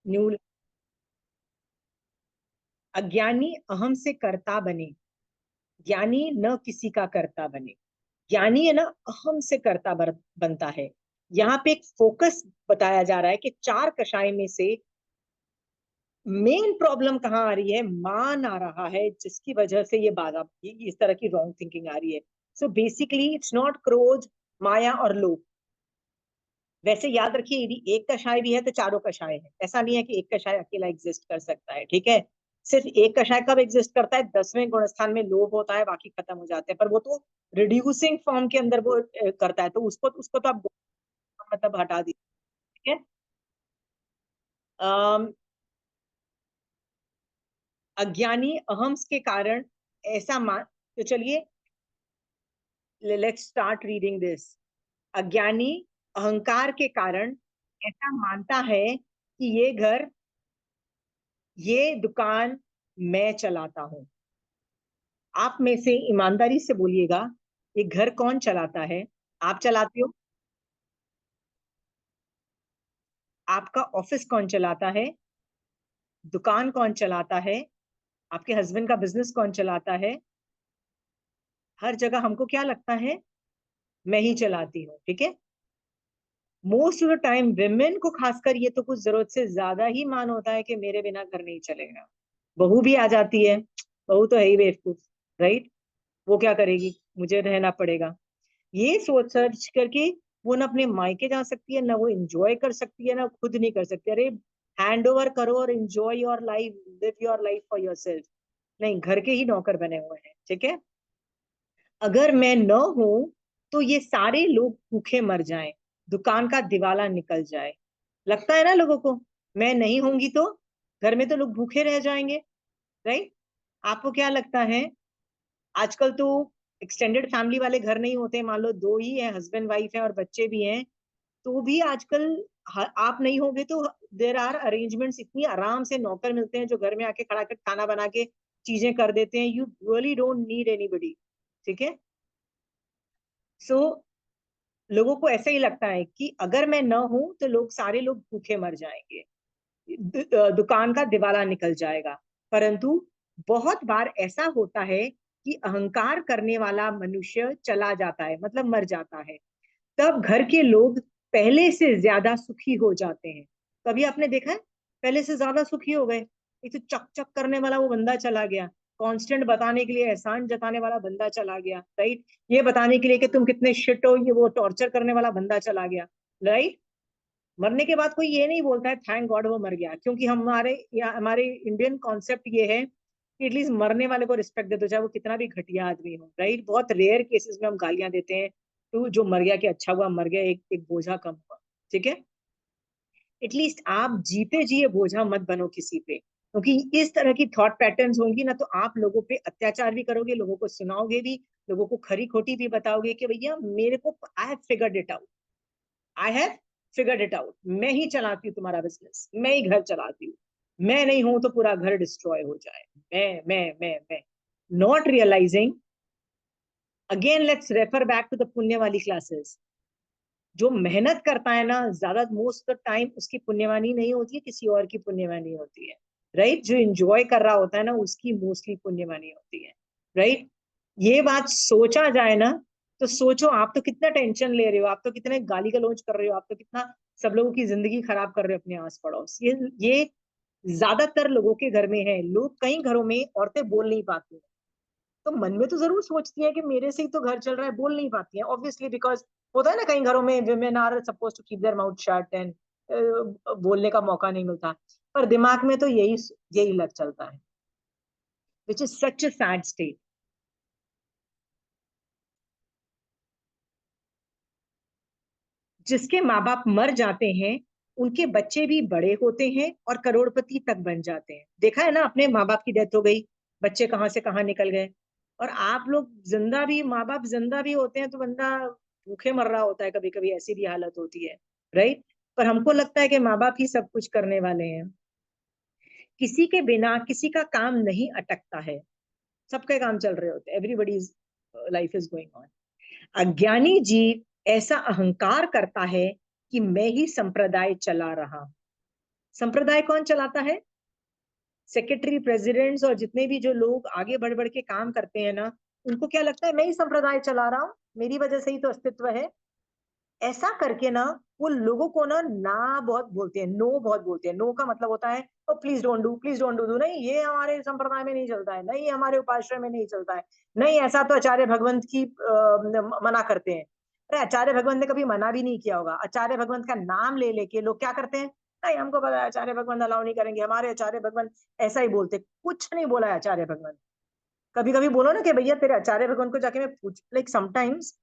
New. अज्ञानी अहम से कर्ता बने, ज्ञानी न किसी का कर्ता बने। ज्ञानी है ना, अहम से कर्ता बनता है। यहाँ पे एक फोकस बताया जा रहा है कि चार कषाय में से मेन प्रॉब्लम कहाँ आ रही है, मान आ रहा है, जिसकी वजह से ये बाधा, इस तरह की रॉन्ग थिंकिंग आ रही है। सो बेसिकली इट्स नॉट क्रोध, माया और लोभ। वैसे याद रखिए, यदि एक कषाय भी है तो चारों कषाय है। ऐसा नहीं है कि एक कषाय अकेला एग्जिस्ट कर सकता है, ठीक है। सिर्फ एक कषाय कब एग्जिस्ट करता है, 10वें गुणस्थान में लोभ होता है, बाकी खत्म हो जाते हैं। पर वो तो रिड्यूसिंग फॉर्म के अंदर वो करता है, तो उसको उसको तो आप मतलब हटा दीजिए, ठीक है। अम, अज्ञानी अहम के कारण ऐसा मान, तो चलिए लेट्स स्टार्ट रीडिंग दिस। अज्ञानी अहंकार के कारण ऐसा मानता है कि ये घर, ये दुकान मैं चलाता हूं। आप में से ईमानदारी से बोलिएगा, ये घर कौन चलाता है? आप चलाते हो? आपका ऑफिस कौन चलाता है? दुकान कौन चलाता है? आपके हस्बैंड का बिजनेस कौन चलाता है? हर जगह हमको क्या लगता है, मैं ही चलाती हूँ, ठीक है। Most of the time women को खासकर ये तो कुछ जरूरत से ज्यादा ही मान होता है कि मेरे बिना घर नहीं चलेगा। बहू भी आ जाती है, बहू तो है ही बेवकूफ, राइट। वो क्या करेगी, मुझे रहना पड़ेगा। ये सोच सर्च करके वो ना अपने मायके जा सकती है, ना वो एंजॉय कर सकती है, ना खुद नहीं कर सकती। अरे हैंड ओवर करो और enjoy your life, live your life for yourself. नहीं, घर के ही नौकर बने हुए हैं, ठीक है। अगर मैं न हूं तो ये सारे लोग भूखे मर जाएं, दुकान का दिवाला निकल जाए। लगता है ना लोगों को, मैं नहीं होंगी तो घर में तो लोग भूखे रह जाएंगे, राइट। आपको क्या लगता है, आजकल तो एक्सटेंडेड फैमिली वाले घर नहीं होते, मान लो दो ही है, हस्बैंड वाइफ है और बच्चे भी हैं, तो भी आजकल आप नहीं होगे तो देर आर अरेंजमेंट्स, इतनी आराम से नौकर मिलते हैं जो घर में आके खड़ा कर खाना बना के चीजें कर देते हैं। You really don't need anybody, ठीक है। सो लोगों को ऐसा ही लगता है कि अगर मैं न हूं तो लोग, सारे लोग भूखे मर जाएंगे, दुकान का दिवाला निकल जाएगा। परंतु बहुत बार ऐसा होता है कि अहंकार करने वाला मनुष्य चला जाता है, मतलब मर जाता है, तब घर के लोग पहले से ज्यादा सुखी हो जाते हैं। कभी आपने देखा है, पहले से ज्यादा सुखी हो गए। एक तो चक चक करने वाला वो बंदा चला गया, कांस्टेंट बताने के लिए एहसान जताने वाला बंदा चला गया, राइट। ये बताने के लिए कि तुम कितने शिट हो, ये वो टॉर्चर करने वाला बंदा चला गया, राइट। मरने के बाद कोई ये नहीं बोलता है थैंक गॉड वो मर गया, क्योंकि हमारे इंडियन कॉन्सेप्ट ये है कि एटलीस्ट मरने वाले को रिस्पेक्ट दे दो, चाहे वो कितना भी घटिया आदमी हो, राइट। बहुत रेयर केसेस में हम गालियां देते हैं तो जो मर गया कि अच्छा हुआ मर गया, एक एक बोझा कम हुआ, ठीक है। एटलीस्ट आप जीते जी ये बोझा मत बनो किसी पे, क्योंकि इस तरह की थॉट पैटर्न्स होंगी ना, तो आप लोगों पे अत्याचार भी करोगे, लोगों को सुनाओगे भी, लोगों को खरी खोटी भी बताओगे कि भैया मेरे को, I have figured it out, I have figured it out, मैं ही चलाती हूँ तुम्हारा बिजनेस, मैं ही घर चलाती हूँ, मैं नहीं हूं तो पूरा घर डिस्ट्रॉय हो जाए। मैं not realising, again let's refer back to the पुण्य वाली क्लासेस। जो मेहनत करता है ना ज्यादा, मोस्ट ऑफ द टाइम उसकी पुण्यवानी नहीं होती है, किसी और की पुण्यवानी होती है, राइट। जो इंजॉय कर रहा होता है ना, उसकी मोस्टली पुण्यवानी होती है, राइट। ये बात सोचा जाए ना, तो सोचो, आप तो कितना टेंशन ले रहे हो, आप तो कितने गाली गलौज कर रहे हो, आप तो कितना सब लोगों की जिंदगी खराब कर रहे हो अपने आस पड़ोस। ये ज्यादातर लोगों के घर में है। लोग, कई घरों में औरतें बोल नहीं पाती, तो मन में तो जरूर सोचती है कि मेरे से ही तो घर चल रहा है, बोल नहीं पाती है ऑब्वियसली, बिकॉज होता है ना कई घरों में women are suppose to keep their mouth shut and बोलने का मौका नहीं मिलता। पर दिमाग में तो यही यही लग चलता है, which is such a sad state. जिसके माँ बाप मर जाते हैं, उनके बच्चे भी बड़े होते हैं और करोड़पति तक बन जाते हैं। देखा है ना, अपने माँ बाप की डेथ हो गई, बच्चे कहाँ से कहाँ निकल गए। और आप लोग जिंदा भी, माँ बाप जिंदा भी होते हैं तो बंदा भूखे मर रहा होता है, कभी कभी ऐसी भी हालत होती है, राइट। पर हमको लगता है कि माँ बाप ही सब कुछ करने वाले हैं। किसी के बिना किसी का काम नहीं अटकता है, सबके काम चल रहे होते हैं, everybody's life is going on. अज्ञानी जीव ऐसा अहंकार करता है कि मैं ही संप्रदाय चला रहा हूं। संप्रदाय कौन चलाता है? सेक्रेटरी, प्रेसिडेंट्स और जितने भी जो लोग आगे बढ़ बढ़ के काम करते हैं ना, उनको क्या लगता है मैं ही संप्रदाय चला रहा हूँ, मेरी वजह से ही तो अस्तित्व है। ऐसा करके ना वो लोगों को ना बहुत बोलते हैं, नो बहुत बोलते हैं। नो का मतलब होता है oh please don't do, please don't do, नहीं ये हमारे संप्रदाय में नहीं चलता है, नहीं हमारे उपाश्रय में नहीं चलता है, नहीं ऐसा तो आचार्य भगवंत की मना करते हैं। अरे आचार्य भगवंत ने कभी मना भी नहीं किया होगा। आचार्य भगवंत का नाम ले लेके लोग क्या करते हैं, नहीं हमको पता है आचार्य भगवंत अलाउ नहीं करेंगे, हमारे आचार्य भगवंत ऐसा ही बोलते। कुछ नहीं बोला है आचार्य भगवंत। कभी कभी बोलो ना कि भैया तेरे आचार्य भगवंत को जाके मैं पूछ, like sometimes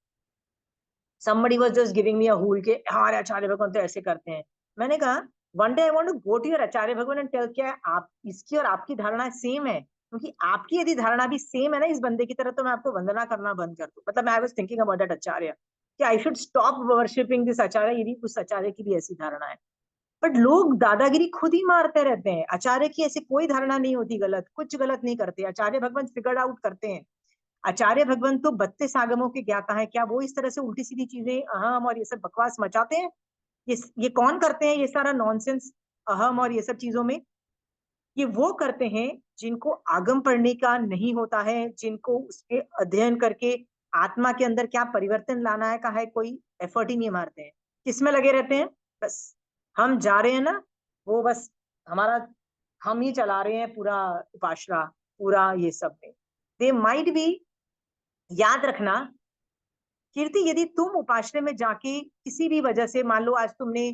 somebody was just giving me a whole के हमारे आचार्य भगवान तो ऐसे करते हैं। मैंने कहा one day I want to go to your आचार्य भगवान and tell क्या आप इसकी और आपकी धारणा सेम है, क्योंकि आपकी यदि धारणा भी सेम है ना इस बंदे की तरह, तो मैं आपको वंदना करना बंद कर दूं। मतलब मैं I was thinking about that acharya कि I should stop worshipping this acharya, यदि उस आचार्य की भी ऐसी धारणा है। बट लोग दादागिरी खुद ही मारते रहते हैं। आचार्य की ऐसी कोई धारणा नहीं होती गलत, कुछ गलत नहीं करते आचार्य भगवान, फिगर आउट करते हैं। आचार्य भगवंत तो 32 आगमों के ज्ञाता है, क्या वो इस तरह से उल्टी सीधी चीजें अहम और ये सब बकवास मचाते हैं? ये कौन करते हैं ये सारा नॉनसेंस अहम और ये सब चीजों में? ये वो करते हैं जिनको आगम पढ़ने का नहीं होता है, जिनको उसके अध्ययन करके आत्मा के अंदर क्या परिवर्तन लाना है का है कोई एफर्ट ही नहीं मारते हैं। किसमें लगे रहते हैं? बस हम जा रहे हैं ना, वो बस हमारा हम ही चला रहे हैं पूरा उपासना, पूरा ये सब में। दे माइट बी, याद रखना कीर्ति, यदि तुम उपाश्रय में जाके किसी भी वजह से, मान लो आज तुमने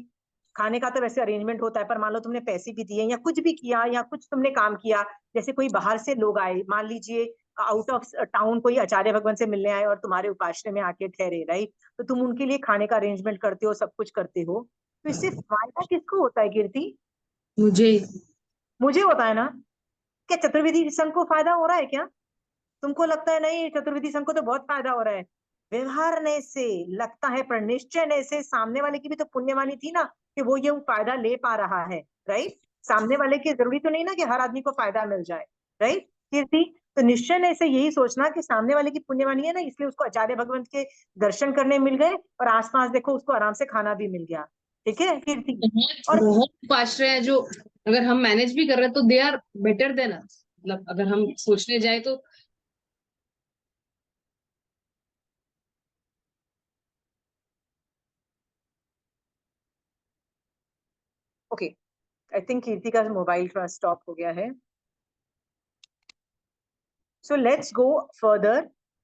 खाने का तो वैसे अरेंजमेंट होता है, पर मान लो तुमने पैसे भी दिए या कुछ भी किया या कुछ तुमने काम किया, जैसे कोई बाहर से लोग आए, मान लीजिए आउट ऑफ टाउन कोई आचार्य भगवान से मिलने आए और तुम्हारे उपाश्रय में आके ठहरे, राइट, तो तुम उनके लिए खाने का अरेंजमेंट करते हो, सब कुछ करते हो, तो इससे फायदा किसको होता है कीर्ति? मुझे। मुझे होता है ना। क्या चतुर्विधि संघ को फायदा हो रहा है क्या? तुमको लगता है नहीं चतुर्विधि संघ को तो बहुत फायदा हो रहा है? व्यवहारने से लगता है, पर निश्चय से सामने वाले की भी तो पुण्यवानी थी ना कि वो ये फायदा ले पा रहा है, राइट। सामने वाले की जरूरी तो नहीं ना कि हर आदमी को फायदा मिल जाए, राइट कीर्ति। तो निश्चय से यही सोचना कि सामने वाले की पुण्यवानी है ना, इसलिए उसको आचार्य भगवंत के दर्शन करने मिल गए और आसपास देखो उसको आराम से खाना भी मिल गया। ठीक है कीर्ति। बहुत और बहुत उपाश्रय है जो अगर हम मैनेज भी कर रहे हैं तो they are better than us, मतलब अगर हम सोचने जाए तो। ओके, आई थिंक कीर्ति का मोबाइल थोड़ा स्टॉप हो गया है। सो लेट्स गो फर्दर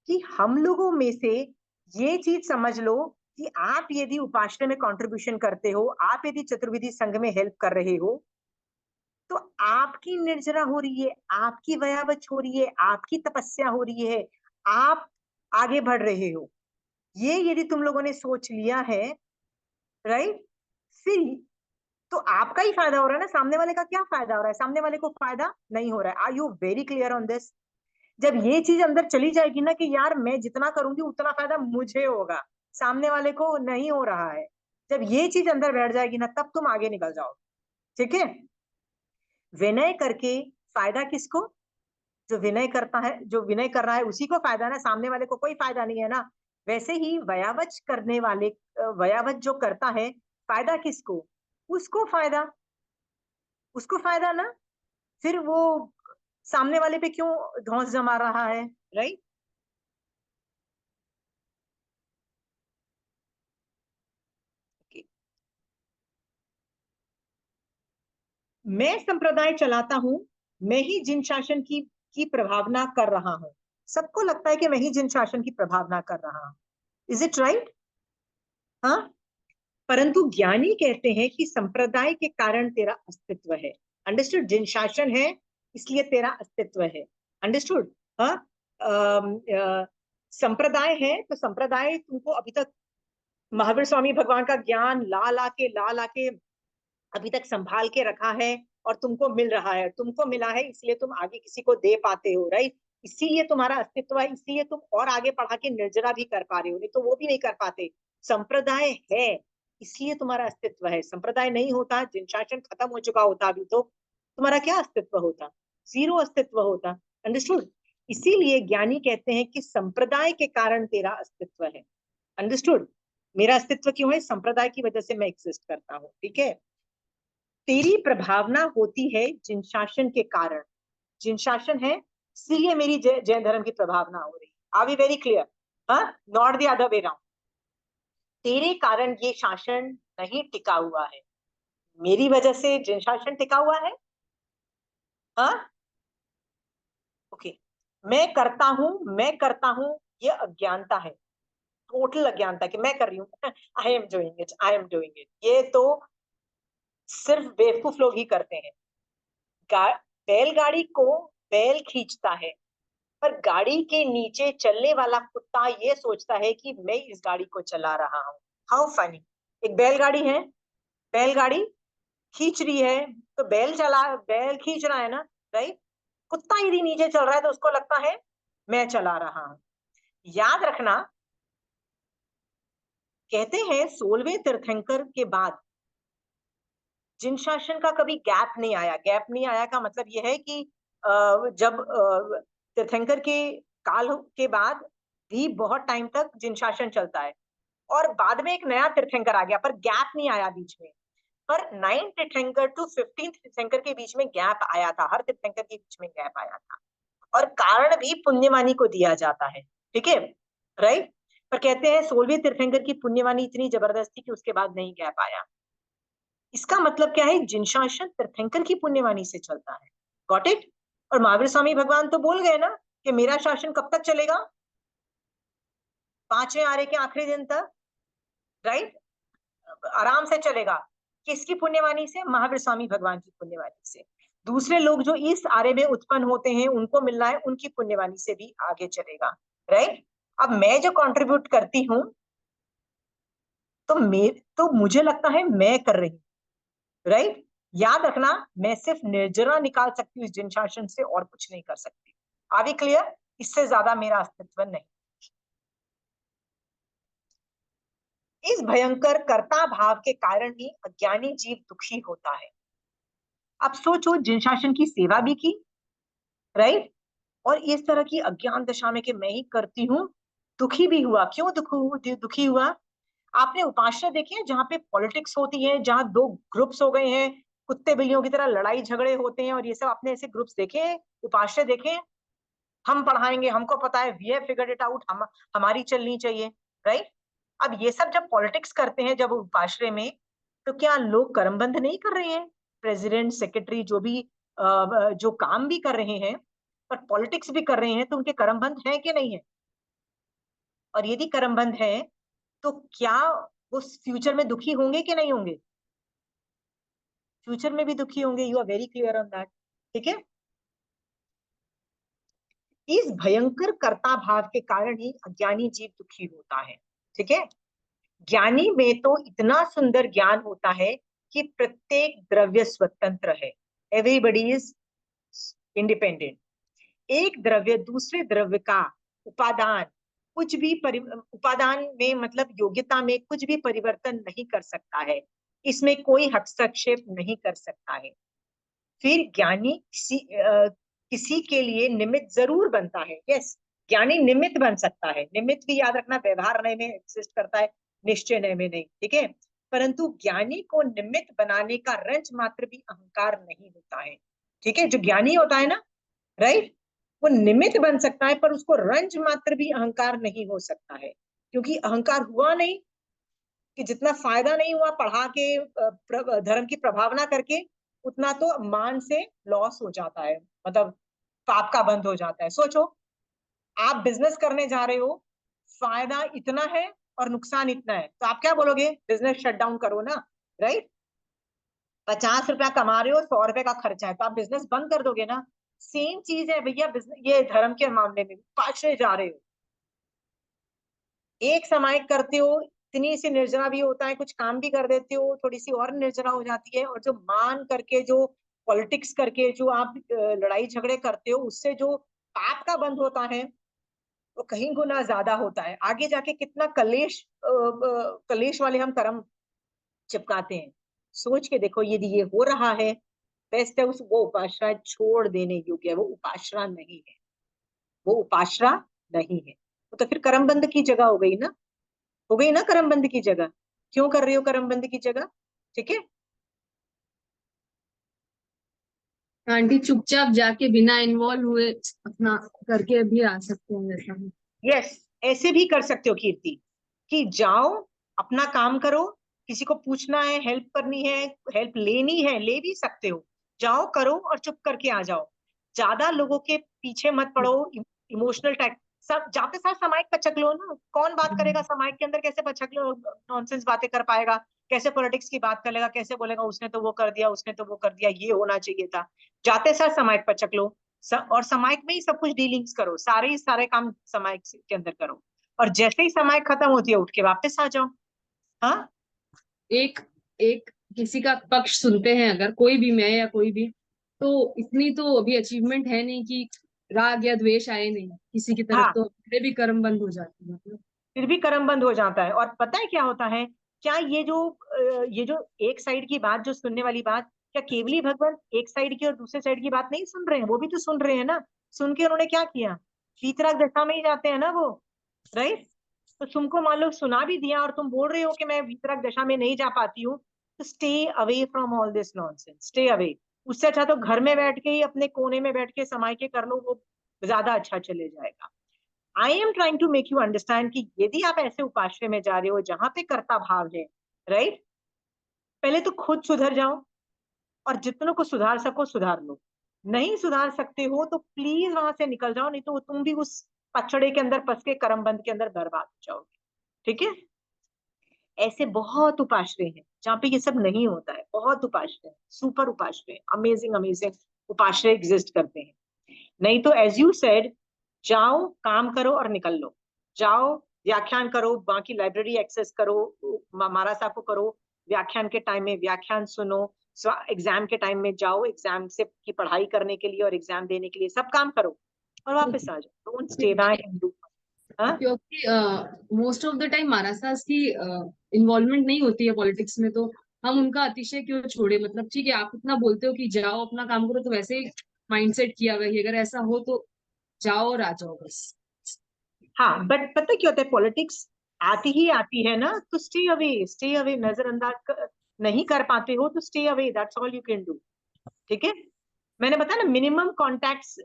कि हम लोगों में से ये चीज समझ लो कि आप यदि उपासना में कंट्रीब्यूशन करते हो, आप यदि चतुर्विधि संघ में हेल्प कर रहे हो, तो आपकी निर्जरा हो रही है, आपकी वयावच हो रही है, आपकी तपस्या हो रही है, आप आगे बढ़ रहे हो। ये यदि तुम लोगों ने सोच लिया है, राइट, फिर तो आपका ही फायदा हो रहा है ना, सामने वाले का क्या फायदा हो रहा है? सामने वाले को फायदा नहीं हो रहा है। Are you very clear on this? जब ये चीज अंदर चली जाएगी ना कि यार मैं जितना करूंगी उतना फायदा मुझे होगा, सामने वाले को नहीं हो रहा है, जब ये चीज अंदर बैठ जाएगी ना, तब तुम आगे निकल जाओ। ठीक है। विनय करके फायदा किसको? जो विनय करता है, जो विनय कर रहा है उसी को फायदा ना, सामने वाले को कोई फायदा नहीं है ना। वैसे ही वयावच करने वाले, वयावच जो करता है, फायदा किसको? उसको फायदा, उसको फायदा ना। फिर वो सामने वाले पे क्यों धौंस जमा रहा है, राइट। मैं संप्रदाय चलाता हूं, मैं ही जिन शासन की प्रभावना कर रहा हूं। सबको लगता है कि मैं ही जिन शासन की प्रभावना कर रहा हूं। Is it right? हाँ। परंतु ज्ञानी कहते हैं कि संप्रदाय के कारण तेरा अस्तित्व है। अंडरस्टूड? जिन शासन है इसलिए तेरा अस्तित्व है। अंडरस्टूड? हाँ। संप्रदाय है तो संप्रदाय तुमको अभी तक महावीर स्वामी भगवान का ज्ञान ला ला के अभी तक संभाल के रखा है, और तुमको मिल रहा है, तुमको मिला है इसलिए तुम आगे किसी को दे पाते हो, राइट। इसीलिए तुम्हारा अस्तित्व है, इसीलिए तुम और आगे बढ़ा के निर्जरा भी कर पा रहे हो, नहीं तो वो भी नहीं कर पाते। संप्रदाय है इसलिए तुम्हारा अस्तित्व है। संप्रदाय नहीं होता, जिन शासन खत्म हो चुका होता अभी, तो तुम्हारा क्या अस्तित्व होता? जीरो अस्तित्व होता। अंडरस्टूड? इसीलिए ज्ञानी कहते हैं कि संप्रदाय के कारण तेरा अस्तित्व है। अंडरस्टूड? मेरा अस्तित्व क्यों है? संप्रदाय की वजह से मैं एग्जिस्ट करता हूँ। ठीक है। तेरी प्रभावना होती है जिन शासन के कारण, जिन शासन है इसलिए मेरी जैन धर्म की प्रभावना हो रही है। Are we very clear? हाँ, not the other way round. तेरे कारण ये शासन नहीं टिका हुआ है, मेरी वजह से जिन शासन टिका हुआ है। हाँ, ओके। मैं करता हूं, ये अज्ञानता है, टोटल अज्ञानता कि मैं कर रही हूँ। I am doing it, I am doing it, ये तो सिर्फ बेवकूफ लोग ही करते हैं। बैलगाड़ी को बैल खींचता है, पर गाड़ी के नीचे चलने वाला कुत्ता ये सोचता है कि मैं इस गाड़ी को चला रहा हूँ। How funny. एक बैलगाड़ी है, बैलगाड़ी खींच रही है, तो बैल खींच रहा है ना, राइट। कुत्ता यदि नीचे चल रहा है तो उसको लगता है मैं चला रहा हूं। याद रखना, कहते हैं 16वें तीर्थंकर के बाद जिन शासन का कभी गैप नहीं आया। गैप नहीं आया का मतलब यह है कि जब तीर्थंकर के काल के बाद भी बहुत टाइम तक जिन शासन चलता है, और बाद में एक नया तीर्थंकर आ गया, पर गैप नहीं आया बीच में। पर 9 तीर्थंकर टू 15 तीर्थंकर के बीच में गैप आया था, हर तीर्थंकर के बीच में गैप आया था, और कारण भी पुण्यवानी को दिया जाता है, ठीक है, राइट। पर कहते हैं 16वें तीर्थंकर की पुण्यवानी इतनी जबरदस्त थी कि उसके बाद नहीं गैप आया। इसका मतलब क्या है, जिन शासन तीर्थंकर की पुण्यवानी से चलता है। Got it? और महावीर स्वामी भगवान तो बोल गए ना कि मेरा शासन कब तक चलेगा, 5वें आरे के आखिरी दिन तक, राइट, आराम से चलेगा। किसकी पुण्यवाणी से? महावीर स्वामी भगवान की पुण्यवाणी से। दूसरे लोग जो इस आरे में उत्पन्न होते हैं उनको मिल रहा है, उनकी पुण्यवाणी से भी आगे चलेगा, राइट। अब मैं जो कंट्रीब्यूट करती हूँ, तो मुझे लगता है मैं कर रही हूँ, राइट। याद रखना, मैं सिर्फ निर्जरा निकाल सकती हूँ इस जिन शासन से, और कुछ नहीं कर सकती। Are we clear? इससे ज्यादा मेरा अस्तित्व नहीं। इस भयंकर कर्ता भाव के कारण ही अज्ञानी जीव दुखी होता है। अब सोचो, जिन शासन की सेवा भी की, राइट, और इस तरह की अज्ञान दशा में कि मैं ही करती हूँ, दुखी भी हुआ। क्यों दुखी हुआ? आपने उपाश्रय देखे हैं जहाँ पे पॉलिटिक्स होती है, जहाँ दो ग्रुप्स हो गए हैं, कुत्ते बिल्लियों की तरह लड़ाई झगड़े होते हैं, और ये सब आपने ऐसे ग्रुप्स देखे हैं, उपाश्रय देखे हैं? हम पढ़ाएंगे, हमको पता है, we have figured it out, हम हमारी चलनी चाहिए, राइट। अब ये सब जब पॉलिटिक्स करते हैं जब उपाश्रय में, तो क्या लोग कर्मबंध नहीं कर रहे हैं? प्रेसिडेंट, सेक्रेटरी, जो भी जो काम भी कर रहे हैं, पर पॉलिटिक्स भी कर रहे हैं, तो उनके कर्मबंध है कि नहीं है? और यदि कर्मबंध है, तो क्या वो फ्यूचर में दुखी होंगे कि नहीं होंगे? फ्यूचर में भी दुखी होंगे। You are very clear on that, ठीक है। इस भयंकर कर्ता भाव के कारण ही अज्ञानी जीव दुखी होता है, ठीक है। ज्ञानी में तो इतना सुंदर ज्ञान होता है कि प्रत्येक द्रव्य स्वतंत्र है, एवरीबडी इज इंडिपेंडेंट। एक द्रव्य दूसरे द्रव्य का उपादान कुछ भी उपादान में मतलब योग्यता में कुछ भी परिवर्तन नहीं कर सकता है, इसमें कोई हस्तक्षेप नहीं कर सकता है। फिर ज्ञानी किसी के लिए निमित्त जरूर बनता है। यस, ज्ञानी निमित्त बन सकता है। निमित्त भी याद रखना, व्यवहार नय में एग्जिस्ट करता है, निश्चय नय में नहीं, ठीक है। परंतु ज्ञानी को निमित्त बनाने का रंच मात्र भी अहंकार नहीं होता है, ठीक है। जो ज्ञानी होता है ना, राइट, वो निमित्त बन सकता है, पर उसको रंज मात्र भी अहंकार नहीं हो सकता है, क्योंकि अहंकार हुआ नहीं, कि जितना फायदा नहीं हुआ पढ़ा के धर्म की प्रभावना करके, उतना तो मान से लॉस हो जाता है, मतलब पाप का बंद हो जाता है। सोचो, आप बिजनेस करने जा रहे हो, फायदा इतना है और नुकसान इतना है, तो आप क्या बोलोगे? बिजनेस शट डाउन करो ना, राइट। 50 रुपया कमा रहे हो, 100 रुपए का खर्चा है, तो आप बिजनेस बंद कर दोगे ना। सेम चीज है भैया, बिजनेस ये धर्म के मामले में पाछे जा रहे हो, एक समय करते हो, इतनी सी निर्जरा भी होता है, कुछ काम भी कर देते हो, थोड़ी सी और निर्जरा हो जाती है, और जो मान करके, जो पॉलिटिक्स करके जो आप लड़ाई झगड़े करते हो, उससे जो पाप का बंध होता है वो कहीं गुना ज्यादा होता है। आगे जाके कितना कलेश वाले हम कर्म चिपकाते हैं। सोच के देखो, यदि ये हो रहा है, बेस्ट है, उस वो उपाश्रय छोड़ देने योग्य है, वो उपाश्रय नहीं है, वो उपाश्रय नहीं है। वो तो फिर कर्मबंध की जगह हो गई ना, हो गई ना कर्मबंध की जगह। क्यों कर रही हो कर्मबंध की जगह? ठीक है। आंटी चुपचाप जाके बिना इन्वॉल्व हुए अपना करके भी आ सकते हैं जैसा। यस, ऐसे भी कर सकते हो कीर्ति, कि जाओ अपना काम करो, किसी को पूछना है, हेल्प करनी है, हेल्प लेनी है, ले भी सकते हो, जाओ करो और चुप करके आ जाओ। ज्यादा लोगों के पीछे मत पड़ो, इमोशनल टैग। सब जाते साथ सामायिक पचक लो ना, कौन बात करेगा सामायिक के अंदर, कैसे पचक लो, नॉनसेंस बातें कर पाएगा, कैसे पॉलिटिक्स की बात कर लेगा, कैसे बोलेगा उसने तो वो कर दिया, उसने तो वो कर दिया, ये होना चाहिए था। जाते साथ सामायिक पचक लो, और समायिक में ही सब कुछ डीलिंग्स करो, सारे काम समायिक के अंदर करो, और जैसे ही समायिक खत्म होती है उठ के वापस आ जाओ। हाँ, एक एक किसी का पक्ष सुनते हैं अगर कोई भी, मैं या कोई भी, तो इतनी तो अभी अचीवमेंट है नहीं कि राग या द्वेष आए नहीं किसी की तरफ, हाँ, तो मेरे भी कर्म बंद हो जाते हैं मतलब। फिर भी कर्म बंद हो जाता है। और पता है क्या होता है, क्या ये जो एक साइड की बात, जो सुनने वाली बात, क्या केवली भगवान एक साइड की और दूसरे साइड की बात नहीं सुन रहे हैं, वो भी तो सुन रहे हैं ना। सुन के उन्होंने क्या किया, वीतराग दशा में ही जाते हैं ना वो, राइट। तो तुमको मान लो सुना भी दिया और तुम बोल रहे हो कि मैं वीतराग दशा में नहीं जा पाती हूँ, तो stay away from all this nonsense, stay away. उससे अच्छा तो घर में बैठ के ही अपने कोने में बैठ के समाय के कर लो, वो ज्यादा अच्छा चले जाएगा। I am trying to make you understand कि यदि आप ऐसे उपाश्रय में जा रहे हो जहां पे कर्ता भाव है, राइट, पहले तो खुद सुधर जाओ, और जितनों को सुधार सको सुधार लो। नहीं सुधार सकते हो तो प्लीज वहां से निकल जाओ, नहीं तो तुम भी उस पचड़े के अंदर फंस के कर्म बंध के अंदर बर्बाद हो जाओगे। ठीक है। ऐसे बहुत उपाश्रय हैं जहाँ पे ये सब नहीं होता है, बहुत उपाश्रय, सुपर उपाश्रय, अमेजिंग अमेजिंग उपाश्रय एग्जिस्ट करते हैं। नहीं तो एज यू सेड, जाओ काम करो और निकल लो, जाओ व्याख्यान करो, बाकी लाइब्रेरी एक्सेस करो, महाराज साहब को करो, व्याख्यान के टाइम में व्याख्यान सुनो, एग्जाम के टाइम में जाओ एग्जाम से की पढ़ाई करने के लिए और एग्जाम देने के लिए, सब काम करो और वापस आ जाओ, don't stay back and do. हाँ, क्योंकि most of the time Maharashtra की इन्वॉल्वमेंट नहीं होती है पॉलिटिक्स में, तो हम उनका अतिशय क्यों छोड़े, मतलब ठीक है आप इतना बोलते हो कि जाओ अपना काम करो, तो वैसे ही माइंडसेट किया हुआ है, अगर ऐसा हो तो जाओ और आ जाओ बस। हाँ, बट पता क्या होता है, पॉलिटिक्स आती ही आती है ना, तो स्टे अवे, स्टे अवे, नजरअंदाज नहीं कर पाते हो तो stay away, that's all you can do. ठीक है। मैंने बताया ना, मिनिमम कॉन्टैक्ट्स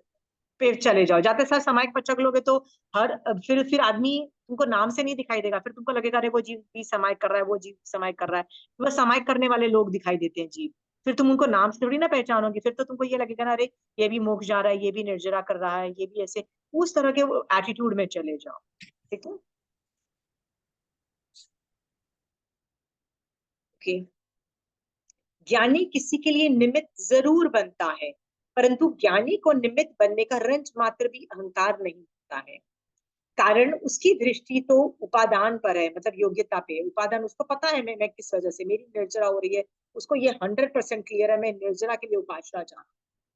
पे चले जाओ, जाते साथ सामायिक पचक लोगे तो हर, फिर आदमी तुमको नाम से नहीं दिखाई देगा, फिर तुमको लगेगा अरे वो जीव भी समायिक कर रहा है, वो जीव समायिक कर रहा है, वो समायिक करने वाले लोग दिखाई देते हैं जीव। फिर तुम उनको नाम से थोड़ी ना पहचानोगे, फिर तो तुमको ये लगेगा ना, अरे ये भी मोक्ष जा रहा है, ये भी निर्जरा कर रहा है, ये भी ऐसे, उस तरह के एटीट्यूड में चले जाओ। ठीक है। ओके। ज्ञानी किसी के लिए निमित्त जरूर बनता है, परंतु ज्ञानी को निमित्त बनने का रंज मात्र भी अहंकार नहीं होता है। कारण उसकी दृष्टि तो उपादान पर है, मतलब योग्यता पे है। उपादान उसको पता है मैं किस वजह से मेरी निर्जरा हो रही है, उसको ये 100% क्लियर है, मैं निर्जरा के लिए उपासना चाह रहा हूँ।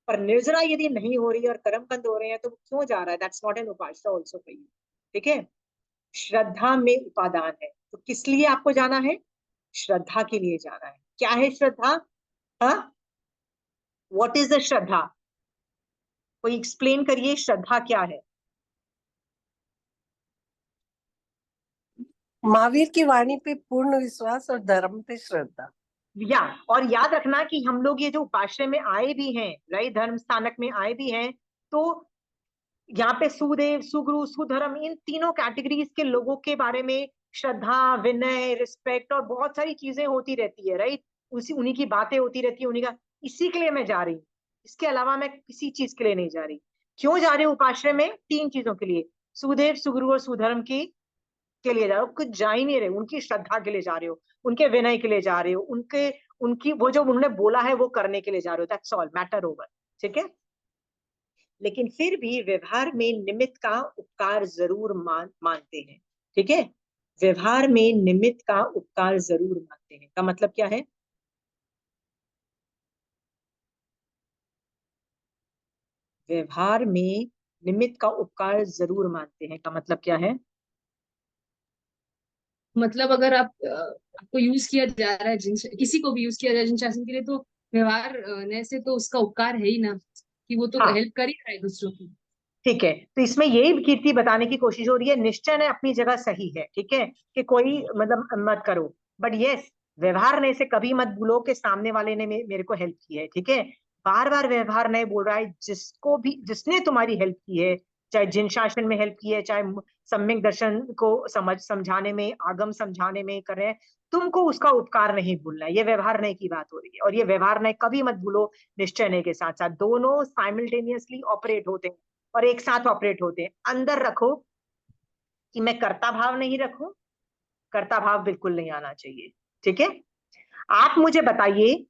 पर निर्जरा यदि नहीं हो रही है और कर्म बंद हो रहे हैं तो वो क्यों जा रहा है, that's not an Upasana also for you. ठीक है। श्रद्धा में उपादान है, तो किस लिए आपको जाना है, श्रद्धा के लिए जाना है। क्या है श्रद्धा, हाँ, व्हाट इज द श्रद्धा, कोई एक्सप्लेन करिए, श्रद्धा क्या है। महावीर की वाणी पे पूर्ण विश्वास और धर्म पे श्रद्धा। या, और याद रखना कि हम लोग ये जो उपाश्रय में आए भी हैं, राइट, धर्म स्थानक में आए भी हैं, तो यहाँ पे सुदेव, सुगुरु, सुधर्म, इन तीनों कैटेगरीज के लोगों के बारे में श्रद्धा, विनय, रिस्पेक्ट और बहुत सारी चीजें होती रहती है, राइट। उसी उन्हीं की बातें होती रहती है, उन्हीं का, इसी के लिए मैं जा रही हूँ, इसके अलावा मैं किसी चीज के लिए नहीं जा रही। क्यों जा रही हूँ उपाश्रय में, तीन चीजों के लिए, सुदेव, सुगुरु और सुधर्म की के लिए जा रहे हो, कुछ जा ही नहीं रहे, उनकी श्रद्धा के लिए जा रहे हो, उनके विनय के लिए जा रहे हो, उनके उनकी वो जो उन्होंने बोला है वो करने के लिए जा रहे हो, दैट्स ऑल, मैटर ओवर। ठीक है। लेकिन फिर भी व्यवहार में निमित्त का उपकार जरूर मानते हैं। ठीक है। व्यवहार में निमित्त का उपकार जरूर मानते हैं का मतलब क्या है, व्यवहार में निमित्त का उपकार जरूर मानते हैं का मतलब क्या है। मतलब अगर आपको यूज किया जा रहा है, जिन किसी को भी यूज किया जा रहा है जिन शासन के लिए, तो व्यवहार ने से तो उसका उपकार है ही ना, कि वो तो हाँ, हेल्प कर ही रहा है दूसरों की। ठीक है, तो इसमें यही कीर्ति बताने की कोशिश हो रही है, निश्चय ने अपनी जगह सही है, ठीक है, कि कोई मतलब मत करो, बट यस, व्यवहार ने से कभी मत भूलो कि सामने वाले ने मेरे को हेल्प की है। ठीक है। बार बार व्यवहार नहीं बोल रहा है। जिसको भी, जिसने तुम्हारी हेल्प की है, चाहे जिन शासन में हेल्प की है, चाहे सम्यक दर्शन को समझाने में, आगम समझाने में कर रहे हैं, तुमको उसका उपकार नहीं भूलना है। ये व्यवहार नहीं की बात हो रही है, और ये व्यवहार नहीं कभी मत भूलो। निश्चय नहीं के साथ साथ दोनों साइमल्टेनियसली ऑपरेट होते हैं और एक साथ ऑपरेट होते हैं। अंदर रखो कि मैं कर्ता भाव नहीं रखूं, कर्ता भाव बिल्कुल नहीं आना चाहिए। ठीक है, आप मुझे बताइए,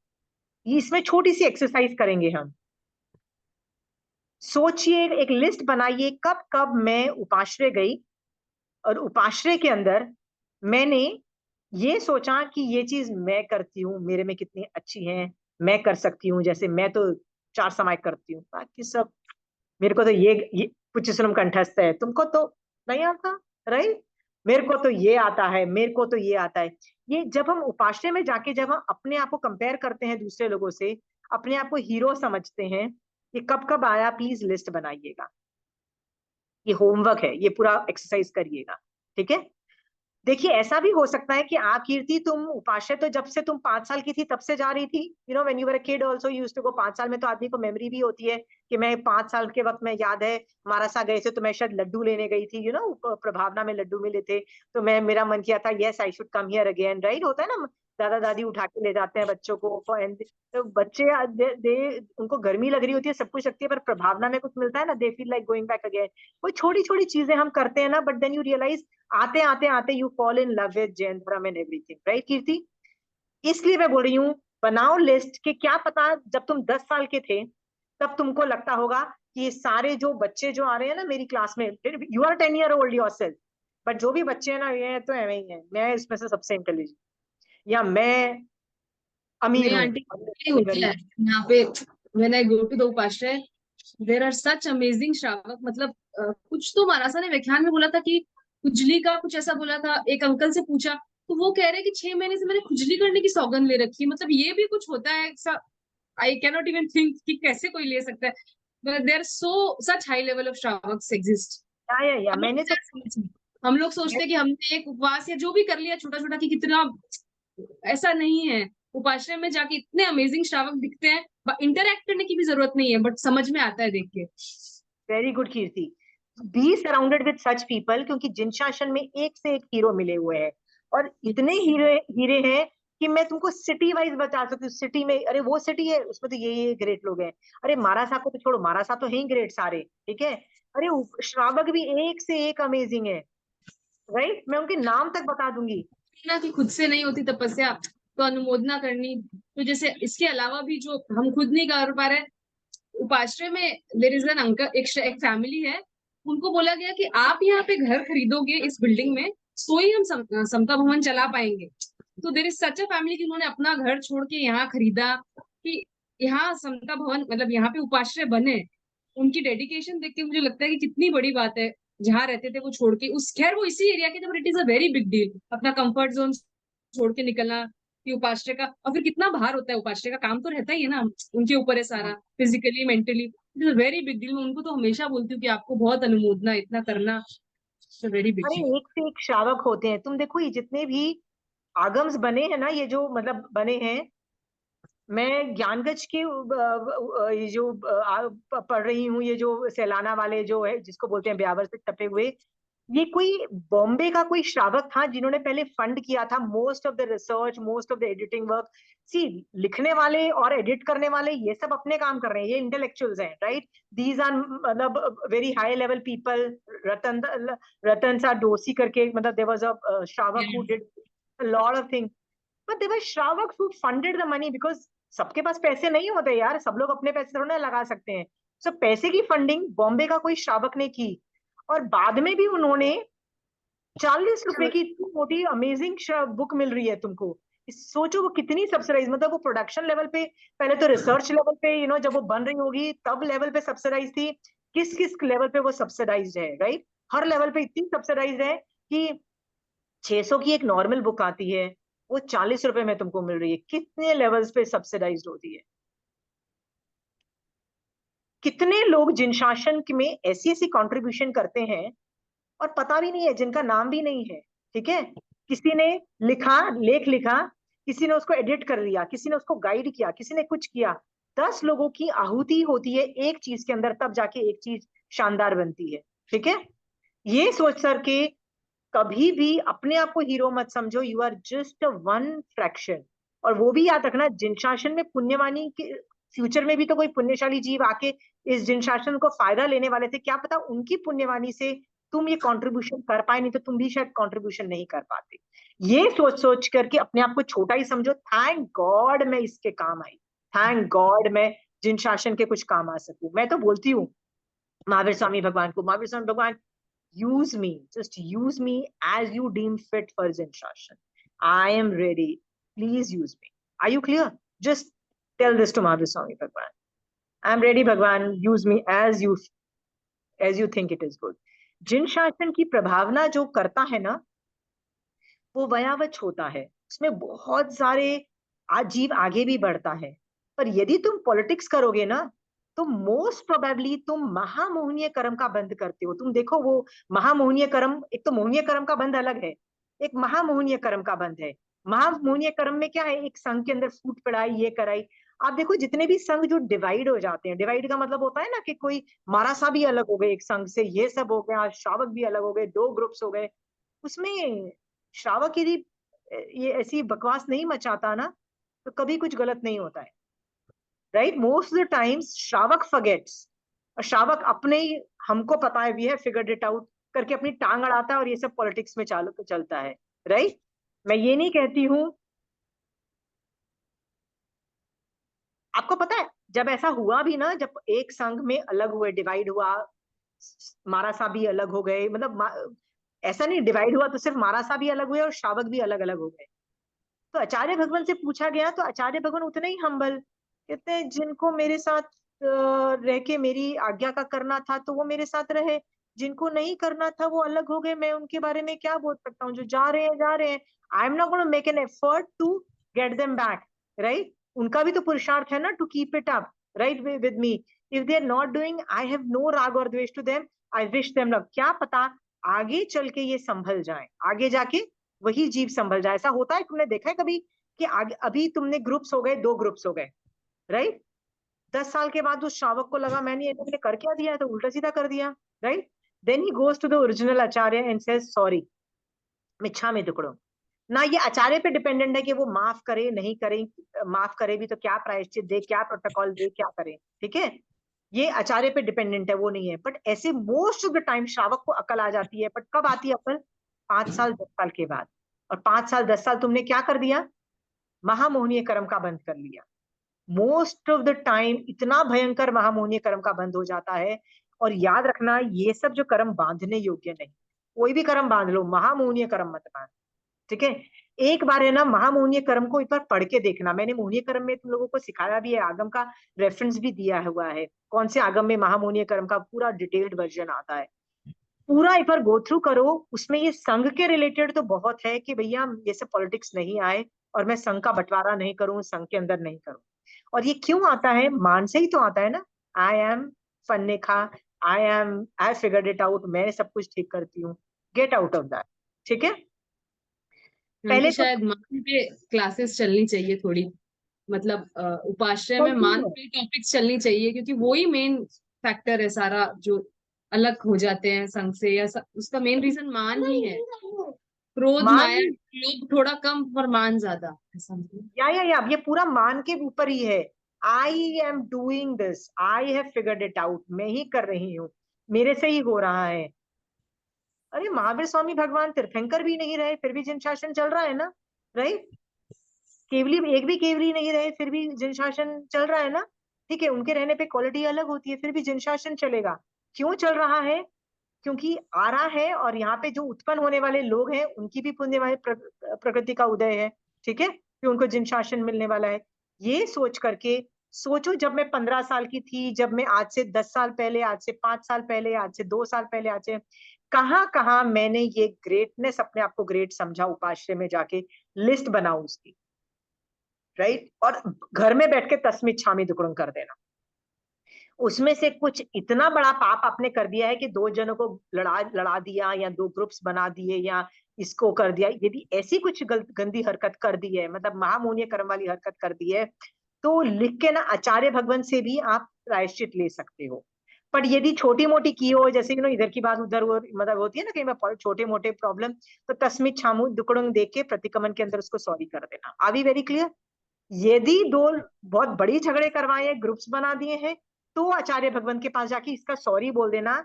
इसमें छोटी सी एक्सरसाइज करेंगे हम। सोचिए, एक लिस्ट बनाइए कब कब मैं उपाश्रय गई, और उपाश्रय के अंदर मैंने ये सोचा कि ये चीज मैं करती हूँ, मेरे में कितनी अच्छी है, मैं कर सकती हूँ। जैसे मैं तो 4 समय करती हूँ, बाकी सब मेरे को तो ये पुच्चस्वरम कंठस्थ है, तुमको तो नहीं आता, राइट? मेरे को तो ये आता है, मेरे को तो ये आता है। ये जब हम उपाश्रय में जाके जब हम अपने आप को कंपेयर करते हैं दूसरे लोगों से, अपने आप को हीरो समझते हैं, ये कब कब आया, प्लीज लिस्ट बनाइएगा। ये होमवर्क है, ये पूरा एक्सरसाइज करिएगा। ठीक है, देखिए ऐसा भी हो सकता है कि कीर्ति तुम उपाश्रय तो जब से तुम 5 साल की थी तब से जा रही थी। You know when you were a kid also you used to go. 5 साल में तो आदमी को मेमोरी भी होती है कि मैं 5 साल के वक्त में, याद है मारासा गए थे तो मैं शायद लड्डू लेने गई थी, यू नो प्रभावना में लड्डू मिले थे, तो मैं, मेरा मन किया था yes I should come here again, right? होता है ना, दादा दादी उठा के ले जाते हैं बच्चों को, तो बच्चे उनको गर्मी लग रही होती है, सब कुछ लगती है, पर प्रभावना में कुछ मिलता है ना, they feel like going back again. कोई छोटी छोटी चीजें हम करते हैं ना, बट देन यू रियलाइज आते आते आते you fall in love with Jayantram and everything, right Kirti? इसलिए मैं बोल रही हूँ, बनाओ लिस्ट कि क्या पता जब तुम 10 साल के थे तब तुमको लगता होगा कि ये सारे जो बच्चे जो आ रहे हैं ना मेरी क्लास में, you are 10 year old yourself, but जो भी बच्चे हैं ना, ये तो ऐसे ही है, मैं इसमें से सबसे इंटेलिजेंट, या मैं अमीर नहीं हूँ आंटी, ये मैं होता गरीब। है यहाँ पे। When I go to the upashray, there are such amazing shravak. मतलब कुछ तो महाराजा ने व्याख्यान में बोला था कि खुजली का कुछ ऐसा बोला था, एक अंकल से पूछा तो वो कह रहे हैं कि 6 महीने से मैंने खुजली करने की सौगंध ले रखी है। मतलब ये भी कुछ होता है ऐसा, I can not even think कि कैसे कोई ले सकता है। But there so such high level of shravaks exist. या हम लोग मैंने तो, क्या समझते हैं? हम लोग सोचते हैं कि हमने एक उपवास या जो भी कर लिया छोटा छोटा कि कितना, ऐसा नहीं है। उपाश्रय में जाके इतने अमेजिंग श्रावक दिखते हैं, इंटरैक्ट करने की भी जरूरत नहीं है, बट समझ में आता है देख के। Very good Kirti, be surrounded with such people, क्योंकि जिन शासन में एक से एक हीरो मिले हुए हैं, और इतने हीरे हीरे हैं कि मैं तुमको सिटी वाइज बता सकती हूँ। सिटी में, अरे वो सिटी है उसमें तो ये ग्रेट लोग हैं, अरे मारासा को तो छोड़ो, मारासा तो है ही ग्रेट सारे, ठीक है। अरे श्रावक भी एक से एक अमेजिंग है, राइट? मैं उनके नाम तक बता दूंगी। ना कि खुद से नहीं होती तपस्या तो अनुमोदना करनी। तो जैसे इसके अलावा भी जो हम खुद नहीं कर पा रहे, उपाश्रय में देयर इज एन अंकल, एक फैमिली है, उनको बोला गया कि आप यहाँ पे घर खरीदोगे इस बिल्डिंग में तो ही हम समता भवन चला पाएंगे। तो there is such a family कि उन्होंने अपना घर छोड़ के यहाँ खरीदा कि यहाँ समता भवन, मतलब यहाँ पे उपाश्रय बने। उनकी डेडिकेशन देख के मुझे लगता है कि कितनी बड़ी बात है। जहाँ रहते थे वो छोड़ के, उस खैर वो इसी एरिया के थे, but it is a very big deal अपना कंफर्ट जोन छोड़ के निकलना कि उपाश्रय का। और फिर कितना भार होता है, उपाश्रय का काम तो रहता ही है ना उनके ऊपर है सारा, physically mentally. It is a very big deal. मैं उनको तो हमेशा बोलती हूँ कि आपको बहुत अनुमोदना, इतना करना वेरी बिग अरे डील। एक से एक श्रावक होते हैं, तुम देखो ये जितने भी आगम्स बने हैं ना, ये जो मतलब बने हैं, मैं ज्ञानगंज के ये जो पढ़ रही हूँ, ये जो सैलाना वाले जो है जिसको बोलते हैं ब्यावर से टपे हुए, ये कोई बॉम्बे का कोई श्रावक था जिन्होंने पहले फंड किया था most of the research, most of the editing work. See, लिखने वाले और एडिट करने वाले ये सब अपने काम कर रहे हैं, ये इंटेलेक्चुअल्स हैं, राइट? दीज आर मतलब वेरी हाई लेवल पीपल। रतन रतन सा डोसी करके, मतलब देयर वाज अ श्रावक who did a lot of things, but there were Shravaks who funded the money, because सबके पास पैसे नहीं होते यार, सब लोग अपने पैसे थोड़ा ना लगा सकते हैं। सो पैसे की फंडिंग बॉम्बे का कोई श्रावक ने की, और बाद में भी उन्होंने 40 रुपए की इतनी मोटी अमेजिंग बुक मिल रही है तुमको। सोचो वो कितनी सब्सिडाइज, मतलब वो प्रोडक्शन लेवल पे, पहले तो रिसर्च लेवल पे, यू नो जब वो बन रही होगी तब लेवल पे सब्सिडाइज थी, किस किस लेवल पे वो सब्सिडाइज है, राइट? हर लेवल पे इतनी सब्सिडाइज है कि 600 की एक नॉर्मल बुक आती है, वो 40 रुपए में तुमको मिल रही है। कितने लेवल्स पे सब्सिडाइज्ड होती है। कितने लोग जिन शासन में ऐसी ऐसी कंट्रीब्यूशन करते हैं और पता भी नहीं है, जिनका नाम भी नहीं है, ठीक है। किसी ने लिखा, लेख लिखा, किसी ने उसको एडिट कर लिया, किसी ने उसको गाइड किया, किसी ने कुछ किया, 10 लोगों की आहुति होती है एक चीज के अंदर, तब जाके एक चीज शानदार बनती है। ठीक है, ये सोच करके कभी भी अपने आप को हीरो मत समझो, you are just one fraction. और वो भी याद रखना, जिन शासन में पुण्यवानी के फ्यूचर में भी तो कोई पुण्यशाली जीव आके इस जिन शासन को फायदा लेने वाले थे, क्या पता उनकी पुण्यवानी से तुम ये कंट्रीब्यूशन कर पाए, नहीं तो तुम भी शायद कंट्रीब्यूशन नहीं कर पाते। ये सोच सोच करके अपने आप को छोटा ही समझो, थैंक गॉड मैं इसके काम आई, थैंक गॉड मैं जिन शासन के कुछ काम आ सकूं। मैं तो बोलती हूँ महावीर स्वामी भगवान को, महावीर स्वामी भगवान, use me, just use me as you deem fit for Zen Shashan. I am ready. Please use me. Are you clear? Just tell this to Mahavir Swami Bhagwan. I'm ready, Bhagwan. Use me as you think it is good. जिन शासन की प्रभावना जो करता है ना, वो भयावह होता है, उसमें बहुत सारे जीव आगे भी बढ़ता है। पर यदि तुम पॉलिटिक्स करोगे ना, तो मोस्ट प्रोबेबली तुम महामोहनीय कर्म का बंध करते हो। तुम देखो वो महामोहनीय कर्म, एक तो मोहनीय कर्म का बंध अलग है, एक महामोहनीय कर्म का बंध है। महामोहनीय कर्म में क्या है, एक संघ के अंदर फूट पड़ाई, ये कराई। आप देखो जितने भी संघ जो डिवाइड हो जाते हैं, डिवाइड का मतलब होता है ना कि कोई मारासा भी अलग हो गए एक संघ से, ये सब हो गया, श्रावक भी अलग हो गए, 2 ग्रुप्स हो गए। उसमें श्रावक यदि ये ऐसी बकवास नहीं मचाता ना, तो कभी कुछ गलत नहीं होता है। Right, most of the times श्रावक फॉरगेट्स, और श्रावक अपने ही हमको पता है, we have figured it out करके अपनी टांग अड़ाता है, और ये सब पॉलिटिक्स में चालू चलता है। राइट, मैं ये नहीं कहती हूं, आपको पता है जब ऐसा हुआ भी ना, जब एक संघ में अलग हुए, डिवाइड हुआ, मारासा भी अलग हो गए, मतलब ऐसा नहीं डिवाइड हुआ तो सिर्फ मारासा भी अलग हुए और श्रावक भी अलग अलग हो गए। तो आचार्य भगवान से पूछा गया, तो आचार्य भगवान उतने ही हम्बल, कहते हैं जिनको मेरे साथ रह के मेरी आज्ञा का करना था तो वो मेरे साथ रहे, जिनको नहीं करना था वो अलग हो गए, मैं उनके बारे में क्या बोल सकता हूँ, जो जा रहे हैं जा रहे हैं। I am not gonna make an effort to get them back. Right, उनका भी तो पुरुषार्थ है ना to keep it up right with me. If they are not doing, I have no राग और द्वेष to them, I wish them love. क्या पता आगे चल के ये संभल जाए, आगे जाके वही जीव संभल जाए। ऐसा होता है, तुमने देखा है कभी कि आगे, अभी तुमने ग्रुप्स हो गए, 2 ग्रुप्स हो गए, राइट, 10 साल के बाद उस श्रावक को लगा मैंने ये कर क्या दिया है, तो उल्टा सीधा कर दिया। Right, then he goes to the original acharya and says sorry, मिच्छा में टुकड़ो। ना ये आचार्य पे डिपेंडेंट है कि वो माफ करे नहीं करे, माफ करे भी तो क्या प्रायश्चित दे, क्या प्रोटोकॉल दे, क्या करे। ठीक है, ये आचार्य पे डिपेंडेंट है, वो नहीं है। बट ऐसे मोस्ट ऑफ द टाइम श्रावक को अकल आ जाती है, बट कब आती है अकल, 5 साल 10 साल के बाद। और 5 साल 10 साल तुमने क्या कर दिया, महामोहनीय कर्म का बंद कर लिया। मोस्ट ऑफ द टाइम इतना भयंकर महामोहनीय कर्म का बंद हो जाता है। और याद रखना, ये सब जो कर्म बांधने योग्य नहीं, कोई भी कर्म बांध लो, महामोहनीय कर्म मत बांध। ठीक है, एक बार है ना महामोहनीय कर्म को एक बार पढ़ के देखना, मैंने मोहनीय कर्म में तुम लोगों को सिखाया भी है, आगम का रेफरेंस भी दिया हुआ है, कौन से आगम में महामोहनीय कर्म का पूरा डिटेल्ड वर्जन आता है, पूरा एक बार गो थ्रू करो। उसमें ये संघ के रिलेटेड तो बहुत है कि भैया ये सब पॉलिटिक्स नहीं आए, और मैं संघ का बंटवारा नहीं करूं, संघ के अंदर नहीं करूं। और ये क्यों आता है, मान से ही तो आता है ना, आई एम फन्ने खा, आई फिगर्ड इट आउट, मैं सब कुछ ठीक करती हूँ, गेट आउट ऑफ दैट। ठीक है, आंटी पहले तो शायद मान पे क्लासेस चलनी चाहिए थोड़ी, मतलब उपाश्रय में मान पे टॉपिक्स चलनी चाहिए, क्योंकि वो ही मेन फैक्टर है सारा जो अलग हो जाते हैं संघ से, या उसका मेन रीजन मान ही है। क्रोध मान, माया लोग थोड़ा कम पर मान ज्यादा, ऐसा मतलब। या ये पूरा मान के ऊपर ही है। I am doing this, I have figured it out, मैं ही कर रही हूँ, मेरे से ही हो रहा है। अरे महावीर स्वामी भगवान तीर्थंकर भी नहीं रहे, फिर भी जिन शासन चल रहा है ना, राइट, केवली एक भी केवली नहीं रहे, फिर भी जिन शासन चल रहा है ना। ठीक है, उनके रहने पे क्वालिटी अलग होती है, फिर भी जिन शासन चलेगा। क्यों चल रहा है, क्योंकि आ रहा है, और यहाँ पे जो उत्पन्न होने वाले लोग हैं उनकी भी पुण्यमय प्रकृति का उदय है। ठीक है, कि उनको जिन शासन मिलने वाला है। ये सोच करके सोचो, जब मैं 15 साल की थी, जब मैं आज से 10 साल पहले, आज से 5 साल पहले, आज से 2 साल पहले, आज से कहाँ कहाँ मैंने ये ग्रेटनेस, अपने आप को ग्रेट समझा, उपाश्रय में जाके लिस्ट बनाऊ उसकी। राइट, और घर में बैठ के तस्मिच्छामि दुक्कड़म कर देना। उसमें से कुछ इतना बड़ा पाप आपने कर दिया है कि 2 जनों को लड़ा दिया, या 2 ग्रुप्स बना दिए, या इसको कर दिया, यदि ऐसी कुछ गंदी हरकत कर दी है, मतलब महामोहनीय कर्म वाली हरकत कर दी है, तो लिख के ना आचार्य भगवान से भी आप प्रायश्चित ले सकते हो। पर यदि छोटी मोटी की हो, जैसे इधर की बात उधर मतलब होती है ना कई बार छोटे मोटे प्रॉब्लम, तो तस्मित छामु दुकड़ुंग देख के प्रतिक्रमण के अंदर उसको सॉरी कर देना। Are we very clear? यदि दो बहुत बड़ी झगड़े करवाए, ग्रुप्स बना दिए हैं, तो आचार्य भगवान के पास जाके इसका सॉरी बोल देना,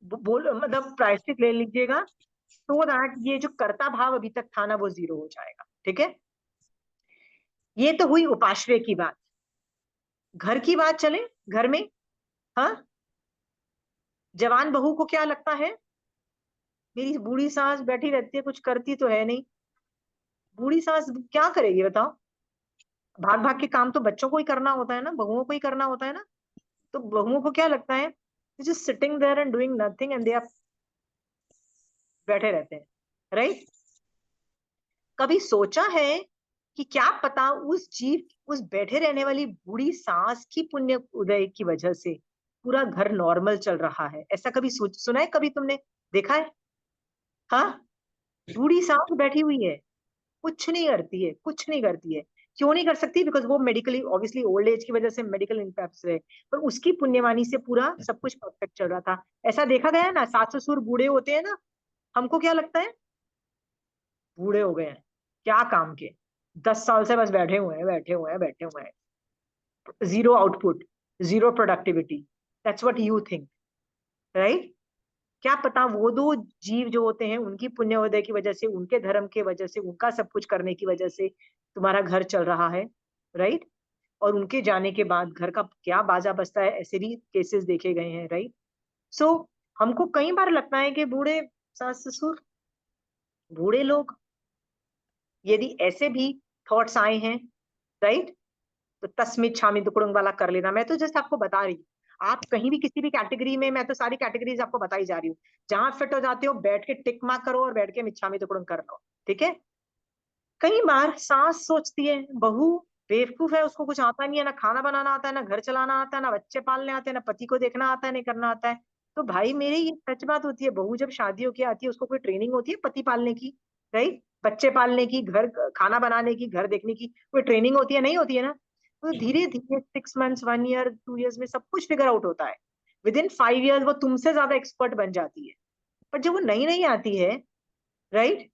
बोल मतलब प्रायश्चित ले लीजिएगा, तो दैट ये जो कर्ता भाव अभी तक था ना वो जीरो हो जाएगा। ठीक है, ये तो हुई उपाश्रय की बात। घर की बात चले, घर में हाँ जवान बहू को क्या लगता है, मेरी बूढ़ी सास बैठी रहती है, कुछ करती तो है नहीं। बूढ़ी सास क्या करेगी बताओ? भाग भाग के काम तो बच्चों को ही करना होता है ना, बहुओं को ही करना होता है ना। तो बहुओं को क्या लगता है, just sitting there and doing nothing and they are बैठे रहते हैं, राइट? कभी सोचा है कि क्या पता उस बैठे रहने वाली बूढ़ी सास की पुण्य उदय की वजह से पूरा घर नॉर्मल चल रहा है? ऐसा कभी सुना है, कभी तुमने देखा है? हाँ, बूढ़ी सास बैठी हुई है, कुछ नहीं करती है, कुछ नहीं करती है। क्यों नहीं कर सकती? बिकॉज वो मेडिकली ऑब्वियसली ओल्ड एज की वजह से मेडिकल इम्पैक्ट है, पर उसकी पुण्यवानी से पूरा सब कुछ परफेक्ट चल रहा था। ऐसा देखा गया है ना, सास ससुर बूढ़े होते हैं ना, हमको क्या लगता है, बूढ़े हो गए हैं, क्या काम के, 10 साल से बस बैठे हुए हैं, बैठे हुए हैं, बैठे हुए हैं, zero output, zero productivity. That's what you think, right? क्या पता वो दो जीव जो होते हैं, उनकी पुण्योदय की वजह से, उनके धर्म के वजह से, उनका सब कुछ करने की वजह से तुम्हारा घर चल रहा है, राइट? और उनके जाने के बाद घर का क्या बाजा बजता है, ऐसे भी केसेस देखे गए हैं, राइट? सो हमको कई बार लगता है कि बूढ़े सास ससुर, बूढ़े लोग, यदि ऐसे भी थॉट्स आए हैं, राइट, तो तस्मित छामी दुकड़ुंग वाला कर लेना। मैं तो जस्ट आपको बता रही हूँ, आप कहीं भी किसी भी कैटेगरी में, मैं तो सारी कैटेगरीज आपको बताई जा रही हूँ, जहां फिट हो जाते हो बैठ के टिक मार्क करो और बैठ के मिच्छामी दुकड़ुंग कर लो। ठीक है? कई बार सास सोचती है बहू बेवकूफ है, उसको कुछ आता नहीं है, ना खाना बनाना आता है, ना घर चलाना आता है, ना बच्चे पालने आते हैं, ना पति को देखना आता है, नहीं करना आता है। तो भाई मेरे ये सच बात होती है, बहू जब शादी होके आती है उसको कोई ट्रेनिंग होती है पति पालने की, राइट? बच्चे पालने की, घर खाना बनाने की, घर देखने की कोई ट्रेनिंग होती है? नहीं होती है ना। तो धीरे धीरे 6 मंथ्स, 1 ईयर, 2 ईयर्स में सब कुछ फिगर आउट होता है। विद इन 5 ईयर्स वो तुमसे ज्यादा एक्सपर्ट बन जाती है। पर जब वो नई नई आती है, राइट,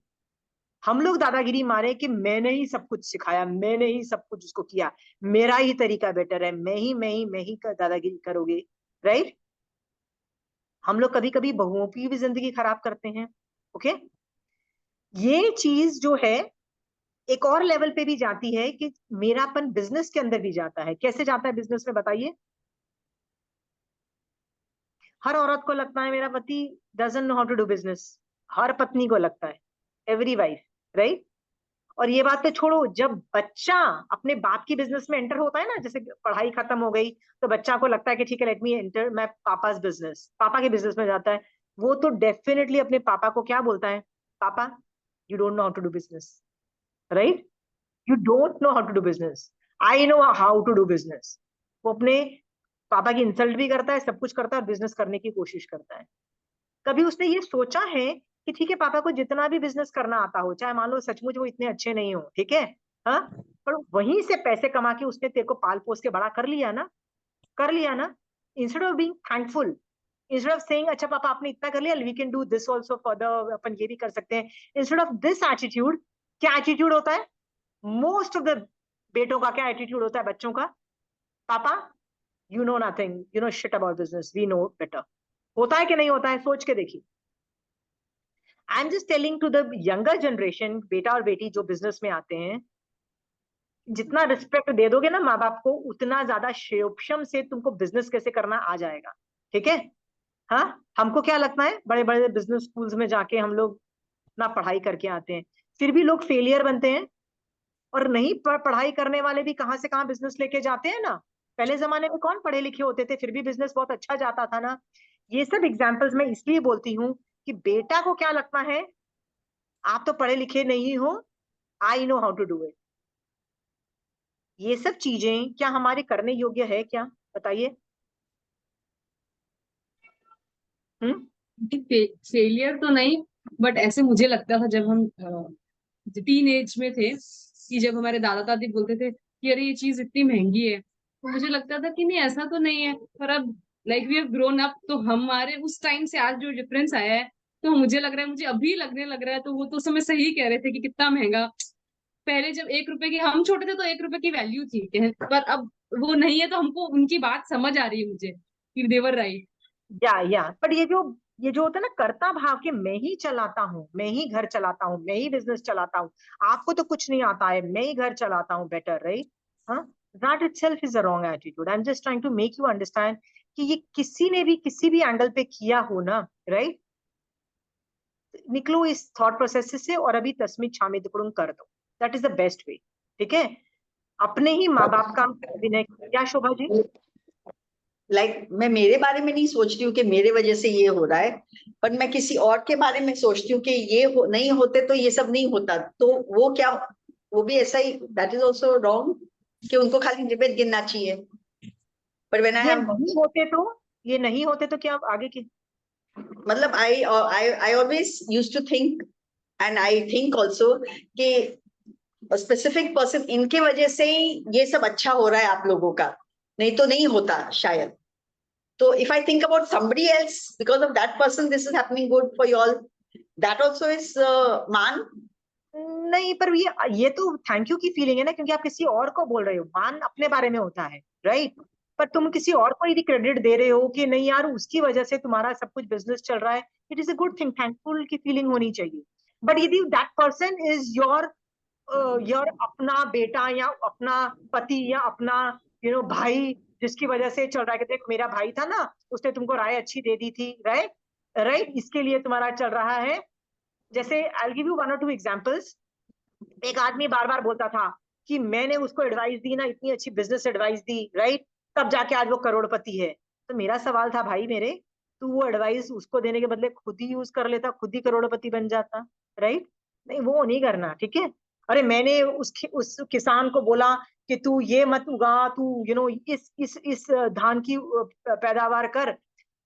हम लोग दादागिरी मारे कि मैंने ही सब कुछ सिखाया, मैंने ही सब कुछ उसको किया, मेरा ही तरीका बेटर है, मैं ही दादागिरी करोगे, राइट? हम लोग कभी कभी बहुओं की भी जिंदगी खराब करते हैं। ओके, ये चीज जो है एक और लेवल पे भी जाती है कि मेरापन बिजनेस के अंदर भी जाता है। कैसे जाता है बिजनेस में, बताइए? हर औरत को लगता है मेरा पति doesn't know how to do business, हर पत्नी को लगता है, एवरी वाइफ, राइट? और ये बात तो छोड़ो, जब बच्चा अपने बाप की बिजनेस में एंटर होता है ना, जैसे पढ़ाई खत्म हो गई तो बच्चा को लगता है कि ठीक है लेट मी एंटर मैं पापा's बिजनेस, पापा के बिजनेस में जाता है, वो तो डेफिनेटली अपने पापा को क्या बोलता है, पापा you don't know how to do business, right? You don't know how to do business, I know how to do business. वो अपने पापा की इंसल्ट भी करता है, सब कुछ करता है और बिजनेस करने की कोशिश करता है। कभी उसने ये सोचा है कि ठीक है पापा को जितना भी बिजनेस करना आता हो, चाहे मान लो सचमुच वो इतने अच्छे नहीं हो, ठीक है, हाँ, पर वहीं से पैसे कमा के उसने तेरे को पाल पोस के बड़ा कर लिया ना, कर लिया ना। Instead of being thankful, instead of saying अच्छा पापा आपने इतना कर लिया, we can do this also for the, अपन ये भी कर सकते हैं, इंस्टेड ऑफ दिस एटीट्यूड, क्या एटीट्यूड होता है मोस्ट ऑफ द बेटों का? क्या एटीट्यूड होता है बच्चों का? पापा you know nothing, you know shit about business, we know better. होता है कि नहीं होता है? सोच के देखिए। I am just telling to the younger generation, बेटा और बेटी जो बिजनेस में आते हैं, जितना रिस्पेक्ट दे दोगे ना माँ बाप को, उतना ज्यादा क्षेपशम से तुमको बिजनेस कैसे करना आ जाएगा। ठीक है? हाँ, हमको क्या लगता है, बड़े बड़े बिजनेस स्कूल्स में जाके हम लोग ना पढ़ाई करके आते हैं, फिर भी लोग फेलियर बनते हैं। और नहीं पढ़ाई करने वाले भी कहाँ से कहाँ बिजनेस लेके जाते हैं ना। पहले जमाने में कौन पढ़े लिखे होते थे, फिर भी बिजनेस बहुत अच्छा जाता था ना। ये सब एग्जाम्पल्स मैं इसलिए बोलती हूँ कि बेटा को क्या लगता है, आप तो पढ़े लिखे नहीं हो, I know how to do it. ये सब चीजें क्या हमारे करने योग्य है क्या, बताइए? फेलियर तो नहीं, बट ऐसे मुझे लगता था जब हम टीन एज में थे कि जब हमारे दादा दादी बोलते थे कि अरे ये चीज इतनी महंगी है, तो मुझे लगता था कि नहीं ऐसा तो नहीं है। पर अब like we have grown up, तो हमारे उस टाइम से आज जो डिफरेंस आया है, तो मुझे लग रहा है, मुझे अभी लगने लग रहा है, तो वो तो उस समय सही कह रहे थे कि कितना महंगा। पहले जब 1 रुपए की हम छोटे थे तो 1 रुपए की वैल्यू थी, पर अब वो नहीं है, तो हमको उनकी बात समझ आ रही है मुझे कि देवर राइट। या पर ये जो होता है ना कर्ता भाव के, मैं ही चलाता हूँ, मैं ही घर चलाता हूँ, मैं ही बिजनेस चलाता हूँ, आपको तो कुछ नहीं आता है, मैं ही घर चलाता हूँ बेटर, राइट? हाँ, that itself is a wrong attitude. I am just trying to make you understand कि ये किसी ने भी किसी भी एंगल पे किया हो ना, राइट, निकलो इस थॉट प्रोसेस से और अभी तस्मित छामी दुपड़ुम कर दो। That is the best way. ठीक है, अपने ही माँ बाप का विनय। क्या शोभा जी? मैं मेरे बारे में नहीं सोच रही हूँ कि मेरे वजह से ये हो रहा है, पर मैं किसी और के बारे में सोचती हूँ कि नहीं होते तो ये सब नहीं होता, तो वो क्या, वो भी ऐसा ही, दैट इज ऑल्सो रॉन्ग, कि उनको खाली रिबेट गिनना चाहिए। पर व्हेन आई ये हैव, नहीं होते तो, ये नहीं होते तो क्या आप आगे की? मतलब I always used to think, and I think also कि स्पेसिफिक पर्सन, इनके वजह से ही ये सब अच्छा हो रहा है आप लोगों का, नहीं तो नहीं होता शायद। So if I think about somebody else, because of that person, this is happening good for you all. That also is मान. नहीं, पर ये तो थैंक यू की फीलिंग है ना, क्योंकि आप किसी और को बोल रहे हो। मान अपने बारे में होता है, राइट? पर तुम किसी और को यदि क्रेडिट दे रहे हो कि नहीं यार उसकी वजह से तुम्हारा सब कुछ बिजनेस चल रहा है, it is a good thing, thankful की फीलिंग होनी चाहिए। बट यदि दैट पर्सन इज योर अपना बेटा या अपना पति या अपना भाई, जिसकी वजह से चल रहा है कि देख मेरा भाई था ना, उसने तुमको राय अच्छी दे दी थी, राइट राइट, इसके लिए तुम्हारा चल रहा है। जैसे I give you 1 or 2 examples. एक आदमी बार बार बोलता था कि मैंने उसको एडवाइस दी ना, इतनी अच्छी बिजनेस एडवाइस दी, राइट, तब जाके आज वो करोड़पति है। तो मेरा सवाल था, भाई मेरे, तू वो एडवाइस उसको देने के बदले खुद ही यूज कर लेता, खुद ही करोड़पति बन जाता, राइट? नहीं, वो नहीं करना, ठीक है? अरे मैंने उस किसान को बोला कि तू ये मत उगा, तू इस धान की पैदावार कर,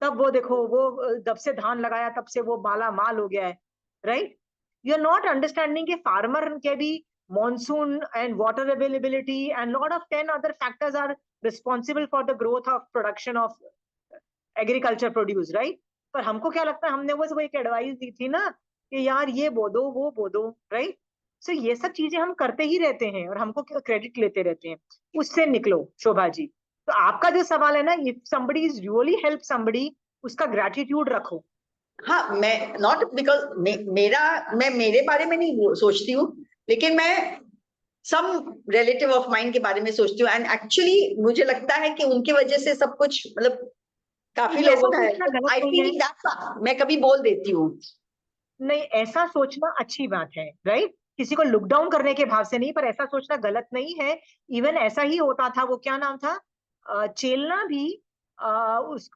तब वो देखो वो जब से धान लगाया तब से वो माला माल हो गया है, right? You are not understanding कि फार्मर के भी monsoon and water availability and lot of 10 other factors are responsible for the growth of production of agriculture produce, right? पर हमको क्या लगता है, हमने बस वो एक एडवाइस दी थी ना कि यार ये बो दो वो बो दो, राइट? सो ये सब चीजें हम करते ही रहते हैं और हमको क्रेडिट लेते रहते हैं। उससे निकलो शोभा जी। तो आपका जो सवाल है ना, if somebody is really help somebody, उसका ग्रेटिट्यूड रखो। हाँ, मैं नॉट बिकॉज मैं मेरे बारे में नहीं सोचती हूँ, लेकिन मैं सम रिलेटिव ऑफ माइंड के बारे में सोचती हूँ, एंड एक्चुअली मुझे लगता है कि उनकी वजह से सब कुछ, मतलब काफी ऐसा लोगों का सोचना गलत आई नहीं है। फील दैट, मैं कभी बोल देती हूँ। नहीं, ऐसा सोचना अच्छी बात है, राइट? किसी को लुक डाउन करने के भाव से नहीं, पर ऐसा सोचना गलत नहीं है। इवन ऐसा ही होता था, वो क्या नाम था, चेलना भी उस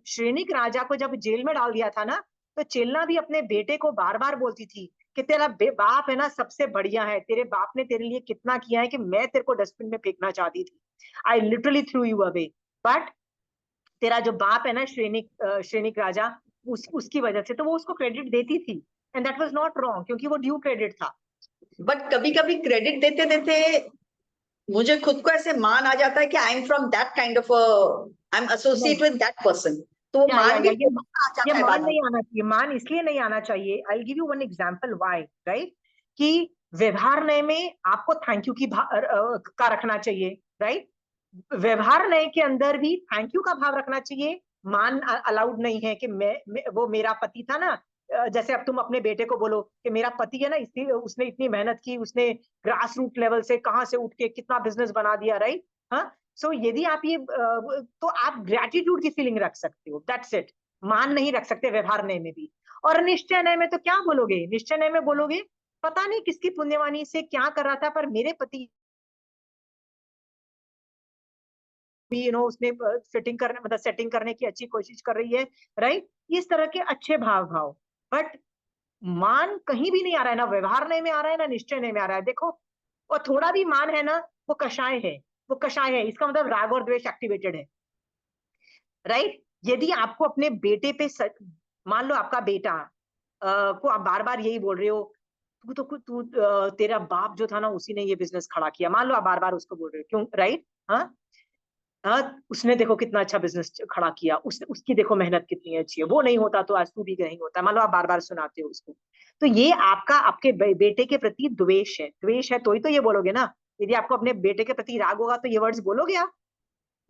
श्रेणिक राजा को जब जेल में डाल दिया था ना, तो चेलना भी अपने बेटे को बार बार बोलती थी कि तेरा बाप है ना सबसे बढ़िया है, तेरे बाप ने तेरे लिए कितना किया है कि मैं तेरे को डस्टबिन में फेंकना चाहती थी, I literally through you away. But तेरा जो बाप है ना श्रेणिक राजा, उसकी वजह से तो वो उसको क्रेडिट देती थी, and that was not wrong, क्योंकि वो ड्यू क्रेडिट था। बट कभी कभी क्रेडिट देते देते मुझे खुद को ऐसे मान आ जाता है कि I am from that kind of, I am associate with that person, तो वो मान भी आ ये जाता है मान बाद में। नहीं आना चाहिए, मान इसलिए नहीं आना चाहिए। I give you one example why, right? कि व्यवहार नय में आपको थैंक यू का रखना चाहिए, राइट? व्यवहार नय के अंदर भी थैंक यू का भाव रखना चाहिए। मान अलाउड नहीं है कि वो मेरा पति था ना, जैसे अब तुम अपने बेटे को बोलो कि मेरा पति है ना, उसने इतनी मेहनत की, उसने ग्रास रूट लेवल से कहां से उठ के कितना बिजनेस बना दिया, राइट? हाँ, सो यदि आप ये तो आप ग्रेटिट्यूड की फीलिंग रख सकते हो, दैट्स इट। मान नहीं रख सकते व्यवहार नय में भी। और निश्चय नय में तो क्या बोलोगे? निश्चय नय में बोलोगे पता नहीं किसकी पुण्यवानी से क्या कर रहा था, पर मेरे पति भी उसने फिटिंग करने, मतलब सेटिंग करने की अच्छी कोशिश कर रही है, राइट? इस तरह के अच्छे भाव। बट मान कहीं भी नहीं आ रहा है, ना व्यवहार नय में आ रहा है ना निश्चय नय में आ रहा है, देखो। और थोड़ा भी मान है ना, वो कषाय है, वो कषाय है, इसका मतलब राग और द्वेष एक्टिवेटेड है, राइट? यदि आपको अपने बेटे पे मान लो आपका बेटा को आप बार बार यही बोल रहे हो तेरा बाप जो था ना उसी ने ये बिजनेस खड़ा किया, मान लो आप बार बार उसको बोल रहे हो, क्यों? राइट? हाँ हाँ, उसने देखो कितना अच्छा बिजनेस खड़ा किया, उसकी देखो मेहनत कितनी अच्छी है, वो नहीं होता तो आज तू भी नहीं होता, मान लो आप बार बार सुनाते हो उसको। तो ये आपका आपके बेटे के प्रति द्वेष है। द्वेष है तो ही तो ये बोलोगे ना। यदि आपको अपने बेटे के प्रति राग होगा तो ये वर्ड्स बोलोगे आप?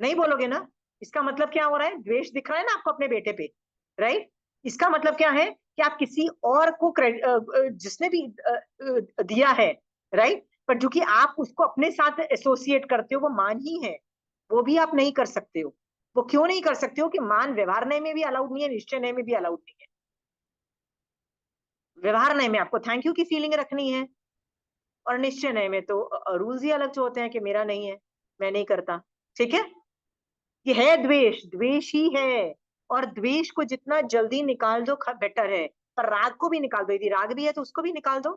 नहीं बोलोगे ना। इसका मतलब क्या हो रहा है? द्वेष दिख रहा है ना आपको अपने बेटे पे, राइट? इसका मतलब क्या है कि आप किसी और को जिसने भी दिया है, राइट, पर जो कि आप उसको अपने साथ एसोसिएट करते हो, वो मान ही है, वो भी आप नहीं कर सकते हो। वो क्यों नहीं कर सकते हो? कि मान व्यवहार नय में भी अलाउड नहीं है, निश्चय नय में भी अलाउड नहीं है। व्यवहार नय में आपको थैंक यू की फीलिंग रखनी है, और निश्चय नय में तो रूल्स ही अलग जो होते हैं कि मेरा नहीं है, मैं नहीं करता। ठीक है? ये है द्वेष, द्वेष ही है। और द्वेष को जितना जल्दी निकाल दो बेटर है। पर राग को भी निकाल दो, यदि राग भी है तो उसको भी निकाल दो।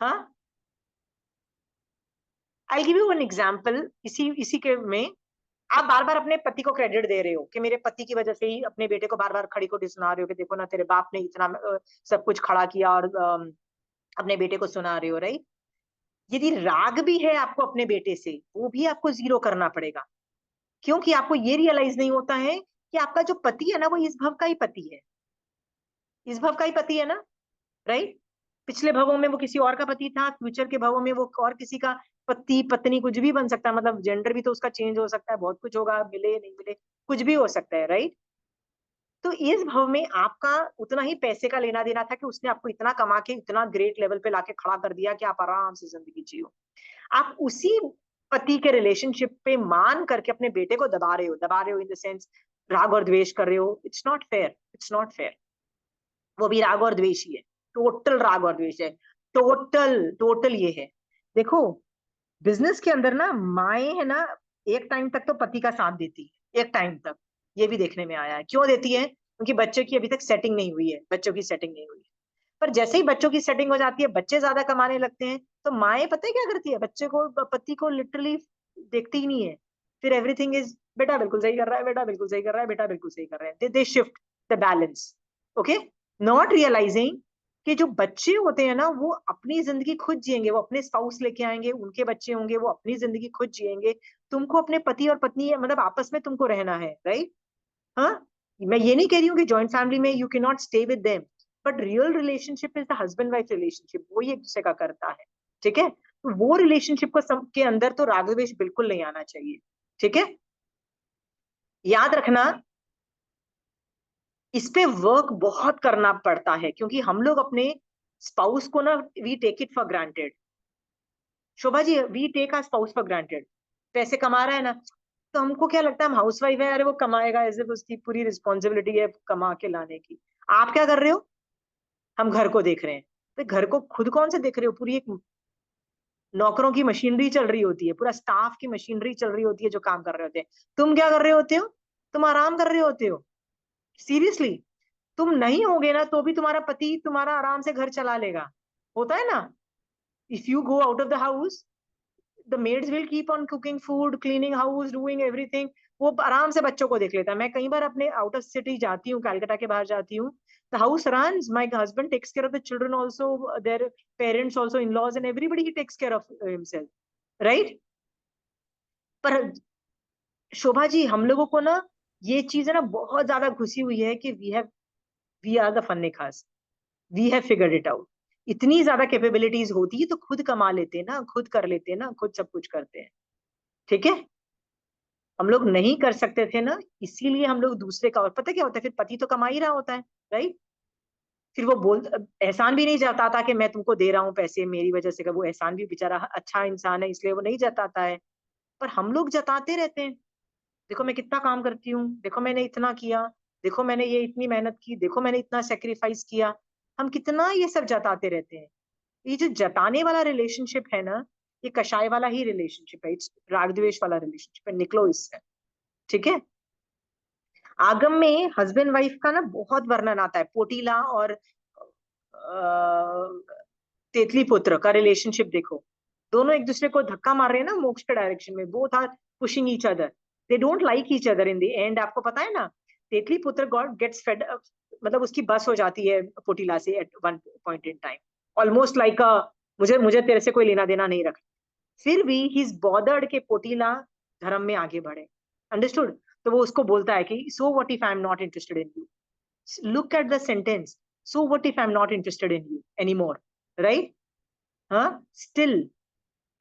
हाँ, I give you an example. इसी के में आप बार बार अपने पति को क्रेडिट दे रहे हो कि मेरे पति की वजह से ही अपने बेटे को बार बार खड़ी खोटी सुना रहे हो कि देखो ना तेरे बाप ने इतना सब कुछ खड़ा किया, और अपने बेटे को सुना रहे हो, राइट? यदि राग भी है आपको अपने बेटे से, वो भी आपको जीरो करना पड़ेगा, क्योंकि आपको ये रियलाइज नहीं होता है कि आपका जो पति है ना वो इस भव का ही पति है, इस भव का ही पति है ना, राइट? पिछले भवों में वो किसी और का पति था, फ्यूचर के भवों में वो और किसी का पति पत्नी कुछ भी बन सकता है, मतलब जेंडर भी तो उसका चेंज हो सकता है, बहुत कुछ होगा, मिले नहीं मिले, कुछ भी हो सकता है, राइट? तो इस भव में आपका उतना ही पैसे का लेना देना था कि उसने आपको इतना कमा के इतना ग्रेट लेवल पे लाके खड़ा कर दिया कि आप आराम से जिंदगी जियो। आप उसी पति के रिलेशनशिप पे मान करके अपने बेटे को दबा रहे हो इन द सेंस राग और द्वेष कर रहे हो। It's not fair, it's not fair. वो भी राग और द्वेष ही है, टोटल राग और द्वेष है, टोटल टोटल ये है। देखो, बिजनेस के अंदर ना माएं है ना, एक टाइम तक तो पति का साथ देती है, एक टाइम तक, ये भी देखने में आया है। क्यों देती है? क्योंकि बच्चों की अभी तक सेटिंग नहीं हुई है, बच्चों की सेटिंग नहीं हुई है। पर जैसे ही बच्चों की सेटिंग हो जाती है, बच्चे ज्यादा कमाने लगते हैं, तो माएं पता है क्या करती है? बच्चे को, पति को लिटरली देखती ही नहीं है। फिर एवरीथिंग इज बेटा बिल्कुल सही कर रहा है, बेटा बिल्कुल सही कर रहा है, बेटा बिल्कुल सही कर रहे हैं। They shift the balance, okay, not realising कि जो बच्चे होते हैं ना वो अपनी जिंदगी खुद जिएंगे, वो अपने स्पाउस लेके आएंगे, उनके बच्चे होंगे, वो अपनी जिंदगी खुद जिएंगे। तुमको अपने पति और पत्नी मतलब आपस में तुमको रहना है, राइट? हाँ, मैं ये नहीं कह रही हूँ कि जॉइंट फैमिली में you can not stay with them, but real relationship is the husband wife relationship, वो ही एक दूसरे का करता है। ठीक है? तो वो रिलेशनशिप को के अंदर तो राग द्वेष बिल्कुल नहीं आना चाहिए। ठीक है? याद रखना, इस पे वर्क बहुत करना पड़ता है, क्योंकि हम लोग अपने स्पाउस को ना we take it for granted. Shobha ji, we take our spouse for granted. पैसे कमा रहा है ना, तो हमको क्या लगता है हम हाउस वाइफ है, अरे वो कमाएगा, ऐसे उसकी पूरी रिस्पॉन्सिबिलिटी है कमा के लाने की। आप क्या कर रहे हो? हम घर को देख रहे हैं। तो घर को खुद कौन से देख रहे हो? पूरी एक नौकरों की मशीनरी चल रही होती है, पूरा स्टाफ की मशीनरी चल रही होती है जो काम कर रहे होते हैं। तुम क्या कर रहे होते हो? तुम आराम कर रहे होते हो। सीरियसली, तुम नहीं होगे ना तो भी तुम्हारा पति तुम्हारा आराम से घर चला लेगा। होता है ना? If you go out of the house, the maids will keep on cooking food, cleaning house, doing everything. वो आराम से बच्चों को देख लेता है। मैं कई बार अपने आउट ऑफ सिटी जाती हूँ, कलकत्ता के बाहर जाती हूँ, the house runs, my husband takes care of the children also, their parents also, in-laws, and everybody he takes care of himself, right? पर शोभा जी, हम लोगों को ना ये चीज है ना बहुत ज्यादा घुसी हुई है कि वी आर द फन्ने खास, we have figured it out. इतनी ज्यादा कैपेबिलिटीज होती है तो खुद कमा लेते ना, खुद कर लेते ना, खुद सब कुछ करते हैं। ठीक है? हम लोग नहीं कर सकते थे ना, इसीलिए हम लोग दूसरे का। और पता क्या होता है? फिर पति तो कमा ही रहा होता है, राइट? फिर वो एहसान भी नहीं जताता कि मैं तुमको दे रहा हूँ पैसे मेरी वजह से। वो एहसान भी बेचारा अच्छा इंसान है इसलिए वो नहीं जताता है, पर हम लोग जताते रहते हैं। देखो मैं कितना काम करती हूँ, देखो मैंने इतना किया, देखो मैंने ये इतनी मेहनत की, देखो मैंने इतना सेक्रीफाइस किया। हम कितना ये सब जताते रहते हैं। ये जो जताने वाला रिलेशनशिप है ना, ये कषाय वाला ही रिलेशनशिप है, इट्स राग द्वेष वाला रिलेशनशिप है। निकलो इससे। ठीक है? आगम में हस्बैंड वाइफ का ना बहुत वर्णन आता है। पोटीला और तेतली पुत्र का रिलेशनशिप देखो, दोनों एक दूसरे को धक्का मार रहे हैं ना मोक्ष के डायरेक्शन में। Both are pushing each other, they don't like each other in the end. आपको पता है ना, तेतली पुत्र गॉड गेट्स फेड, मतलब उसकी बस हो जाती है पोटीला से at one point in time, almost like मुझे मुझे तेरे से कोई लेना देना नहीं रखा, फिर भी ही इज बॉदर्ड के पोटीला धर्म में आगे बढ़े। अंडरस्टूड? तो वो उसको बोलता है कि so what if I am not interested in you, look at the sentence, so what if I am not interested in you any more, right? हाँ, स्टिल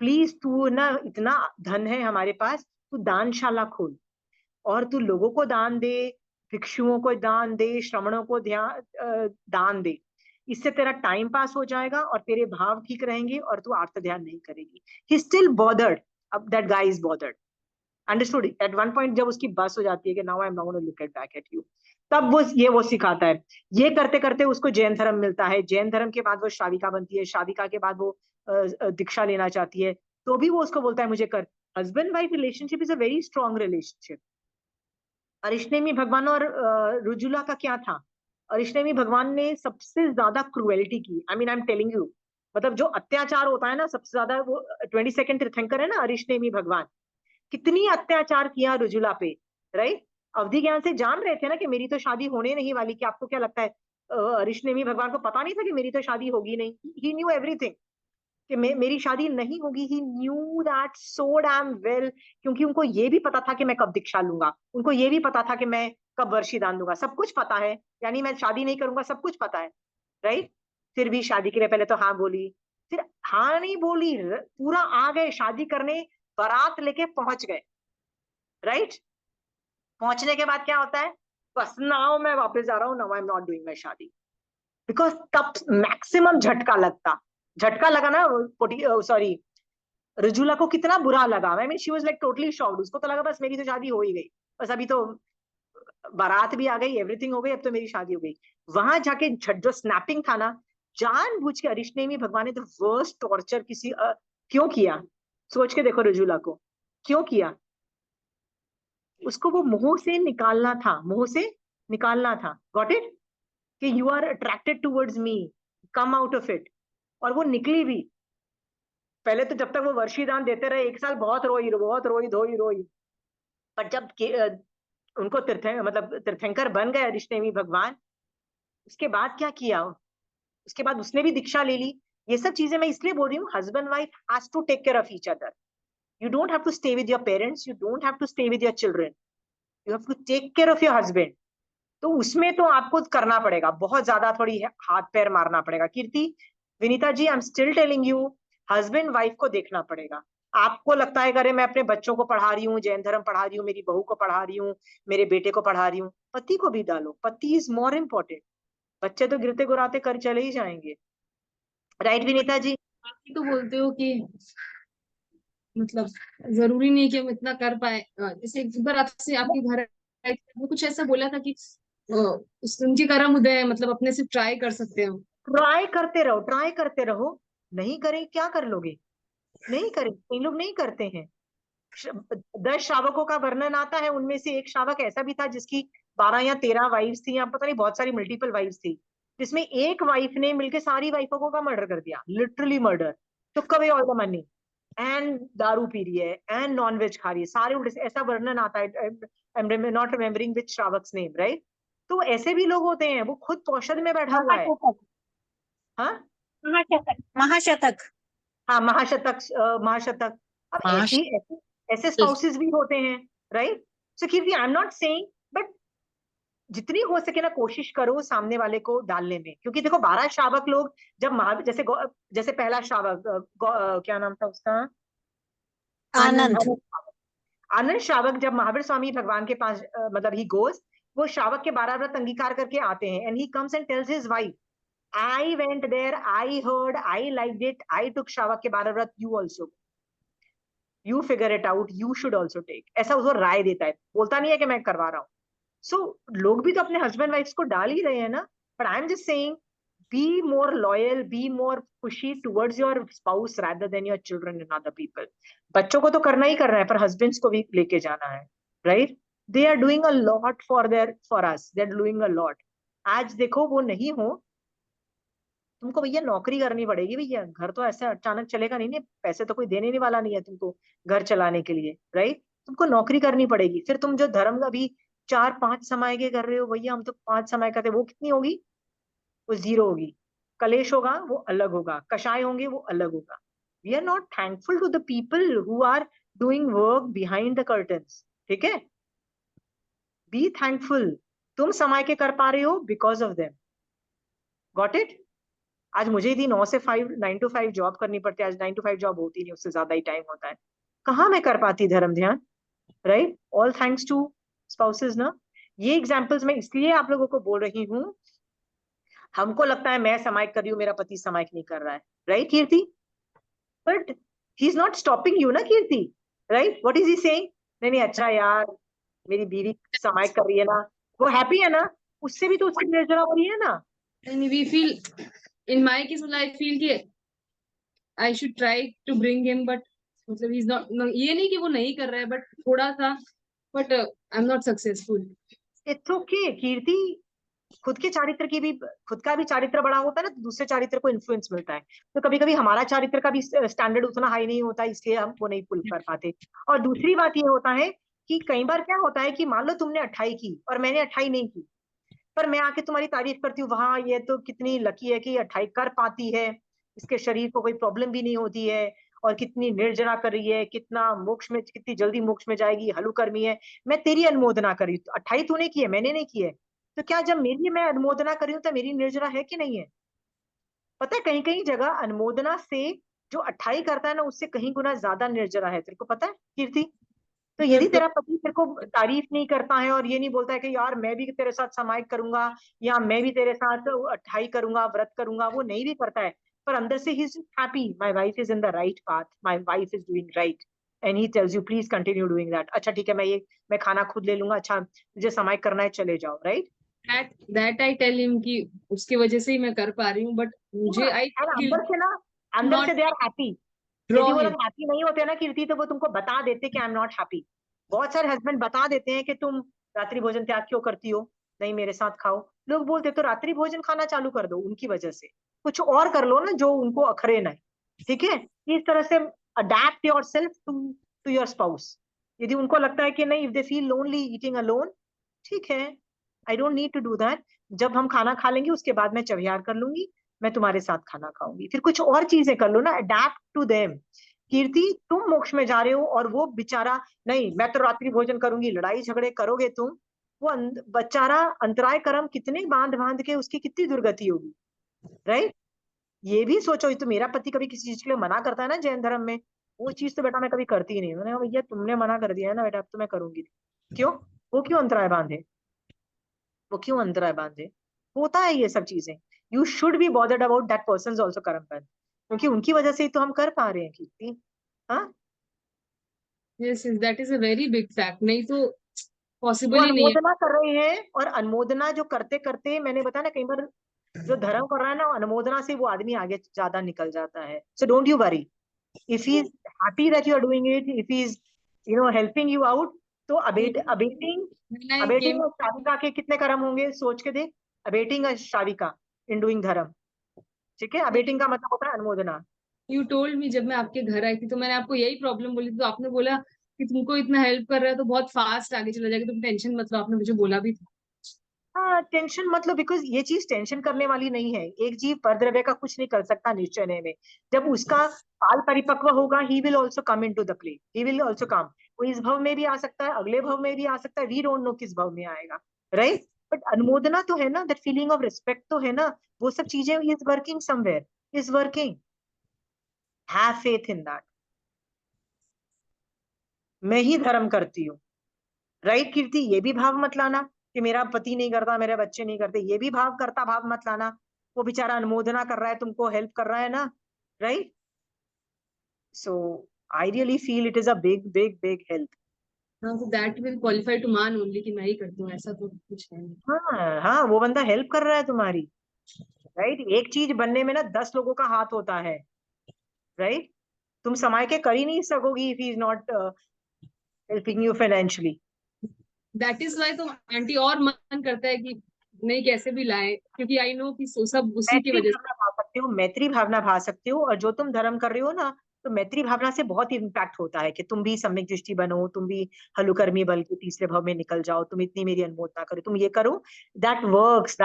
प्लीज तू ना, इतना धन है हमारे पास, तू दानशाला खोल और तू लोगों को दान दे, भिक्षुओं को दान दे, श्रमणों को दान दे, इससे तेरा टाइम पास हो जाएगा और तेरे भाव ठीक रहेंगे और तू आर्त ध्यान नहीं करेगी। ही स्टिल बॉदर्ड, अब that guy is bothered. Understood? At one point जब उसकी बस हो जाती है कि now I am not gonna look at back at you, तब वो सिखाता है। ये करते करते उसको जैन धर्म मिलता है, जैन धर्म के बाद वो श्राविका बनती है, श्राविका के बाद वो दीक्षा लेना चाहती है, तो भी वो उसको बोलता है मुझे कर। Husband wife relationship is a very strong relationship. Arishtemi भगवान और रुजुला का क्या था? अरिष्टेमी भगवान ने सबसे ज्यादा क्रुएलिटी की। आई mean I am telling you, मतलब जो अत्याचार होता है ना सबसे ज्यादा, वो 22nd तीर्थंकर है ना अरिष्टेमी भगवान, कितनी अत्याचार किया रुजुला पे, राइट? अवधि ज्ञान से जान रहे थे ना कि मेरी तो शादी होने नहीं वाली, कि आपको क्या लगता है अरिष्टेमी भगवान को पता नहीं था कि मेरी तो शादी होगी नहीं? ही न्यू एवरीथिंग कि मेरी शादी नहीं होगी। He knew that so damn well, क्योंकि उनको ये भी पता था कि मैं कब दीक्षा लूंगा, उनको ये भी पता था कि मैं कब वर्षीदान दूंगा, सब कुछ पता है, यानी मैं शादी नहीं करूंगा, सब कुछ पता है, राइट? फिर भी शादी के लिए पहले तो हाँ बोली, फिर हाँ नहीं बोली, पूरा आ गए शादी करने, बारात लेके पहुंच गए, राइट? पहुंचने के बाद क्या होता है? बस नाउ मैं वापस जा रहा हूँ, now I am not doing my शादी। बिकॉज तब मैक्सिमम झटका लगा ना, सॉरी, रजुला को कितना बुरा लगा। I mean she was like totally shocked. उसको तो लगा बस मेरी तो शादी हो ही गई, बस अभी तो बारात भी आ गई, एवरीथिंग हो गई, अब तो मेरी शादी हो गई। वहां जाके जो स्नैपिंग था ना, जानबूझ के अरिष्टेमी भगवान ने द वर्स्ट टॉर्चर क्यों किया? सोच के देखो रजुला को क्यों किया। उसको वो मुंह से निकालना था, मुंह से निकालना था, गॉट इट? कि you are attracted towards me, come out of it. और वो निकली भी। पहले तो जब तक वो वर्षीदान देते रहे 1 साल बहुत रोई, बहुत रोई, धोई रोई। पर जब उनको मतलब तीर्थंकर बन गए अरिष्टेमी भगवान, उसके बाद क्या किया? उसके बाद उसने भी दीक्षा ले ली। ये सब चीजें मैं इसलिए बोल रही हूँ, husband wife has to take care of each other. You don't have to stay with your parents, you don't have to stay with your children, you have to take care of your husband. तो उसमें तो आपको करना पड़ेगा, बहुत ज्यादा थोड़ी हाथ पैर मारना पड़ेगा। Kirti, Vinita ji, I am still telling you, husband wife को देखना पड़ेगा। आपको लगता है अरे मैं अपने बच्चों को पढ़ा रही हूँ, जैन धर्म पढ़ा रही हूँ, मेरी बहू को पढ़ा रही हूँ, मेरे बेटे को पढ़ा रही हूँ, पति को भी डालो। पति इज मोर इम्पोर्टेंट। बच्चे तो गिरते गुराते कर चले ही जाएंगे, राइट विनीता जी? आप ही तो बोलते हो कि मतलब जरूरी नहीं कि हम इतना कर पाए। जैसे एक बार आपसे आपके घर आए थे, वो कुछ ऐसा बोला था कि उनकी करम उदय है, मतलब अपने से ट्राई कर सकते हो। ट्राई करते रहो, ट्राई करते रहो। नहीं करें क्या कर लोगे? नहीं करें, कई लोग नहीं करते हैं। 10 श्रावकों का वर्णन आता है, उनमें से एक श्रावक ऐसा भी था जिसकी 12 या 13 वाइफ्स थी, या पता नहीं बहुत सारी मल्टीपल वाइफ्स थी, जिसमें एक वाइफ ने मिलके सारी वाइफों का मर्डर कर दिया, literally murder. Took away all the money and दारू पी रही है एंड नॉन वेज खा रही है, सारे उल्टे। ऐसा वर्णन आता है, I am not remembering which shravak's name, right? तो ऐसे भी लोग होते हैं, वो खुद पौषद में बैठा हुआ है। हाँ, महाशतक, महाशतक। हाँ, महाशतक, महाशतक। अब ऐसी ऐसे स्पाउसेस भी होते हैं, right? So Kirti, I am not saying, but जितनी हो सके ना कोशिश करो सामने वाले को डालने में। क्योंकि देखो 12 श्रावक लोग जब जैसे पहला श्रावक क्या नाम था उसका? आनंद। आनंद श्रावक जब महावीर स्वामी भगवान के पास मतलब ही गोज, वो श्रावक के 12 व्रत अंगीकार करके आते हैं, and he comes and tales his wife, I went there, I heard, I liked it, I took श्रावक के 12 व्रत, you also, you figure it out, you should also take। ऐसा उसको राय देता है, बोलता नहीं है कि मैं करवा रहा हूँ। सो लोग भी तो अपने हस्बैंड वाइफ्स को डाल ही रहे हैं ना। But I am just saying, be more loyal, be more खुशी towards your spouse rather than your children and other people. बच्चों को तो करना ही करना है, पर हस्बैंड्स को भी लेके जाना है, right? They are doing a lot for us, they are doing a lot. आज देखो वो नहीं हो, तुमको भैया नौकरी करनी पड़ेगी भैया, घर तो ऐसे अचानक चलेगा नहीं, पैसे तो कोई देने वाला नहीं है तुमको घर चलाने के लिए, राइट? तुमको नौकरी करनी पड़ेगी। फिर तुम जो धर्म अभी 4-5 समय के कर रहे हो भैया, हम तो 5 समय करते, वो कितनी होगी? वो 0 होगी। कलेश होगा वो अलग होगा, कषाय होंगे वो अलग होगा। We are not thankful to the people who are doing work behind the curtains, ठीक है? बी थैंकफुल, तुम समय के कर पा रहे हो because of them. Got it? आज मुझे ही 9 से 5, 9 to 5 जॉब करनी पड़ती है, आज 9 to 5 जॉब होती नहीं, उससे ज्यादा ही टाइम होता है। कहाँ मैं कर पाती धर्म ध्यान, right? All thanks to spouses ना। ये एग्जाम्पल्स मैं इसलिए आप लोगों को बोल रही हूँ, हमको लगता है मैं समाइक कर रही हूँ, मेरा पति समाइक नहीं कर रहा है, right Kirti? But he is not stopping you ना Kirti, right? What is he saying? नहीं नहीं अच्छा यार, मेरी बीवी समाइक कर रही है ना, वो हैप्पी है ना, उससे भी तो उसकी निर्जरा हो रही है ना। And we feel, in my case, I feel कि I should try to bring him, but मतलब he's not, ये नहीं कि वो नहीं कर रहा है, but थोड़ा सा, but I'm not successful. It's okay Kirti, खुद के चारित्र की भी, खुद का भी चारित्र बड़ा होता है ना, तो दूसरे चारित्र को इन्फ्लुएंस मिलता है। तो कभी कभी हमारा चारित्र का भी स्टैंडर्ड उतना हाई नहीं होता, इसलिए हम वो नहीं पुल कर पाते। और दूसरी बात ये होता है कि कई बार क्या होता है कि मान लो तुमने 28 की और मैंने 28 नहीं की, पर मैं आके तुम्हारी तारीफ करती हूँ, वहां ये तो कितनी लकी है कि 28 कर पाती है, इसके शरीर को कोई प्रॉब्लम भी नहीं होती है, और कितनी निर्जरा कर रही है, कितना मोक्ष में, कितनी जल्दी मोक्ष में जाएगी, हलुकर्मी है। मैं तेरी अनुमोदना करी, 28 तूने की है, मैंने नहीं की है। तो क्या जब मेरी मैं अनुमोदना करी हूँ तो मेरी निर्जरा है कि नहीं है? पता है कहीं कहीं जगह अनुमोदना से जो 28 करता है ना, उससे कहीं गुना ज्यादा निर्जरा है, तेरे को पता है कीर्ति? तो यदि तेरा पति तेरे को तारीफ नहीं करता है और ये नहीं बोलता है कि यार मैं भी तेरे साथ समाइक करूंगा, या मैं भी तेरे साथ 28 करूंगा, व्रत करूंगा, वो नहीं भी करता है, पर अंदर से ही is happy, my wife is in the right path, my wife is doing right, and he tells you please continue doing that. अच्छा ठीक है, मैं खाना खुद ले लूंगा, अच्छा मुझे समाइक करना है, चले जाओ, right? That I tell him कि उसकी वजह से ही मैं कर पा रही हूँ, but मुझे I feel अंदर से ना, अंदर not से दे आर हैप्पी। draw यदि वो him. लोग हैप्पी नहीं होते ना कीर्ति, तो वो तुमको बता देते कि आई एम नॉट हैप्पी। बहुत सारे हस्बैंड बता देते हैं कि तुम रात्रि भोजन त्याग क्यों करती हो, नहीं मेरे साथ खाओ। लोग बोलते तो रात्रि भोजन खाना चालू कर दो, उनकी वजह से कुछ और कर लो ना जो उनको अखरे ना, ठीक है? इस तरह से adapt yourself to to your spouse. यदि उनको लगता है कि नहीं, if they feel lonely eating alone, ठीक है, I don't need to do that. जब हम खाना खा लेंगे उसके बाद मैं चविहार कर लूंगी, मैं तुम्हारे साथ खाना खाऊंगी, फिर कुछ और चीजें कर लो ना, अडेप्ट टू देम। कीर्ति तुम मोक्ष में जा रहे हो और वो बेचारा, नहीं मैं तो रात्रि भोजन करूंगी, लड़ाई झगड़े करोगे तुम, वो बेचारा अंतराय कर्म कितने बांध बांध के उसकी कितनी दुर्गति होगी, राइट? ये भी सोचो, ये तो मेरा पति कभी किसी चीज के लिए मना करता है ना जैन धर्म में, वो चीज तो बेटा मैं कभी करती ही नहीं। मैंने कहा भैया तुमने मना कर दिया है ना बेटा, अब तो मैं करूंगी। क्यों? वो क्यों अंतराय बांधे, वो क्यों अंतराय बांधे? होता है ये सब चीजें। You should be bothered about that person also कर्म बंध, क्योंकि उनकी वजह से ही तो हम कर पा रहे हैं कीर्ति। हाँ, Yes, yes, that is a very big fact. नहीं तो वो possible ही नहीं है. अनुमोदना कर रहे हैं, और अनुमोदना जो करते करते, मैंने बताया ना कई बार जो धर्म कर रहा है ना, अनुमोदना से वो आदमी आगे ज्यादा निकल जाता है। So don't you worry, if he is happy that you are doing it, if he is helping you out, तो abetting When I abetting came, और शाविका के कितने कर्म होंगे सोच के देख। अबेटिंग और शाविका इन डूइंग धर्म, ठीक है? अबेटिंग का मतलब होता है अनुमोदना। you told me जब मैं आपके घर आई थी तो मैंने आपको यही प्रॉब्लम बोली थी, तो आपने बोला कि तुमको इतना हेल्प कर रहा है तो बहुत फास्ट आगे चला जाएगा, तुम टेंशन मत लो, आपने मुझे बोला भी था. हाँ, टेंशन मतलब, बिकॉज ये चीज टेंशन करने वाली नहीं है। एक जीव परद्रव्य का कुछ नहीं कर सकता निश्चय में। जब उसका काल परिपक्व होगा, he will also come in to the play, he will also come. वो इस भव में भी आ सकता है, अगले भव में भी आ सकता है, वी डोंट नो किस भव में आएगा, राइट? बट अनुमोदना तो है ना, दैट फीलिंग ऑफ रिस्पेक्ट तो है ना, वो सब चीजें is working somewhere, is working, have faith in that. मैं ही धर्म करती हूँ, राइट कीर्ति? ये भी भाव मत लाना कि मेरा पति नहीं करता, मेरे बच्चे नहीं करते, ये भी भाव करता भाव मत लाना। वो बेचारा अनुमोदना कर रहा है, तुमको हेल्प कर रहा है ना, right? So I really feel it is a big big big help. हाँ, तो दैट विल क्वालिफाई टू मान ओनली कि मैं ही करती हूँ, ऐसा तो कुछ है नहीं. हाँ हाँ, वो बंदा हेल्प कर रहा है तुम्हारी, राइट? एक चीज बनने में ना 10 लोगों का हाथ होता है, राइट? तुम समय के कर ही नहीं सकोगी if he is not helping you financially. That is why तो आंटी और मन करता है कि नहीं कैसे भी लाए, क्योंकि आई नो कि सब उसी की मैत्री वजह से. भावना भा सकते हो, मैत्री भावना भा सकते हो, और जो तुम धर्म कर रहे हो ना, तो मैत्री भावना से बहुत इम्पैक्ट होता है कि तुम भी सम्यक दृष्टि बनो, तुम भी हलुकर्मी बल के तीसरे भाव में निकल जाओ, तुम इतनी मेरी अनुमोदना करो, तुम ये करो। That works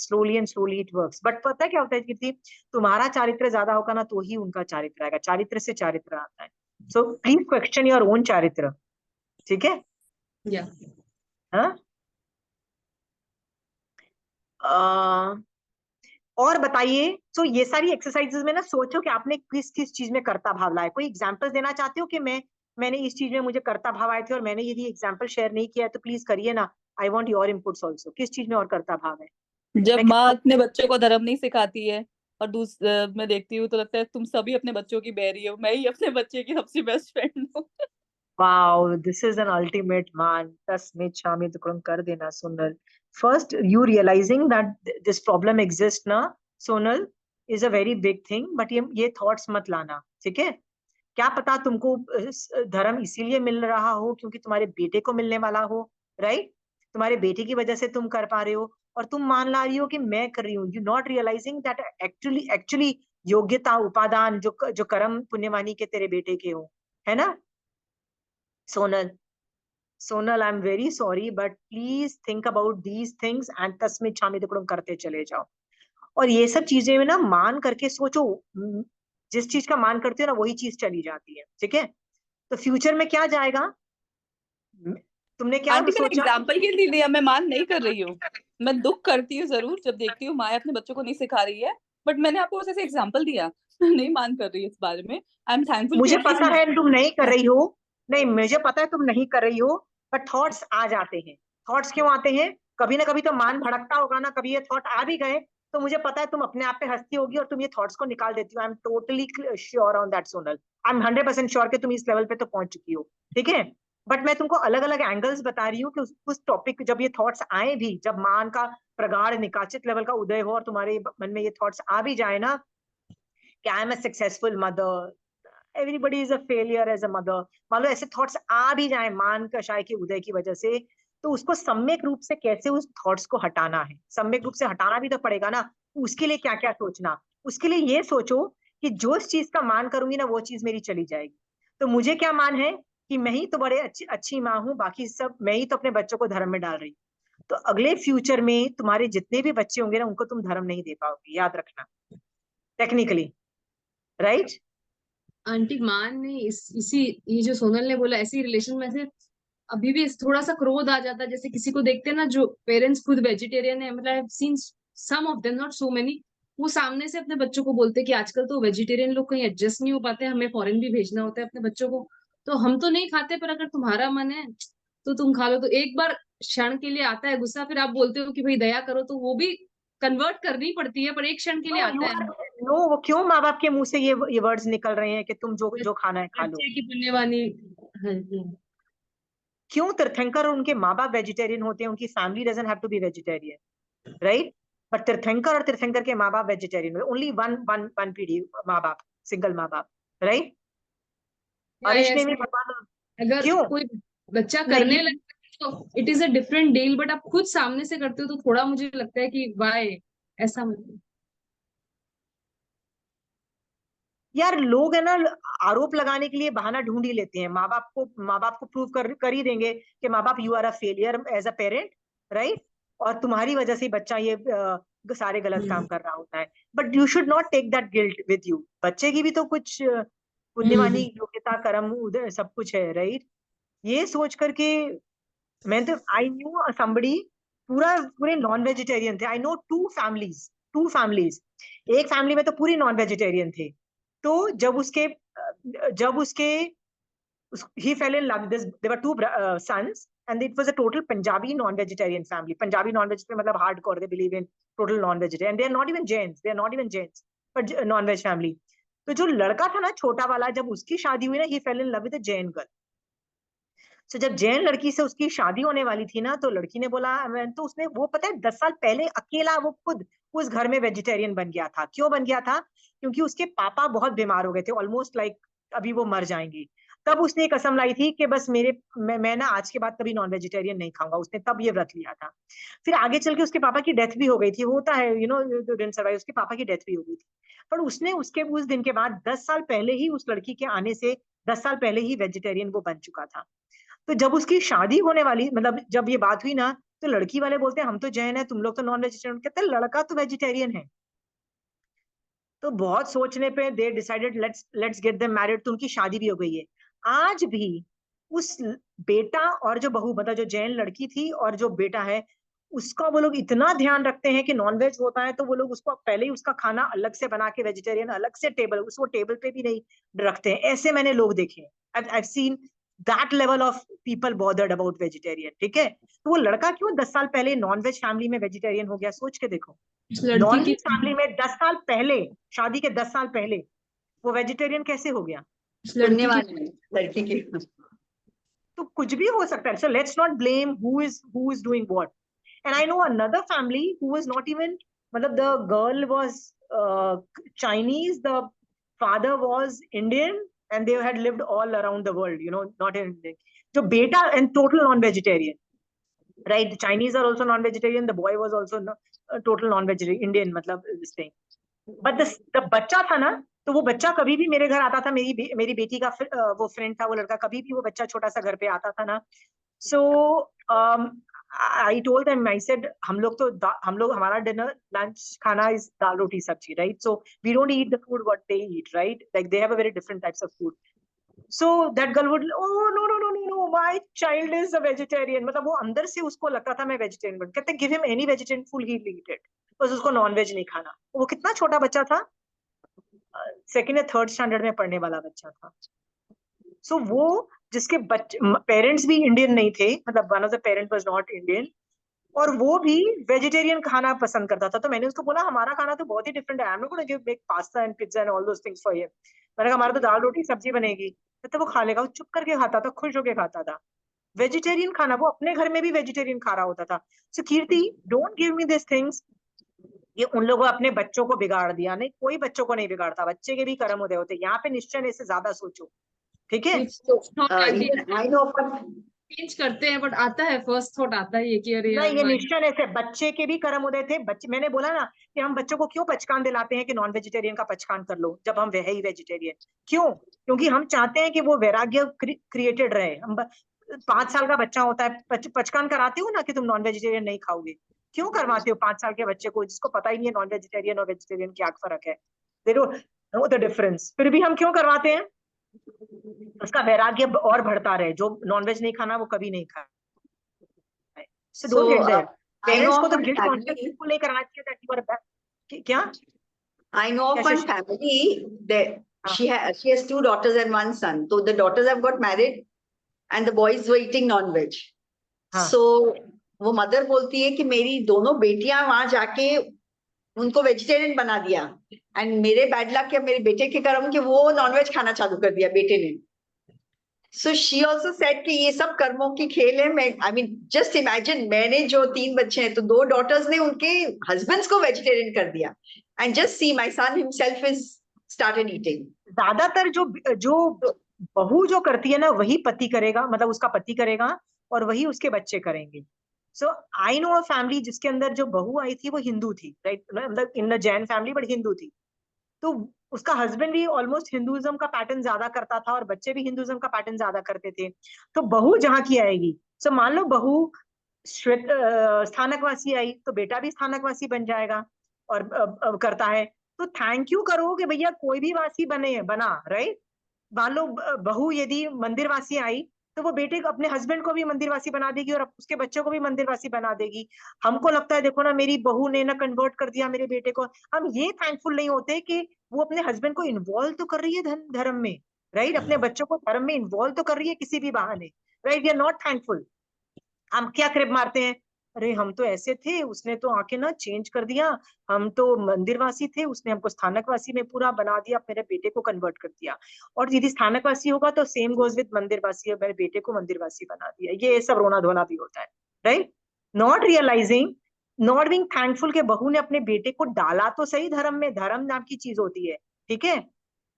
slowly and slowly it works. But पता है क्या होता है कीर्ति, तुम्हारा चारित्र ज्यादा होगा ना तो ही उनका चारित्र आएगा, चारित्र से चारित्र आता है। So please question your own चारित्र, ठीक है? या हाँ, और बताइए। तो ये सारी एक्सरसाइजेस में ना सोचो कि आपने किस किस चीज में कर्ता भाव लाया। कोई एग्जांपल देना चाहते हो कि मैंने इस चीज में मुझे कर्ता भाव आए थे, और मैंने यदि एग्जांपल शेयर नहीं किया है तो प्लीज करिए ना। I want your inputs also. किस चीज में और कर्ता भाव है? जब मैं माँ कितना अपने बच्चों को धर्म नहीं सिखाती है और मैं देखती हूँ तो लगता है तुम सभी अपने बच्चों की बैरी हो, मैं ही अपने बच्चे की सबसे बेस्ट फ्रेंड हूँ। Wow, this is an ultimate मान। तस्मै छामी दुक्कड़म कर देना Sonal. First you realising that this problem exist ना Sonal is a very big thing. But ये थॉट्स मत लाना, ठीक है? क्या पता तुमको धर्म इसीलिए मिल रहा हो क्योंकि तुम्हारे बेटे को मिलने वाला हो, राइट? तुम्हारे बेटे की वजह से तुम कर पा रहे हो, और तुम मान ला रही हो कि मैं कर रही हूँ। You not realising that actually योग्यता उपादान जो कर्म पुण्यवानी के तेरे बेटे के हो, है ना Sonal? Sonal, I am very sorry, but please think about these things and तस्मै छामी दुक्कड़म करते चले जाओ। और ये सब चीजें ना मान करके सोचो। जिस चीज का मान करते हो ना वही चीज चली जाती है, ठीक है? तो फ्यूचर में क्या जाएगा? तुमने क्या आंटी मैंने सोचा? एग्जाम्पल के लिए दिया, मैं मान नहीं कर रही हूँ। मैं दुख करती हूँ जरूर जब देखती हूँ माँ अपने बच्चों को नहीं सिखा रही है, बट मैंने आपको बस ऐसे एग्जाम्पल दिया। मैं नहीं मान कर रही इस बारे में। आई एम थैंकफुल कि मुझे एटलीस्ट पता है तुम नहीं कर रही हो। नहीं, मुझे पता है तुम नहीं कर रही हो, बट थॉट्स आ जाते हैं। थॉट्स क्यों आते हैं? कभी ना कभी तो मान भड़कता होगा ना, कभी ये थॉट आ भी गए तो मुझे पता है तुम अपने आप पे हंसती होगी और तुम ये थॉट्स को निकाल देती हो। I am totally sure on that Sonal. I am 100% sure कि तुम इस लेवल पे तो पहुंच चुकी हो, ठीक है? बट मैं तुमको अलग अलग एंगल्स बता रही हूँ कि उस टॉपिक जब ये थॉट्स आए भी, जब मान का प्रगाढ़ निकाचित लेवल का उदय हो और तुम्हारे मन में ये थॉट्स आ भी जाए ना कि I am a successful mother, everybody is a failure as a mother, मान लो ऐसे थॉट्स आ भी जाए मान कषाय के उदय की वजह से, तो उसको सम्यक रूप से कैसे उस थॉट्स को हटाना है, सम्यक रूप से हटाना भी तो पड़ेगा ना। उसके लिए क्या क्या सोचना? उसके लिए ये सोचो कि जो इस चीज का मान करूंगी ना वो चीज मेरी चली जाएगी। तो मुझे क्या मान है कि मैं ही तो बड़े अच्छी माँ हूँ, बाकी सब मैं ही तो अपने बच्चों को धर्म में डाल रही हूँ। तो अगले फ्यूचर में तुम्हारे जितने भी बच्चे होंगे ना उनको तुम धर्म नहीं दे पाओगे, याद रखना, टेक्निकली, राइट? आंटी मान ने इसी ये जो सोनल ने बोला ऐसी रिलेशन में से अभी भी थोड़ा सा क्रोध आ जाता है। जैसे किसी को देखते हैं ना जो पेरेंट्स खुद वेजिटेरियन है, मतलब I have seen some of them, not so many, वो सामने से अपने बच्चों को बोलते हैं कि आजकल तो वेजिटेरियन लोग कहीं एडजस्ट नहीं हो पाते, हमें फॉरेन भी भेजना होता है अपने बच्चों को, तो हम तो नहीं खाते, पर अगर तुम्हारा मन है तो तुम खा लो। तो एक बार क्षण के लिए आता है गुस्सा, फिर आप बोलते हो कि भाई दया करो, तो वो भी कन्वर्ट करनी पड़ती है, पर एक क्षण के लिए आता है। नो, वो क्यों माँ बाप के मुंह से ये वर्ड्स निकल रहे हैं कि तुम जो जो खाना है खा लो? बच्चे की पुण्यवानी। हाँ जी। क्यों? तीर्थंकर और उनके माँ बाप वेजिटेरियन होते हैं, उनकी family doesn't have to be vegetarian, right? But तीर्थंकर और तीर्थंकर के माँ बाप vegetarian, only one one one पीढ़ी माँ बाप, सिंगल माँ बाप, राइट? हरीश ने भी भगवान, अगर क्यों कोई बच्चा नहीं? करने लगता है तो it is a different deal, but आप खुद सामने से करते हो तो थोड़ा मुझे लगता है कि वाई ऐसा मतलब। यार लोग है ना आरोप लगाने के लिए बहाना ढूंढ ही लेते हैं। माँ बाप को प्रूव कर ही देंगे कि माँ बाप you are a failure as a parent, right? और तुम्हारी वजह से ही बच्चा ये सारे गलत काम कर रहा होता है। But you should not take that guilt with you. बच्चे की भी तो कुछ पुण्यवानी योग्यता कर्म उदय सब कुछ है, राइट? ये सोच करके मैं तो आई न्यू समबडी, पूरे नॉन वेजिटेरियन थे। I know two families. एक फैमिली में तो पूरी नॉन वेजिटेरियन थे। तो जब उसके he fell in love with this, there were two sons, and it was a total Punjabi non-vegetarian family. Punjabi non-vegetarian मतलब hardcore, they believe in total non-vegetarian, and they are not even Jains, but non-veg family. तो जो लड़का था ना छोटा वाला, जब उसकी शादी हुई ना, he fell in love with a Jain girl. So जब जैन लड़की से उसकी शादी होने वाली थी ना, तो लड़की ने बोला, तो उसने, वो पता है 10 साल पहले अकेला वो खुद उस घर में वेजिटेरियन बन गया था। क्यों बन गया था? क्योंकि उसके पापा बहुत बीमार हो गए थे, ऑलमोस्ट लाइक अभी वो मर जाएंगे। तब उसने एक कसम लाई थी कि बस मैं ना आज के बाद कभी नॉन वेजिटेरियन नहीं खाऊंगा। उसने तब ये व्रत लिया था। फिर आगे चल के उसके पापा की डेथ भी हो गई थी, होता है, यू नो, डिडंट सर्वाइव, उसके पापा की डेथ भी हो गई थी। पर उसने उसके उस दिन के बाद 10 साल पहले ही, उस लड़की के आने से 10 साल पहले ही वेजिटेरियन वो बन चुका था। तो जब उसकी शादी होने वाली, मतलब जब ये बात हुई ना, तो लड़की वाले बोलते हैं हम तो जैन है, तुम लोग तो नॉन वेजिटेरियन। कहते हैं लड़का तो वेजिटेरियन है। तो बहुत सोचने पे they decided let's get them married, तो उनकी शादी भी हो गई है। आज भी उस बेटा और जो बहू, मतलब जो जैन लड़की थी और जो बेटा है, उसका वो लोग इतना ध्यान रखते हैं कि नॉनवेज होता है तो वो लोग उसको पहले ही उसका खाना अलग से बना के, वेजिटेरियन अलग से टेबल, उसको टेबल पे भी नहीं रखते हैं। ऐसे मैंने लोग देखे हैं। I've seen that level of people bothered about vegetarian, ठीक है। तो वो लड़का क्यों 10 साल पहले नॉनवेज फैमिली में वेजिटेरियन हो गया, सोच के देखो। उस लड़की नॉनवेज की फैमिली में 10 साल पहले, शादी के 10 साल पहले वो वेजिटेरियन कैसे हो गया। उस लड़की की पुण्यवान है लड़की की। तो कुछ भी हो सकता है। सो let's not blame who is doing what. And I know another family who was not even, मतलब the girl was Chinese, the father was Indian, and they had lived all around the world, you know, not in India. So beta and total non-vegetarian, right? The Chinese are also non-vegetarian. The boy was also total non-vegetarian, Indian, मतलब this thing. But the बच्चा था ना, तो वो बच्चा कभी भी मेरे घर आता था, मेरी बेटी का वो फ्रेंड था वो लड़का, कभी भी वो बच्चा छोटा सा घर पे आता था ना। So I told them, I said हम लोग हमारा डिनर लंच खाना is दाल रोटी सब्जी, right? So we don't eat the food what they eat, right? Like they have a very different types of food. So that girl would, oh no, my child is a vegetarian. मतलब वो अंदर से उसको लगता था मैं vegetarian बन। कहते give him any vegetarian food he'll eat it, बस उसको नॉन वेज नहीं खाना। वो कितना छोटा बच्चा था, सेकंड या थर्ड स्टैंडर्ड में पढ़ने वाला बच्चा था। सो वो जिसके पेरेंट्स भी इंडियन नहीं थे, मतलब one of the parent was not Indian, और वो भी वेजिटेरियन खाना पसंद करता था। तो मैंने उसको बोला हमारा खाना तो बहुत ही डिफरेंट है, I am not gonna give make pasta and pizza and all those things for him. मैंने कहा हमारा तो दाल रोटी सब्जी बनेगी। तो वो खा लेगा, वो चुप करके खाता था, खुश होके खाता था वेजिटेरियन खाना। वो अपने घर में भी वेजिटेरियन खा रहा होता था। So Kirti, don't give me this things. ये उन लोगों ने अपने बच्चों को बिगाड़ दिया। नहीं, कोई बच्चों को नहीं बिगाड़ता, बच्चे के भी कर्म उदय होते। यहाँ पे निश्चय ने से ज्यादा सोचो, ठीक है। I know चेंज करते हैं, बट आता है फर्स्ट थॉट आता है कि अरे नहीं, ये यार निश्चय ने से बच्चे के भी कर्म उदय थे। बच्चे, मैंने बोला ना कि हम बच्चों को क्यों पचकान दिलाते हैं कि नॉन वेजिटेरियन का पचकान कर लो, जब हम वह ही वेजिटेरियन क्यों? क्योंकि हम चाहते हैं कि वो वैराग्य क्रिएटेड रहे। हम 5 साल का बच्चा होता है, पचकान कराते हो ना कि तुम नॉन वेजिटेरियन नहीं खाओगे। क्यों करवाते हो 5 साल के बच्चे को, जिसको पता ही नहीं है नॉन वेजिटेरियन और वेजिटेरियन क्या फर्क है, they don't know the difference, फिर भी हम क्यों करवाते हैं? उसका वैराग्य और बढ़ता रहे। जो नॉनवेज नहीं खाना वो कभी नहीं खाए। So don't get there. I know parents को of तो one गिल्ट family. कॉन्शियस बिल्कुल नहीं करना चाहिए that you are bad। क्या I know of कैसे? one family that हाँ। she has 2 daughters and 1 son. So the daughters have got married and the boys were eating non-veg. हाँ। So वो mother बोलती है कि मेरी दोनों बेटियां वहां जाके उनको वेजिटेरियन बना दिया, एंड मेरे बैड लक या मेरे बेटे के कर्म कि वो नॉनवेज खाना चालू कर दिया बेटे ने। सो शी ऑल्सो सेड कि ये सब कर्मों की खेल है। मैं आई मीन जस्ट इमेजिन, मैंने जो 3 बच्चे हैं तो 2 डॉटर्स ने उनके हस्बैंड्स को वेजिटेरियन कर दिया, and just see my son himself is started eating. ज्यादातर जो बहू जो करती है ना, वही पति करेगा, मतलब उसका पति करेगा और वही उसके बच्चे करेंगे। सो आई नो अ फैमिली जिसके अंदर जो बहू आई थी वो हिंदू थी, राइट, मतलब in the Jain family but Hindu थी। तो उसका हस्बैंड भी ऑलमोस्ट हिंदुइज्म का पैटर्न ज्यादा करता था और बच्चे भी हिंदुइज्म का पैटर्न ज्यादा करते थे। तो बहू जहाँ की आएगी, सो मान लो बहू स्थानकवासी आई तो बेटा भी स्थानकवासी बन जाएगा और करता है। तो थैंक यू करो कि भैया कोई भी वासी बना, राइट। मान लो बहू यदि मंदिरवासी आई तो वो बेटे को, अपने हस्बैंड को भी मंदिरवासी बना देगी और उसके बच्चों को भी मंदिरवासी बना देगी। हमको लगता है देखो ना मेरी बहू ने ना कन्वर्ट कर दिया मेरे बेटे को। हम ये थैंकफुल नहीं होते कि वो अपने हस्बैंड को इन्वॉल्व तो कर रही है धर्म में, राइट, अपने बच्चों को धर्म में इन्वॉल्व तो कर रही है किसी भी बहाने, right. We are not thankful. हम क्या क्रिप मारते हैं, अरे हम तो ऐसे थे, उसने तो आके ना चेंज कर दिया, हम तो मंदिरवासी थे, उसने हमको स्थानकवासी में पूरा बना दिया, मेरे बेटे को कन्वर्ट कर दिया। और यदि स्थानकवासी होगा तो सेम गोज विद मंदिरवासी, मेरे बेटे को मंदिरवासी बना दिया। ये सब रोना धोना भी होता है, right. Not realising, not being thankful के बहू ने अपने बेटे को डाला तो सही धर्म में। धर्म नाम की चीज होती है, ठीक है।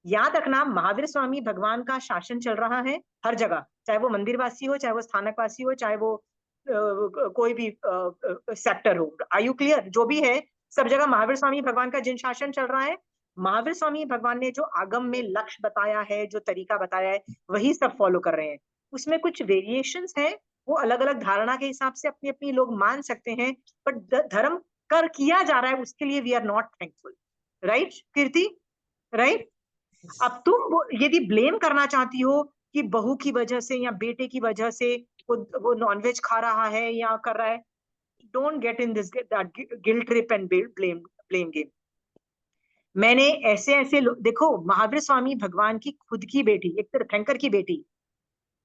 याद रखना महावीर स्वामी भगवान का शासन चल रहा है हर जगह, चाहे वो मंदिरवासी हो, चाहे वो स्थानकवासी हो, चाहे वो कोई भी सेक्टर हो। Are you clear? जो भी है सब जगह महावीर स्वामी भगवान का जिन शासन चल रहा है महावीर स्वामी भगवान ने जो आगम में लक्ष्य बताया है, जो तरीका बताया है, वही सब फॉलो कर रहे हैं। उसमें कुछ वेरिएशंस हैं, वो अलग अलग धारणा के हिसाब से अपनी अपनी लोग मान सकते हैं, बट धर्म कर किया जा रहा है, उसके लिए we are not thankful. Right Kirti? Right? अब तुम यदि ब्लेम करना चाहती हो कि बहू की वजह से या बेटे की वजह से वो नॉनवेज खा रहा है या कर रहा है, don't get in this guilt trip and blame game. मैंने ऐसे ऐसे देखो, महावीर स्वामी भगवान की खुद की बेटी, एक तीर्थंकर की बेटी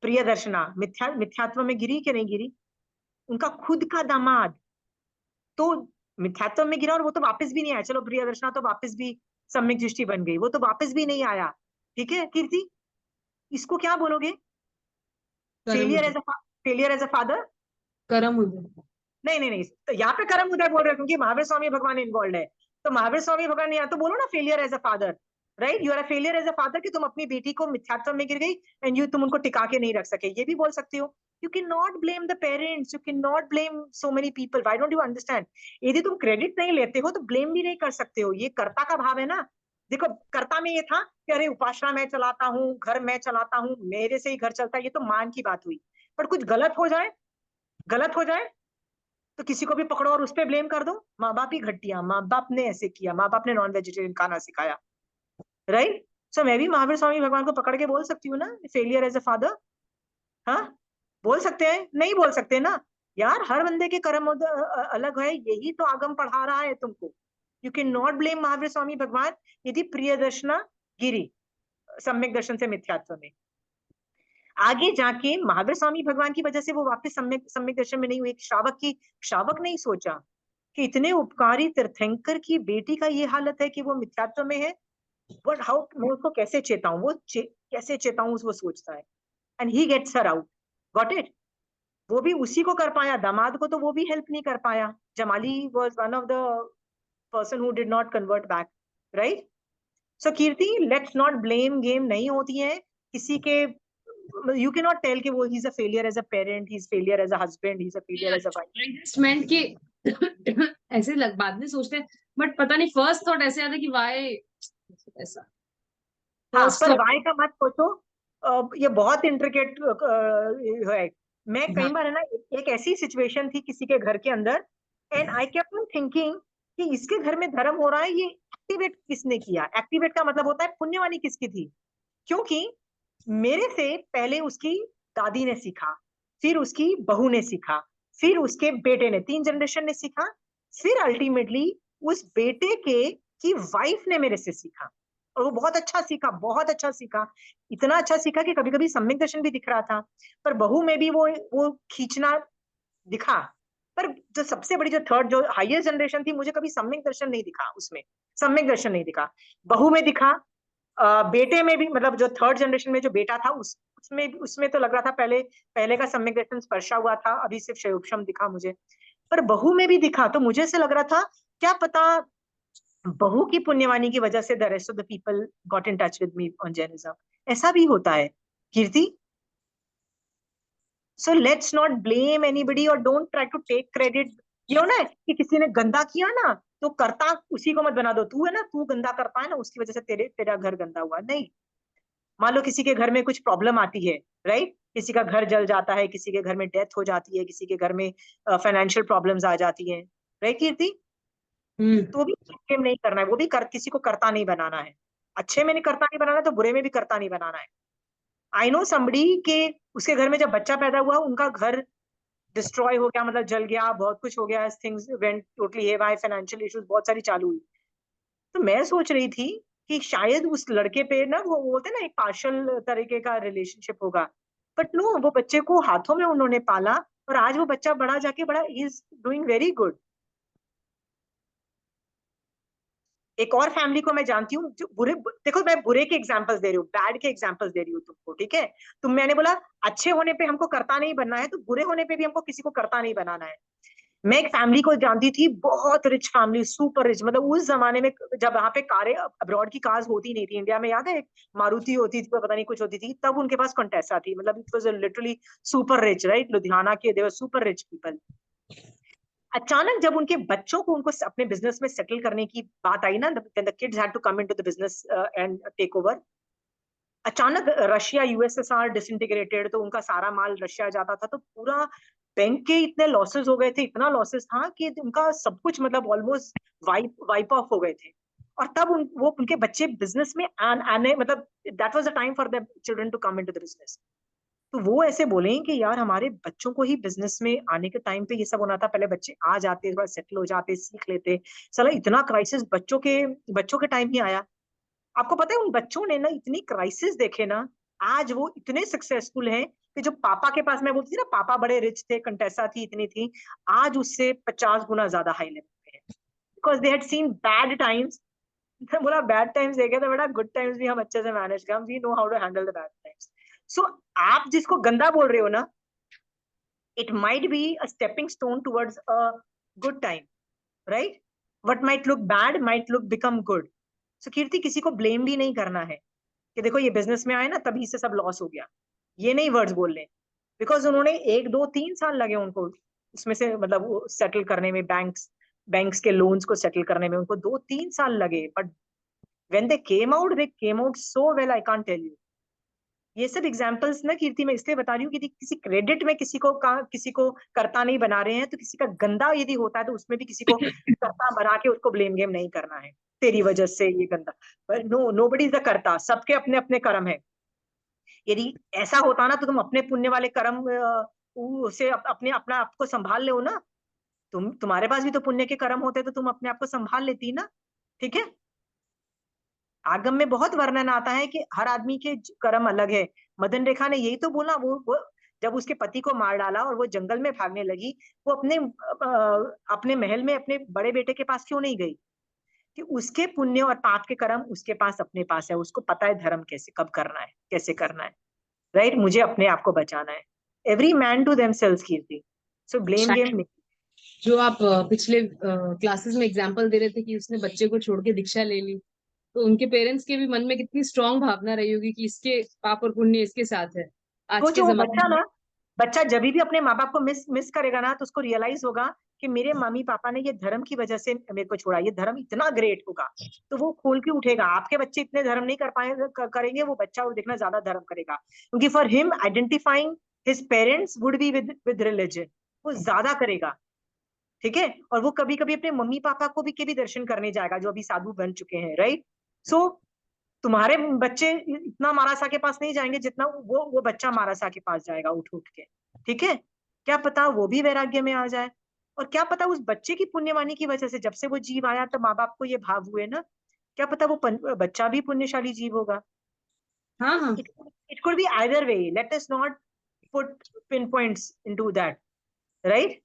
प्रियदर्शना मिथ्यात्व में गिरी कि नहीं गिरी? उनका खुद का दामाद तो मिथ्यात्व में गिरा और वो तो वापस भी नहीं आया। चलो प्रियदर्शना तो वापस भी सम्यक दृष्टि बन गई, वो तो वापस भी नहीं आया। ठीक है कीर्ति, इसको क्या बोलोगे? Failure as a father? कर्म उदय। नहीं नहीं नहीं, तो यहाँ पे कर्म उदय बोल रहे हो क्योंकि महावीर स्वामी भगवान इन्वॉल्व है। तो महावीर स्वामी भगवान ने यहाँ तो बोलो ना failure as a father. Right, you are a failure as a father कि तुम अपनी बेटी को मिथ्यात्व में गिर गई एंड तुम उनको टिका के नहीं रख सके, ये भी बोल सकती हो। You can not blame the parents, you can not blame so many people. Why don't you understand? यदि तुम क्रेडिट नहीं लेते हो तो ब्लेम भी नहीं कर सकते हो। ये कर्ता का भाव है ना। देखो कर्ता में ये था कि अरे उपासना मैं चलाता हूँ, घर मैं चलाता हूँ, मेरे से ही घर चलता है, ये तो मान की बात हुई। पर कुछ गलत हो जाए तो किसी को भी पकड़ो और उस पर ब्लेम कर दो। माँ बाप ही घटिया, माँ बाप ने ऐसे किया, माँ बाप ने नॉन वेजिटेरियन खाना सिखाया। राइट? सो मैं भी महावीर स्वामी भगवान को पकड़ के बोल सकती हूँ ना फेलियर एज अ फादर? हाँ बोल सकते हैं? नहीं बोल सकते ना यार, हर बंदे के कर्म अलग है, यही तो आगम पढ़ा रहा है तुमको। You can not blame Mahavir Swami भगवान यदि प्रियदर्शना गिरी सम्यक दर्शन से मिथ्यात्व में। आगे जाके महावीर स्वामी भगवान की वजह से वो वापस सम्यक दर्शन में नहीं हुए। श्रावक नहीं सोचा कि इतने उपकारी तीर्थंकर की बेटी का ये हालत है कि वो मिथ्यात्व में है, बट हाउ मैं उसको कैसे चेताऊं, कैसे चेताऊं, वो सोचता है and he gets her out. Got it? वो भी उसी को कर पाया, दामाद को तो वो भी हेल्प नहीं कर पाया। Jamali was one of the person who did not convert back. Right? So Kirti, let's not blame game नहीं होती है किसी के। यू कैन नॉट टेल कि वो he is a failure as a parent, he is failure as a husband, he is a failure as a wife. मेंट के ऐसे बाद में सोचते हैं, बट पता नहीं फर्स्ट थॉट ऐसे आता है कि वाई ऐसा। हाँ, फर्स्ट पर थॉट वाई का मत सोचो, ये बहुत इंट्रिकेट है। मैं कई बार है ना, एक ऐसी सिचुएशन थी किसी के घर के अंदर and I kept on thinking कि इसके घर में धर्म हो रहा है, ये एक्टिवेट किसने किया? एक्टिवेट का मतलब होता है पुण्यवानी किसकी थी? क्योंकि मेरे से पहले उसकी दादी ने सीखा, फिर उसकी बहू ने सीखा, फिर उसके बेटे ने, 3 जनरेशन ने सीखा, फिर अल्टीमेटली उस बेटे के की वाइफ ने मेरे से सीखा और वो बहुत अच्छा सीखा, बहुत अच्छा सीखा। इतना अच्छा सीखा कि कभी कभी सम्यक दर्शन भी दिख रहा था, पर बहू में भी वो खींचना दिखा। पर जो सबसे बड़ी, जो थर्ड, जो हाईएस्ट जनरेशन थी, मुझे कभी सम्यक दर्शन नहीं दिखा उसमें, सम्यक दर्शन नहीं दिखा। बहू में दिखा, बेटे में भी, मतलब जो थर्ड जनरेशन में जो बेटा था उसमें तो लग रहा था पहले का सम्यक दर्शन स्पर्शा हुआ था, अभी सिर्फ शयोपशम दिखा मुझे। पर बहू में भी दिखा तो मुझे ऐसे लग रहा था क्या पता बहू की पुण्यवानी की वजह से the rest of the people got in touch with me on Jainism. ऐसा भी होता है Kirti. So let's not blame anybody और don't try to take credit. ये हो ना कि किसी ने गंदा किया ना तो कर्ता उसी को मत बना दो, तू है ना, तू गंदा करता है ना, उसकी वजह से तेरा घर गंदा हुआ। नहीं, मान लो किसी के घर में कुछ प्रॉब्लम आती है, राइट, किसी का घर जल जाता है, किसी के घर में डेथ हो जाती है, किसी के घर में फाइनेंशियल प्रॉब्लम्स आ जाती है, राइट कीर्ति? तो वो भी ब्लेम नहीं करना है, वो भी किसी को करता नहीं बनाना है। अच्छे में नहीं करता नहीं बनाना है तो बुरे में भी करता नहीं बनाना है। आई नो समबडी के उसके घर में जब बच्चा पैदा हुआ उनका घर डिस्ट्रॉय हो गया, मतलब जल गया, बहुत कुछ हो गया, things went totally haywire, financial issues बहुत सारी चालू हुई। तो मैं सोच रही थी कि शायद उस लड़के पे ना, वो बोलते ना, एक पार्शल तरीके का रिलेशनशिप होगा, बट नो, वो बच्चे को हाथों में उन्होंने पाला और आज वो बच्चा बड़ा जाके बड़ा इज डूइंग वेरी गुड। एक और फैमिली को मैं जानती हूँ जो देखो मैं बुरे के एग्जांपल्स दे रही हूँ, बैड के एग्जांपल्स दे रही हूँ तुमको, ठीक है? मैंने बोला अच्छे होने पे हमको करता नहीं बनना है, तो बुरे होने पे भी हमको किसी को करता नहीं बनाना है। मैं एक फैमिली को जानती थी, बहुत रिच फैमिली, सुपर रिच, मतलब उस जमाने में जब वहां पे कारें, अब्रॉड की कार्स होती नहीं थी, इंडिया में याद है एक मारुति होती थी, पता नहीं कुछ होती थी, तब उनके पास कॉन्टेसा थी, मतलब it was literally super rich, right? Ludhiana के, दे वर सुपर रिच पीपल। अचानक जब उनके बच्चों को उनको अपने बिजनेस में सेटल करने की बात आई ना, the kids had to come into the business and take over, अचानक रशिया यूएसएसआर डिसइंटीग्रेटेड, तो उनका सारा माल रशिया जाता था, तो पूरा बैंक के इतने लॉसेस हो गए थे, इतना लॉसेस था कि उनका सब कुछ मतलब ऑलमोस्ट वाइप ऑफ हो गए थे। और तब वो उनके बच्चे बिजनेस में आने मतलब that was the time for the children to come into the business. तो वो ऐसे बोले कि यार हमारे बच्चों को ही बिजनेस में आने के टाइम पे ये सब होना था, पहले बच्चे आ जाते, थोड़ा सेटल हो जाते, सीख लेते, साला इतना क्राइसिस बच्चों के टाइम ही आया। आपको पता है उन बच्चों ने ना इतनी क्राइसिस देखे ना, आज वो इतने सक्सेसफुल हैं कि जो पापा के पास, मैं बोलती थी ना पापा बड़े रिच थे, कंटेसा थी, इतनी थी, आज उससे 50 गुना ज्यादा हाई लेवल पे है, because they had seen bad times. बोला बैड टाइम्स देखे तो बेटा गुड टाइम्स भी हम अच्छे से मैनेज कर, we know how to handle the bad times. So आप जिसको गंदा बोल रहे हो ना, it might be a stepping stone towards a good time, right? What might look bad might look become good. So कीर्ति, किसी को ब्लेम भी नहीं करना है कि देखो ये बिजनेस में आए ना तभी से सब लॉस हो गया, ये नहीं वर्ड्स बोल ले, बिकॉज उन्होंने 1 2 3 साल लगे उनको उसमें से मतलब सेटल करने में, बैंक्स के लोन्स को सेटल करने में उनको 2 3 साल लगे, but when they came out so well, I can't tell you. ये सब एग्जाम्पल्स ना कीर्ति मैं इसलिए बता रही हूँ कि किसी क्रेडिट में किसी को कर्ता नहीं बना रहे हैं, तो किसी का गंदा यदि होता है तो उसमें भी किसी को कर्ता बना के उसको ब्लेम गेम नहीं करना है, तेरी वजह से ये गंदा। नोबडी इज द कर्ता, सबके अपने अपने कर्म है। यदि ऐसा होता ना तो तुम अपने पुण्य वाले कर्म से अपने अपना आपको संभाल लो ना, तुम्हारे पास भी तो पुण्य के कर्म होते तो तुम अपने आप को संभाल लेती ना। ठीक है, आगम में बहुत वर्णन आता है कि हर आदमी के कर्म अलग है। मदन रेखा ने यही तो बोला, वो जब उसके पति को मार डाला और वो जंगल में भागने लगी, वो अपने महल में अपने बड़े बेटे के पास क्यों नहीं गई? कि उसके पुण्य और पाप के कर्म उसके पास अपने पास है, उसको पता है धर्म कैसे कब करना है, कैसे करना है, राइट? मुझे अपने आप को बचाना है। Every man to themselves Kirti, so blame game नहीं। जो आप पिछले क्लासेस में एग्जांपल दे रहे थे कि उसने बच्चे को छोड़ के दीक्षा ले ली, तो उनके पेरेंट्स के भी मन में कितनी स्ट्रांग भावना रही होगी कि इसके पाप और पुण्य इसके साथ है आज के सोचो वो जमाने में। बच्चा जब भी अपने माँ बाप को मिस करेगा ना, तो उसको रियलाइज होगा कि मेरे मम्मी पापा ने ये धर्म की वजह से मेरे को छोड़ा, ये धर्म इतना ग्रेट होगा, तो वो खोल के उठेगा। आपके बच्चे इतने धर्म नहीं करेंगे, वो बच्चा वो देखना ज्यादा धर्म करेगा, क्योंकि for him identifying his parents would be with religion, वो ज्यादा करेगा। ठीक है, और वो कभी कभी अपने मम्मी पापा को भी के भी दर्शन करने जाएगा जो अभी साधु बन चुके हैं, राइट? सो तुम्हारे बच्चे इतना मारासा के पास नहीं जाएंगे जितना वो बच्चा मारासा के पास जाएगा उठ उठ के। ठीक है, क्या पता वो भी वैराग्य में आ जाए, और क्या पता उस बच्चे की पुण्यवानी की वजह से जब से वो जीव आया तो माँ बाप को ये भाव हुए ना, क्या पता वो बच्चा भी पुण्यशाली जीव होगा। हाँ हाँ, it could be either way, let us not put pin points into that, right?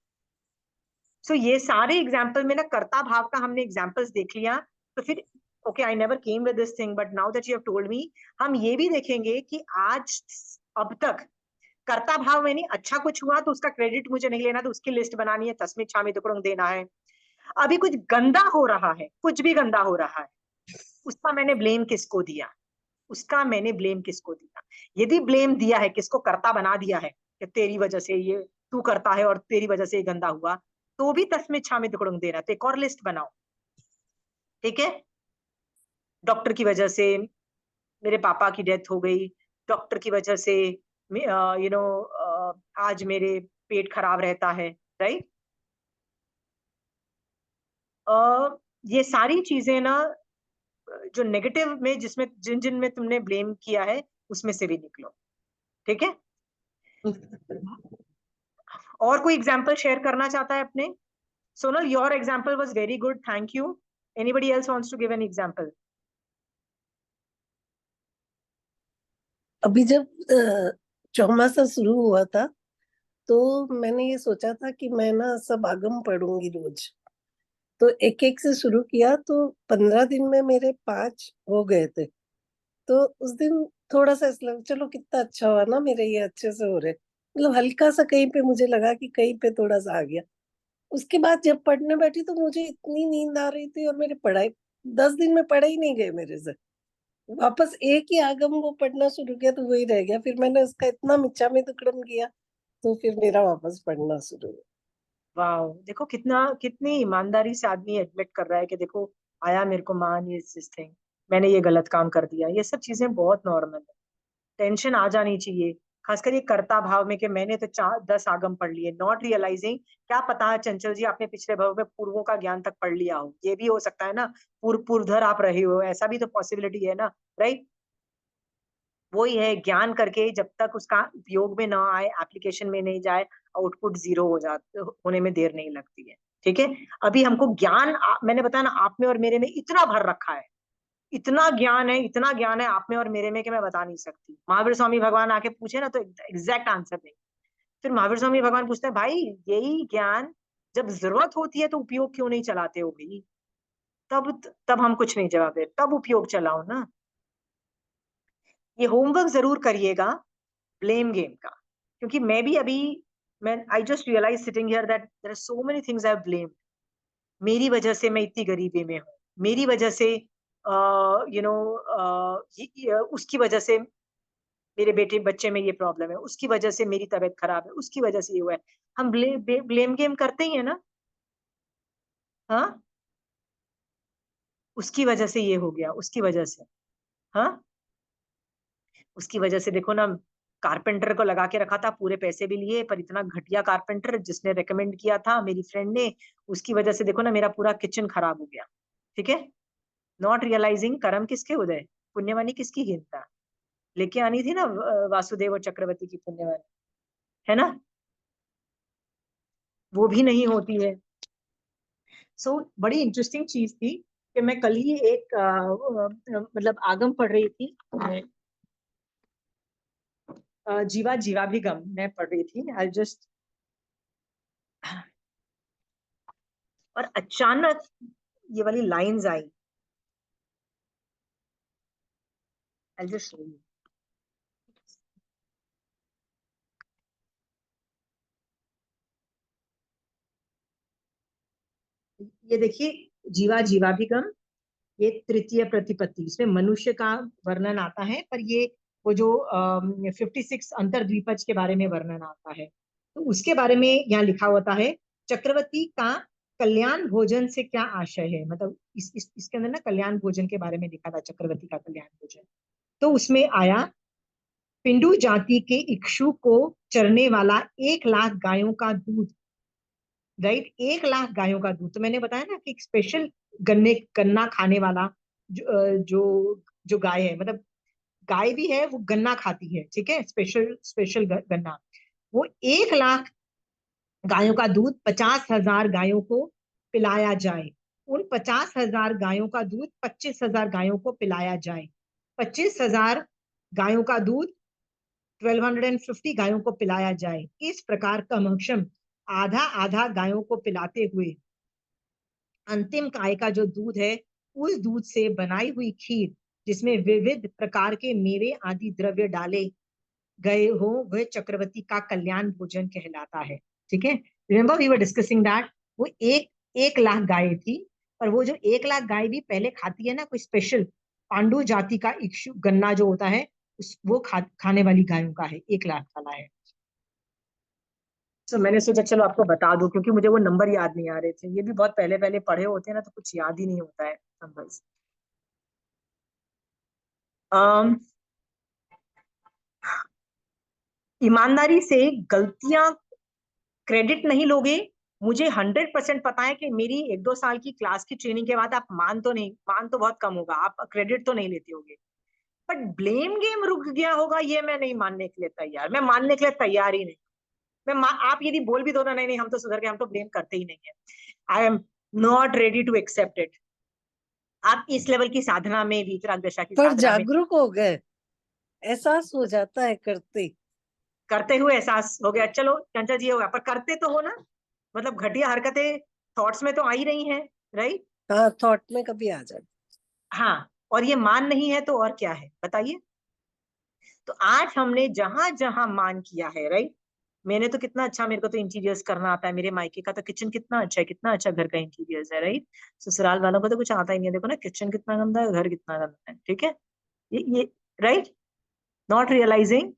So ये सारे एग्जाम्पल में ना कर्ता भाव का हमने एग्जाम्पल्स देख लिया, तो फिर okay, I never came with this thing but now that you have told me, हम ये भी देखेंगे कि आज अब तक कर्ता भाव में नहीं अच्छा कुछ हुआ तो उसका क्रेडिट मुझे नहीं लेना, तो उसकी लिस्ट बनानी है, तस्मिन् छामि दुक्कड़म देना है। अभी कुछ गंदा हो रहा है, कुछ भी गंदा हो रहा है, उसका मैंने ब्लेम किसको दिया? उसका मैंने ब्लेम किसको दिया? यदि ब्लेम दिया है, किसको कर्ता बना दिया है कि तेरी वजह से ये तू करता है और तेरी वजह से ये गंदा हुआ, तो भी तस्मिन् छामि दुक्कड़म देना, तो एक और लिस्ट बनाओ। ठीक है, डॉक्टर की वजह से मेरे पापा की डेथ हो गई, डॉक्टर की वजह से यू नो आज मेरे पेट खराब रहता है, राइट? ये सारी चीजें ना जो नेगेटिव में जिसमें जिन जिन में तुमने ब्लेम किया है उसमें से भी निकलो। ठीक है, और कोई एग्जाम्पल शेयर करना चाहता है अपने? Sonal, your example was very good, thank you. Anybody else wants to give an example? अभी जब चौमासा शुरू हुआ था तो मैंने ये सोचा था कि मैं ना सब आगम पढ़ूंगी रोज, तो एक एक से शुरू किया, तो 15 दिन में मेरे 5 हो गए थे। तो उस दिन थोड़ा सा इसलिए चलो कितना अच्छा हुआ ना, मेरे ये अच्छे से हो रहे, मतलब हल्का सा कहीं पे मुझे लगा कि कहीं पे थोड़ा सा आ गया। उसके बाद जब पढ़ने बैठी तो मुझे इतनी नींद आ रही थी, और मेरे पढ़ाई 10 दिन में पढ़े ही नहीं गए मेरे से। वापस एक ही आगम वो पढ़ना शुरू किया तो वही रह गया, फिर मैंने उसका इतना मिच्छामी दुक्कड़म किया तो फिर मेरा वापस पढ़ना शुरू हुआ। वाह, देखो कितनी ईमानदारी से आदमी एडमिट कर रहा है कि देखो आया मेरे को मान ये थिंग, मैंने ये गलत काम कर दिया। ये सब चीजें बहुत नॉर्मल है, टेंशन आ जानी चाहिए। खासकर ये कर्ता भाव में कि मैंने तो 4-10 आगम पढ़ लिए, नॉट रियलाइजिंग। क्या पता है चंचल जी आपने पिछले भाव में पूर्वों का ज्ञान तक पढ़ लिया हो, ये भी हो सकता है ना। पूर्वधर आप रहे हो, ऐसा भी तो पॉसिबिलिटी है ना, राइट। वही है, ज्ञान करके जब तक उसका उपयोग में ना आए, एप्लीकेशन में नहीं जाए, आउटपुट जीरो होने में देर नहीं लगती है। ठीक है, अभी हमको ज्ञान मैंने बताया ना, आप में और मेरे में इतना भर रखा है, इतना ज्ञान है, इतना ज्ञान है आप में और मेरे में कि मैं बता नहीं सकती। महावीर स्वामी भगवान आके पूछे ना तो एग्जैक्ट आंसर नहीं। फिर महावीर स्वामी भगवान पूछते हैं, भाई यही ज्ञान जब जरूरत होती है तो उपयोग क्यों नहीं चलाते हो भाई? तब हम कुछ नहीं जवाब दे, तब उपयोग चलाओ ना। ये होमवर्क जरूर करिएगा ब्लेम गेम का, क्योंकि मैं भी अभी, मैं I just realise sitting here that there are so many things I have blamed. मेरी वजह से मैं इतनी गरीबी में हूँ, मेरी वजह से उसकी वजह से मेरे बेटे बच्चे में ये प्रॉब्लम है, उसकी वजह से मेरी तबीयत खराब है, उसकी वजह से ये हुआ है। हम ब्लेम गेम करते ही है ना। हाँ, उसकी वजह से ये हो गया, उसकी वजह से। हाँ, उसकी वजह से देखो ना, कारपेंटर को लगा के रखा था, पूरे पैसे भी लिए, पर इतना घटिया कारपेंटर जिसने रेकमेंड किया था मेरी फ्रेंड ने, उसकी वजह से देखो ना मेरा पूरा किचन खराब हो गया। ठीक है, नॉट रियलाइजिंग कर्म किसके उदय, पुण्यवानी किसकी हीनता। लेके आनी थी ना वासुदेव और चक्रवर्ती की पुण्यवानी, है ना, वो भी नहीं होती है। सो बड़ी इंटरेस्टिंग चीज थी कि मैं कल ही एक मतलब आगम पढ़ रही थी, जीवा जीवाभिगम मैं पढ़ रही थी, आई जस्ट, और अचानक ये वाली लाइंस आई, आई जस्ट, ये देखिए, जीवा जीवाभिगम, ये तृतीय प्रतिपत्ति, इसमें मनुष्य का वर्णन आता है, पर ये वो जो 56 अंतर्द्वीपज के बारे में वर्णन आता है, तो उसके बारे में यहाँ लिखा होता है, चक्रवर्ती का कल्याण भोजन से क्या आशय है। मतलब इसके अंदर ना कल्याण भोजन के बारे में लिखा था, चक्रवर्ती का कल्याण भोजन। तो उसमें आया, पिंडू जाति के इक्षु को चरने वाला 1 लाख गायों का दूध, राइट, 1 लाख गायों का दूध। तो मैंने बताया ना कि एक स्पेशल गन्ना खाने वाला जो गाय है, मतलब गाय भी है, वो गन्ना खाती है, ठीक है, स्पेशल स्पेशल गन्ना। वो 1 लाख गायों का दूध 50,000 गायों को पिलाया जाए, उन 50,000 गायों का दूध 25,000 गायों को पिलाया जाए, 25,000 गायों का दूध 1250 गायों को पिलाया जाए। इस प्रकार कमोक्षम आधा आधा गायों को पिलाते हुए अंतिम गाय का जो दूध है, उस दूध से बनाई हुई खीर, जिसमें विविध प्रकार के मेवे आदि द्रव्य डाले गए हो, वह चक्रवर्ती का कल्याण भोजन कहलाता है। ठीक है, remember we were discussing that, वो एक 1 लाख गाय थी, और वो जो 1 लाख गाय भी पहले खाती है ना कोई स्पेशल पांडु जाति का इक्षु गन्ना जो होता है, वो खाने वाली गायों का है, 1 लाख वाला है। तो मैंने सोचा चलो आपको बता दूं, क्योंकि मुझे वो नंबर याद नहीं आ रहे थे, ये भी बहुत पहले पहले पढ़े होते हैं ना, तो कुछ याद ही नहीं होता है नंबर्स। ईमानदारी से गलतियां, क्रेडिट नहीं लोगे। मुझे 100% पता है कि मेरी 1-2 साल की क्लास की ट्रेनिंग के बाद आप मान तो बहुत कम होगा, आप क्रेडिट तो नहीं लेते होगे, बट ब्लेम गेम रुक गया होगा, ये मैं नहीं मानने के लिए तैयार, मैं मानने के लिए तैयार ही नहीं। आप यदि बोल भी दो ना, नहीं नहीं हम तो सुधर गए, हम तो ब्लेम करते ही नहीं है, I am not ready to accept it. आप इस लेवल की साधना में, वीतराग दशा की पर साधना में, जागरूक हो गए, एहसास हो जाता है करते। करते हुए एहसास हो गया, चलो चंचल जी होगा, पर करते तो हो ना, मतलब घटिया हरकतें थॉट्स में तो आ ही रही हैं, राइट। हाँ, थॉट में कभी आ जाता। हाँ, और ये मान नहीं है तो और क्या है बताइए। तो आज हमने जहां जहां मान किया है, राइट, मैंने तो कितना अच्छा, मेरे को तो इंटीरियर्स करना आता है, मेरे मायके का तो किचन कितना अच्छा है, कितना अच्छा घर का इंटीरियर्स है, राइट। ससुराल वालों को तो कुछ आता ही नहीं है, देखो ना किचन कितना गंदा है, घर कितना गंदा है, ठीक है, ये राइट, नॉट रियलाइजिंग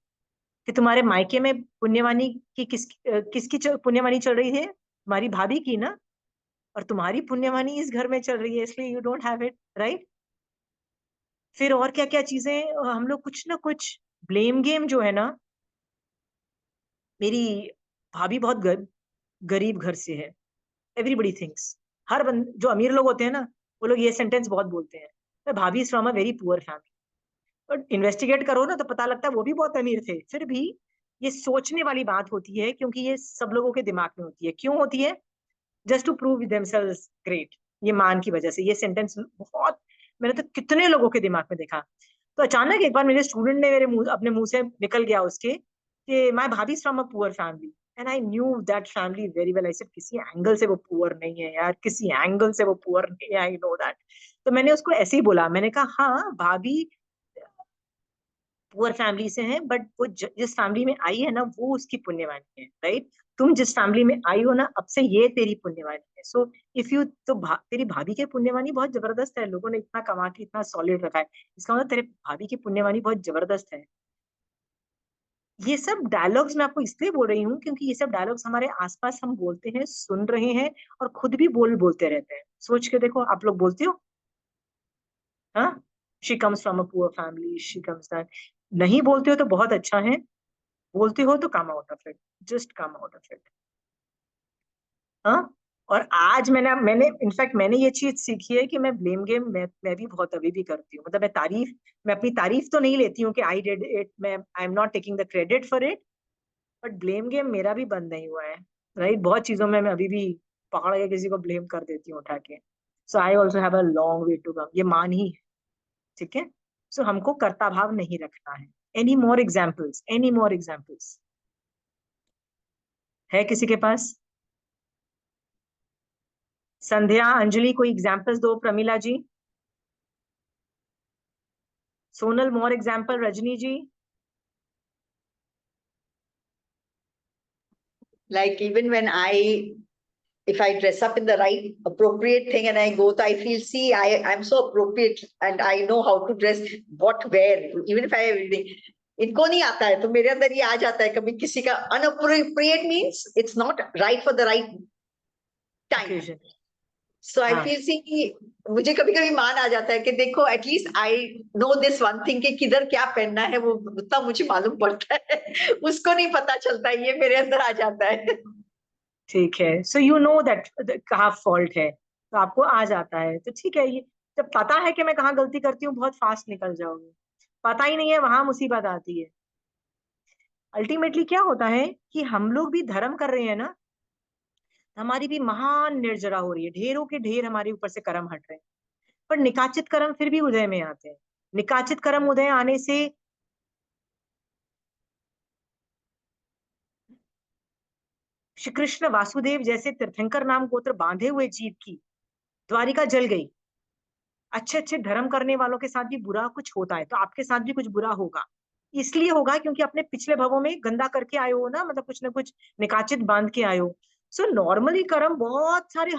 कि तुम्हारे मायके में पुण्यवानी की किसकी पुण्यवानी चल रही है, तुम्हारी भाभी की ना, और तुम्हारी पुण्यवानी इस घर में चल रही है, इसलिए you don't have it, right? फिर और क्या क्या चीजें हम लोग कुछ ना कुछ ब्लेम गेम जो है ना, मेरी भाभी बहुत गरीब घर से है, एवरीबडी थिंक्स, जो अमीर लोग होते हैं ना, वो लोग ये सेंटेंस बहुत बोलते हैं, भाभी is from a very poor family. और इन्वेस्टिगेट करो ना तो पता लगता है वो भी बहुत अमीर थे। फिर भी ये सोचने वाली बात होती है, क्योंकि ये सब लोगों के दिमाग में होती है। क्यों होती है? Just to prove themselves great, ये मान की वजह से। ये सेंटेंस बहुत, मैंने तो कितने लोगों के दिमाग में देखा। तो अचानक एक बार मेरे स्टूडेंट ने अपने मुंह से निकल गया उसके कि माय भाभी is from a poor family, and I knew that family very well. I said किसी एंगल से वो पुअर नहीं है यार, किसी एंगल से वो पुअर नहीं है, आई नो दैट। तो मैंने उसको ऐसे ही बोला, मैंने कहा हाँ भाभी पुअर फैमिली से है, बट वो जिस फैमिली में आई है ना, वो उसकी पुण्यवानी है, राइट? तुम जिस फैमिली में आई हो ना, अब से ये तेरी पुण्यवानी है। सो इफ यू तो तेरी भाभी की पुण्यवानी बहुत जबरदस्त है, लोगों ने इतना कमा के इतना सॉलिड रखा है, इसका मतलब तेरे भाभी की पुण्यवानी बहुत जबरदस्त है। ये सब डायलॉग्स मैं आपको इसलिए बोल रही हूँ क्योंकि ये सब डायलॉग्स हमारे आसपास हम बोलते हैं, सुन रहे हैं, और खुद भी बोलते रहते हैं। सोच के देखो, आप लोग बोलते हो? हाँ, she comes from a poor family, she comes that. नहीं बोलते हो तो बहुत अच्छा है, बोलते हो तो कम out of it, just come out of it. हाँ। और आज मैंने इनफैक्ट मैंने ये चीज सीखी है कि मैं ब्लेम गेम मैं भी बहुत अभी भी करती हूँ। मतलब मैं अपनी तारीफ तो नहीं लेती हूँ कि आई डिड इट, मैं आई am not taking the credit for it, but blame game मेरा भी बंद नहीं हुआ है, राइट? बहुत चीजों में मैं अभी भी पकड़ के किसी को ब्लेम कर देती हूँ उठा के। So I also have a long way to come, ये मान ही है, ठीक है? सो हमको कर्ता भाव नहीं रखना है। Any more examples, any more examples है किसी के पास? संध्या, अंजलि, कोई एग्जाम्पल्स दो। Pramila ji, Sonal, more example. Rajni ji? Like even when if I dress up in the right appropriate thing and I go, so I feel, see, I'm so appropriate and I know how to dress, what wear, even if I have everything. इनको नहीं आता है तो मेरे अंदर ये आ जाता है कभी किसी का unappropriate means it's not right for the right time. Occasion. So I हाँ, feel, see, मुझे कभी कभी मान आ जाता है कि देखो at least I know this one thing कि किधर क्या पहनना है, वो उतना मुझे मालूम पड़ता है उसको नहीं पता चलता है, ये मेरे अंदर आ जाता है। ठीक है। सो यू नो दैट कहाँ फॉल्ट है, तो आपको आ जाता है, तो ठीक है। ये जब पता है कि मैं कहाँ गलती करती हूँ, बहुत फास्ट निकल जाओगे। पता ही नहीं है, वहां मुसीबत आती है। अल्टीमेटली क्या होता है कि हम लोग भी धर्म कर रहे हैं ना, हमारी भी महान निर्जरा हो रही है, ढेरों के ढेर हमारे ऊपर से कर्म हट रहे हैं, पर निकाचित कर्म फिर भी उदय में आते हैं। निकाचित कर्म उदय आने से श्री कृष्ण वासुदेव जैसे तीर्थंकर नाम गोत्र बांधे हुए जीव की द्वारिका जल गई। अच्छे अच्छे धर्म करने वालों के साथ भी बुरा कुछ होता है, तो आपके साथ भी कुछ बुरा होगा। इसलिए होगा क्योंकि अपने पिछले भवों में गंदा करके आए हो ना, मतलब कुछ ना कुछ निकाचित बांध के आए हो। सो नॉर्मली कर्म बहुत सारे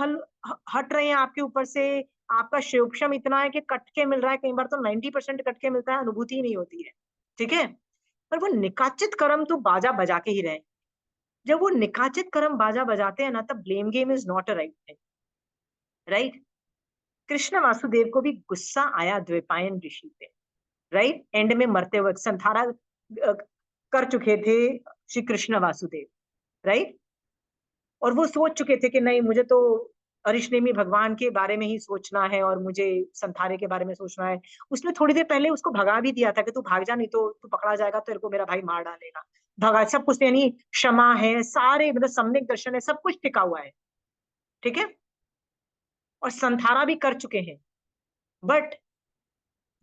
हट रहे हैं आपके ऊपर से। आपका शिवक्षम इतना है कि कट के मिल रहा है, कई बार तो 90% कट के मिलता है, अनुभूति ही नहीं होती है, ठीक है? पर वो निकाचित कर्म तो बाजा बजा के ही रहे। जब वो निकाचित कर्म बाजा बजाते हैं ना, तब blame game is not a right thing, right? Krishna Vasudev को भी गुस्सा आया द्वैपायन ऋषि पे, राइट? एंड में मरते वक्त संथारा कर चुके थे श्री कृष्ण वासुदेव, राइट? और वो सोच चुके थे कि नहीं, मुझे तो अरिष्नेमी भगवान के बारे में ही सोचना है और मुझे संथारे के बारे में सोचना है। उसने थोड़ी देर पहले उसको भगा भी दिया था कि तू भाग जा, नहीं तो तू पकड़ा जाएगा, तेरे को मेरा भाई मार डालेगा। भगा सब कुछ, यानी क्षमा है, सारे मतलब सम्यक दर्शन है, सब कुछ टिका हुआ है, ठीक है? और संथारा भी कर चुके हैं। बट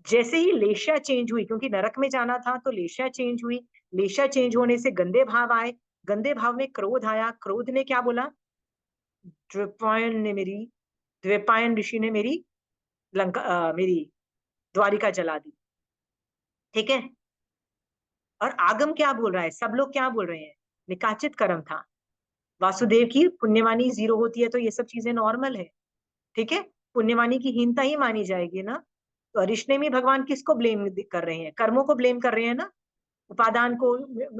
जैसे ही लेशा चेंज हुई, क्योंकि नरक में जाना था, तो लेशा चेंज हुई। लेशा चेंज होने से गंदे भाव आए, गंदे भाव में क्रोध आया। क्रोध ने क्या बोला? द्वैपायन ऋषि ने मेरी मेरी द्वारिका जला दी, ठीक है? और आगम क्या बोल रहा है, सब लोग क्या बोल रहे हैं? निकाचित कर्म था। वासुदेव की पुण्यवानी 0 होती है तो ये सब चीजें नॉर्मल है, ठीक है? पुण्यवानी की हीनता ही मानी जाएगी ना। तो अरिष्नेमी भगवान किसको ब्लेम कर रहे हैं? कर्मों को ब्लेम कर रहे हैं ना, उपादान को,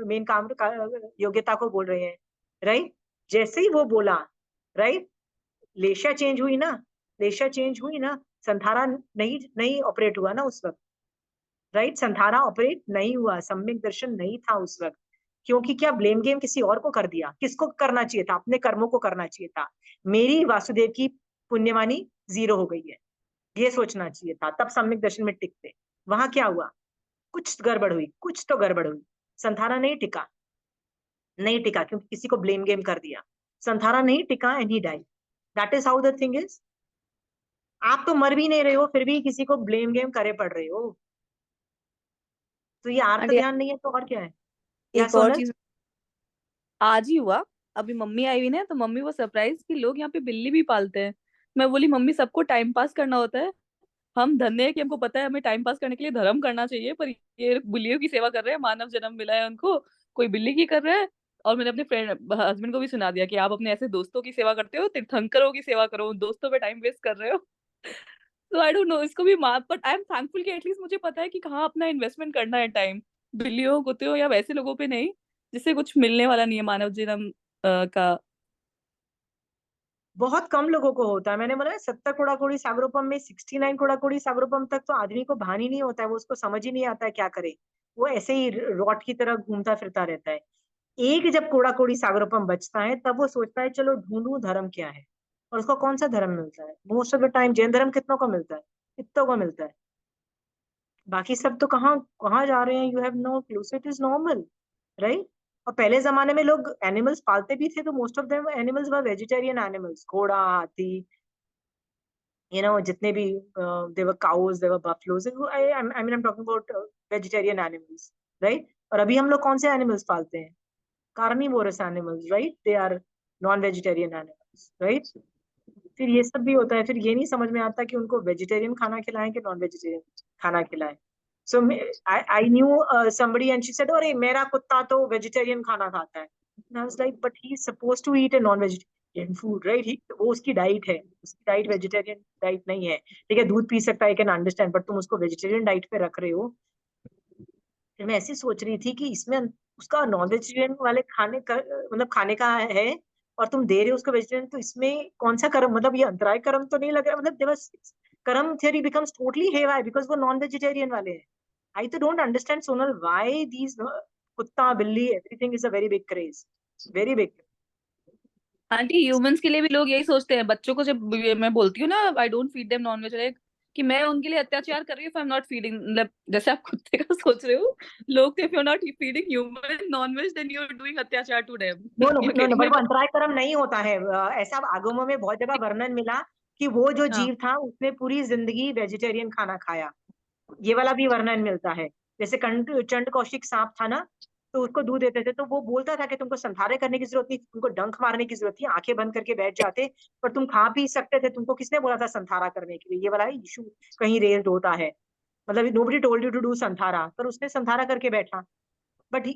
मेन काम योग्यता को बोल रहे हैं, राइट? जैसे ही वो बोला राइट? लेशा चेंज हुई ना, लेशा चेंज हुई ना, संथारा नहीं नहीं ऑपरेट हुआ ना उस वक्त, राइट? संथारा ऑपरेट नहीं हुआ, सम्यक दर्शन नहीं था उस वक्त, क्योंकि क्या ब्लेम गेम किसी और को कर दिया? किसको करना चाहिए था? अपने कर्मों को करना चाहिए था। मेरी वासुदेव की पुण्यवानी 0 हो गई है, ये सोचना चाहिए था, तब सम्यक दर्शन में टिकते। वहां क्या हुआ? कुछ गड़बड़ हुई, कुछ तो गड़बड़ हुई। संथारा नहीं टिका, नहीं टिका क्योंकि किसी को ब्लेम गेम कर दिया। संथारा नहीं टिका and he died. That is how the thing is. आप तो मर भी नहीं रहे हो, फिर भी किसी को ब्लेम गेम करे पड़ रहे हो, तो ये आर्त आंटी, ध्यान नहीं है तो और क्या है? क्या एक और सोनल? चीज आज ही हुआ। अभी मम्मी आई हुई ना, तो मम्मी वो सरप्राइज कि लोग यहाँ पे बिल्ली भी पालते हैं। मैं बोली मम्मी सबको टाइम पास करना होता है, हम धन्य है कि हमको पता है हमें टाइम पास करने के लिए धर्म करना चाहिए, पर ये बिल्लियों की सेवा कर रहे हैं, मानव जन्म मिला है उनको, कोई बिल्ली की कर रहा है। और मैंने अपने फ्रेंड हस्बैंड को भी सुना दिया कि आप अपने ऐसे दोस्तों की सेवा करते हो, तीर्थंकरों की सेवा करो, उन दोस्तों पे टाइम वेस्ट कर रहे हो। तो आई डोंट नो इसको भी मार, बट आई एम थैंकफुल कि एटलीस्ट मुझे पता है कि कहाँ अपना इन्वेस्टमेंट करना है टाइम, बिल्लियों कुत्तों या वैसे लोगों पे नहीं जिससे कुछ मिलने वाला नहीं है मानव जन्म का। बहुत कम लोगों को होता है। मैंने बोला 70 कोड़ाकोड़ी सागरोपम में 69 कोड़ाकोड़ी सागरोपम तक तो आदमी को भान ही नहीं होता है, वो उसको समझ ही नहीं आता है क्या करे, वो ऐसे ही रॉट की तरह घूमता फिरता रहता है। एक जब कोड़ाकोड़ी सागरोपम बचता है तब वो सोचता है चलो ढूंढूं धर्म क्या है, और उसको कौन सा धर्म मिलता है? Most of the time Jain धर्म कितनों को मिलता है? कितनों को मिलता है? बाकी सब तो कहाँ कहाँ जा रहे हैं, you have no clue. So it is normal, right? और पहले जमाने में लोग एनिमल्स पालते भी थे, तो most of them animals were vegetarian animals, घोड़ा, हाथी, जितने भी they were cows, they were buffaloes, I mean I am talking about vegetarian animals, right? और अभी हम लोग कौन से एनिमल्स पालते हैं? Carnivorous animals, right? They are non vegetarian animals, right? फिर ये सब भी होता है, फिर ये नहीं समझ में आता कि उनको वेजिटेरियन खाना खिलाएं कि नॉन वेजिटेरियन खाना खिलाएं। So I knew somebody and she said, अरे मेरा कुत्ता तो वेजिटेरियन खाना खाता है। And I was like, but he is supposed to eat a non-vegetarian food, right? वो उसकी डाइट है, उसकी डाइट वेजिटेरियन डाइट नहीं है। ठीक है, दूध पी सकता है, कैन अंडरस्टैंड, बट तुम उसको वेजिटेरियन डाइट पे रख रहे हो। फिर मैं ऐसी सोच रही थी कि इसमें उसका नॉन वेजिटेरियन वाले खाने का मतलब खाने का है, और तुम दे रहे हो उसको वेजिटेरियन, तो इसमें कौन सा कर्म, मतलब ये अंतराय कर्म तो नहीं लग रहा? मतलब देवर कर्म थियरी बिकम्स टोटली हेवाय बिकॉज वो नॉन वेजिटेरियन वाले हैं। आई तो don't understand Sonal why these कुत्ता बिल्ली everything is a very big craze, very big. Aunty humans के लिए भी लोग यही सोचते हैं, बच्चों को जब मैं बोलती हूँ ना I don't feed them non veg, कि मैं उनके लिए अत्याचार कर रही हूँ, आई एम नॉट फीडिंग, मतलब जैसे आप कुत्ते का सोच रहे हो, लोग if you are not feeding human non veg then you are doing अत्याचार to them. No no you know no, getting but my वो अंतराय कर्म नहीं होता है। ऐसा आगमों में बहुत जगह वर्णन मिला कि वो जो हाँ जीव था उसने पूरी जिंदगी वेजिटेरियन खाना खाया, ये वाला भी वर्णन मिलता है। जैसे चंड कौशिक सांप था ना, तो उसको दूध देते थे तो वो बोलता था कि तुमको संधारे करने की जरूरत नहीं, तुमको डंक मारने की जरूरत नहीं, आंखें बंद करके बैठ जाते, पर तुम खा पी सकते थे, तुमको किसने बोला था संथारा करने के लिए? ये वाला इशू कहीं रेज्ड होता है, मतलब nobody told you to do Santhara, पर उसने संथारा करके बैठा। बट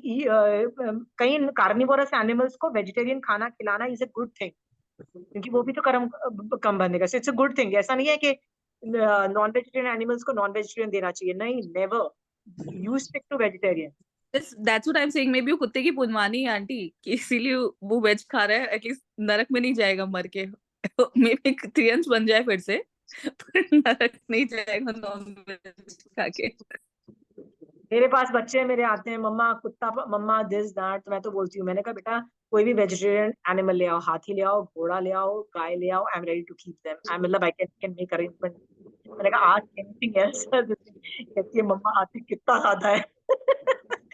कई कार्निवोरस एनिमल्स को वेजिटेरियन खाना खिलाना इज अ गुड थिंग, क्योंकि वो भी तो कर्म कम बंधने का, इट्स अ गुड थिंग। ऐसा नहीं है कि नॉन वेजिटेरियन एनिमल्स को नॉन वेजिटेरियन देना चाहिए, नहीं, never, you stick to vegetarian. That's what I am saying, maybe वो कुत्ते की पुनवानी है आंटी, कि इसीलिए वो वेज खा रहा है, एटलीस्ट नरक में नहीं जाएगा मर के। मे बी त्रियंश बन जाए फिर से, पर नरक नहीं जाएगा नॉन वेज खा के। मेरे पास बच्चे मेरे आते हैं, मम्मा कुत्ता, मम्मा दिस दैट, तो मैं तो बोलती हूँ, मैंने कहा बेटा कोई भी वेजिटेरियन एनिमल ले आओ, हाथी ले आओ, घोड़ा ले आओ, गाय ले आओ, I am ready to keep them, I मतलब आई कैन मेक अरेंजमेंट। मैंने कहा आज एनीथिंग एल्स? कहती है मम्मा हाथी कितना खाता है।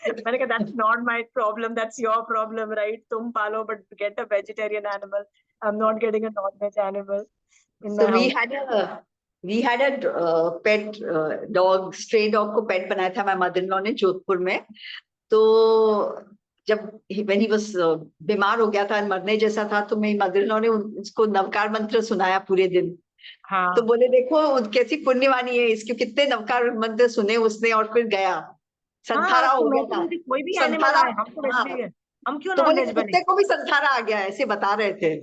मैंने कहा that's not my problem, that's your problem, right? तुम पालो but get a vegetarian animal, I am not getting a non veg animal in So my house. we had a pet dog, stray dog को pet बनाया था my mother-in-law ने जोधपुर में। तो जब when he was बीमार हो गया था, मरने जैसा था, तो मेरी मदर-इन-लॉ ने उसको नवकार मंत्र सुनाया पूरे दिन। हाँ तो बोले देखो कैसी पुण्यवानी है इसके, कितने नवकार मंत्र सुने उसने और फिर गया, हाँ, संथारा तो हो मैं गया तो था। बोलती कोई भी एनिमल संथारा, आए, हम तो हाँ, वेजिटेरियन, हम क्यों तो नॉन बोले वेज बने? कुत्ते को भी संथारा आ गया, ऐसे बता रहे थे।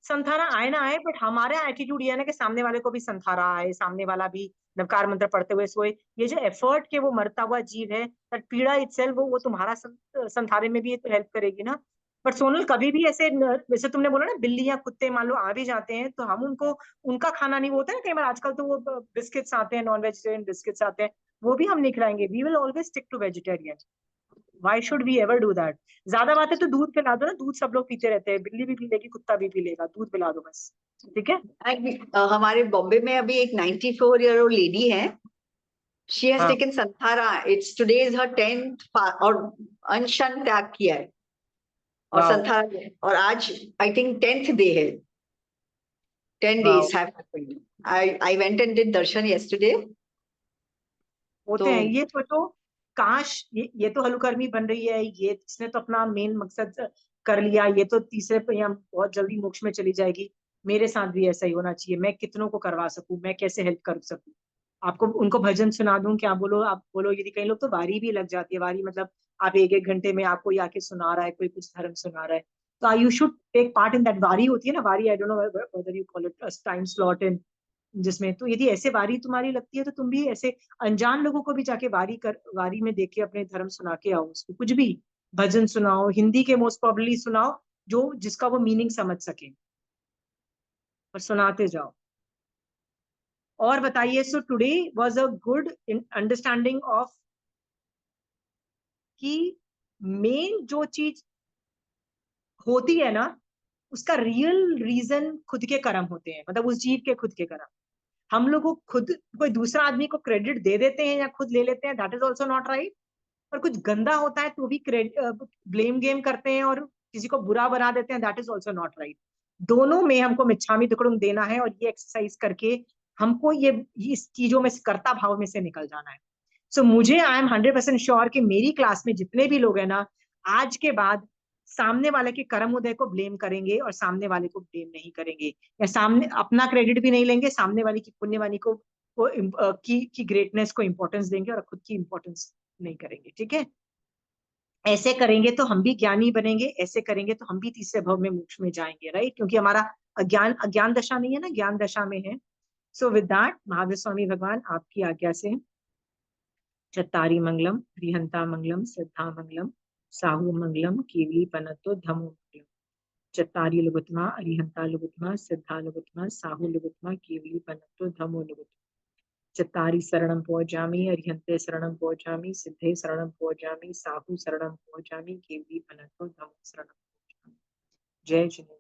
संथारा आए ना आए, बट हमारा एटीट्यूड ये है ना कि सामने वाले को भी संथारा आए, सामने वाला भी नवकार मंत्र पढ़ते हुए सोए। ये जो एफर्ट के वो मरता हुआ जीव है, दैट पीड़ा इटसेल्फ, वो तुम्हारा संथारे में भी तो हेल्प करेगी ना। बट सोनल कभी भी ऐसे वैसे तुमने बोला ना बिल्ली या कुत्ते मान लो आ भी जाते हैं तो हम उनको उनका खाना नहीं, वो होता है ना कई बार आजकल तो वो बिस्किट्स आते हैं, नॉन वेजिटेरियन बिस्किट्स आते हैं, वो भी हम नहीं खिलाएंगे। We will always stick to vegetarian. Why should we ever do that? ज्यादा बात है तो दूध पिला दो ना, दूध सब लोग पीते रहते हैं, बिल्ली भी पी लेगी, कुत्ता भी पी लेगा, दूध पिला दो बस, ठीक है। हमारे बॉम्बे में अभी एक 94-year-old लेडी है, शी हैज हाँ taken संथारा, it's today is her 10th और अनशन त्याग किया है और वाओ संथारा, और आज आई थिंक 10th डे है, 10 wow, days have happened. I went and did darshan yesterday. होते हैं तो ये तो काश ये तो हलुकर्मी बन रही है, ये इसने तो अपना मेन मकसद कर लिया, ये तो तीसरे पे या बहुत जल्दी मोक्ष में चली जाएगी। मेरे साथ भी ऐसा ही होना चाहिए, मैं कितनों को करवा सकूं, मैं कैसे हेल्प कर सकूं। आपको उनको भजन सुना दूं, क्या बोलो आप बोलो। यदि कई लोग तो वारी भी लग जाती है, वारी मतलब आप एक एक घंटे में आपको आके सुना रहा है, कोई कुछ धर्म सुना रहा है, तो you should take part in that. वारी होती है ना, वारी, I don't know whether you call it time slot in, जिसमें तो यदि ऐसे वारी तुम्हारी लगती है तो तुम भी ऐसे अनजान लोगों को भी जाके वारी में देख के अपने धर्म सुना के आओ, उसको कुछ भी भजन सुनाओ, हिंदी के मोस्ट प्रोबेबली सुनाओ, जो जिसका वो मीनिंग समझ सके, और सुनाते जाओ। और बताइए, so today was a good understanding of कि मेन जो चीज होती है ना, उसका रियल रीजन खुद के कर्म होते हैं, मतलब उस जीव के खुद के कर्म। हम लोग को खुद कोई दूसरा आदमी को क्रेडिट दे देते हैं या खुद ले लेते हैं, that is also not right. और कुछ गंदा होता है तो भी ब्लेम गेम करते हैं और किसी को बुरा बना देते हैं, that is also not right. दोनों में हमको मिच्छामी दुक्कड़म देना है, और ये एक्सरसाइज करके हमको ये इस चीजों में कर्ता भाव में से निकल जाना है। सो मुझे आई एम 100% श्योर कि मेरी क्लास में जितने भी लोग हैं ना, आज के बाद सामने वाले के कर्म उदय को ब्लेम करेंगे और सामने वाले को ब्लेम नहीं करेंगे, या सामने अपना क्रेडिट भी नहीं लेंगे, सामने वाली की पुण्यवानी को की ग्रेटनेस को इंपॉर्टेंस देंगे और खुद की इंपॉर्टेंस नहीं करेंगे, ठीक है। ऐसे करेंगे तो हम भी ज्ञानी बनेंगे, ऐसे करेंगे तो हम भी तीसरे भव में मोक्ष में जाएंगे, राइट, क्योंकि हमारा अज्ञान दशा नहीं है ना, ज्ञान दशा में है। So with that Mahavir Swami भगवान आपकी आज्ञा से चत्तारी मंगलम, रिहंता मंगलम, सिद्धा मंगलम, साहू मंगलम, कीवी पनतो धमो मंगलम। चत्तारी लुगुतमा, अरिहंता लुगुतमा, सिद्धा लुगुतमा, साहू लुगुतमा, कीवी पनतो धमो लुगुतमा। चत्तारी शरणं पौजामि, अरिहंते शरणं पौजामि, सिद्धे शरणं पौजामि, साहू शरणं पौजामि, कीवी पनतो धमो शरणं पौजामि। जय जिनेन्द्र।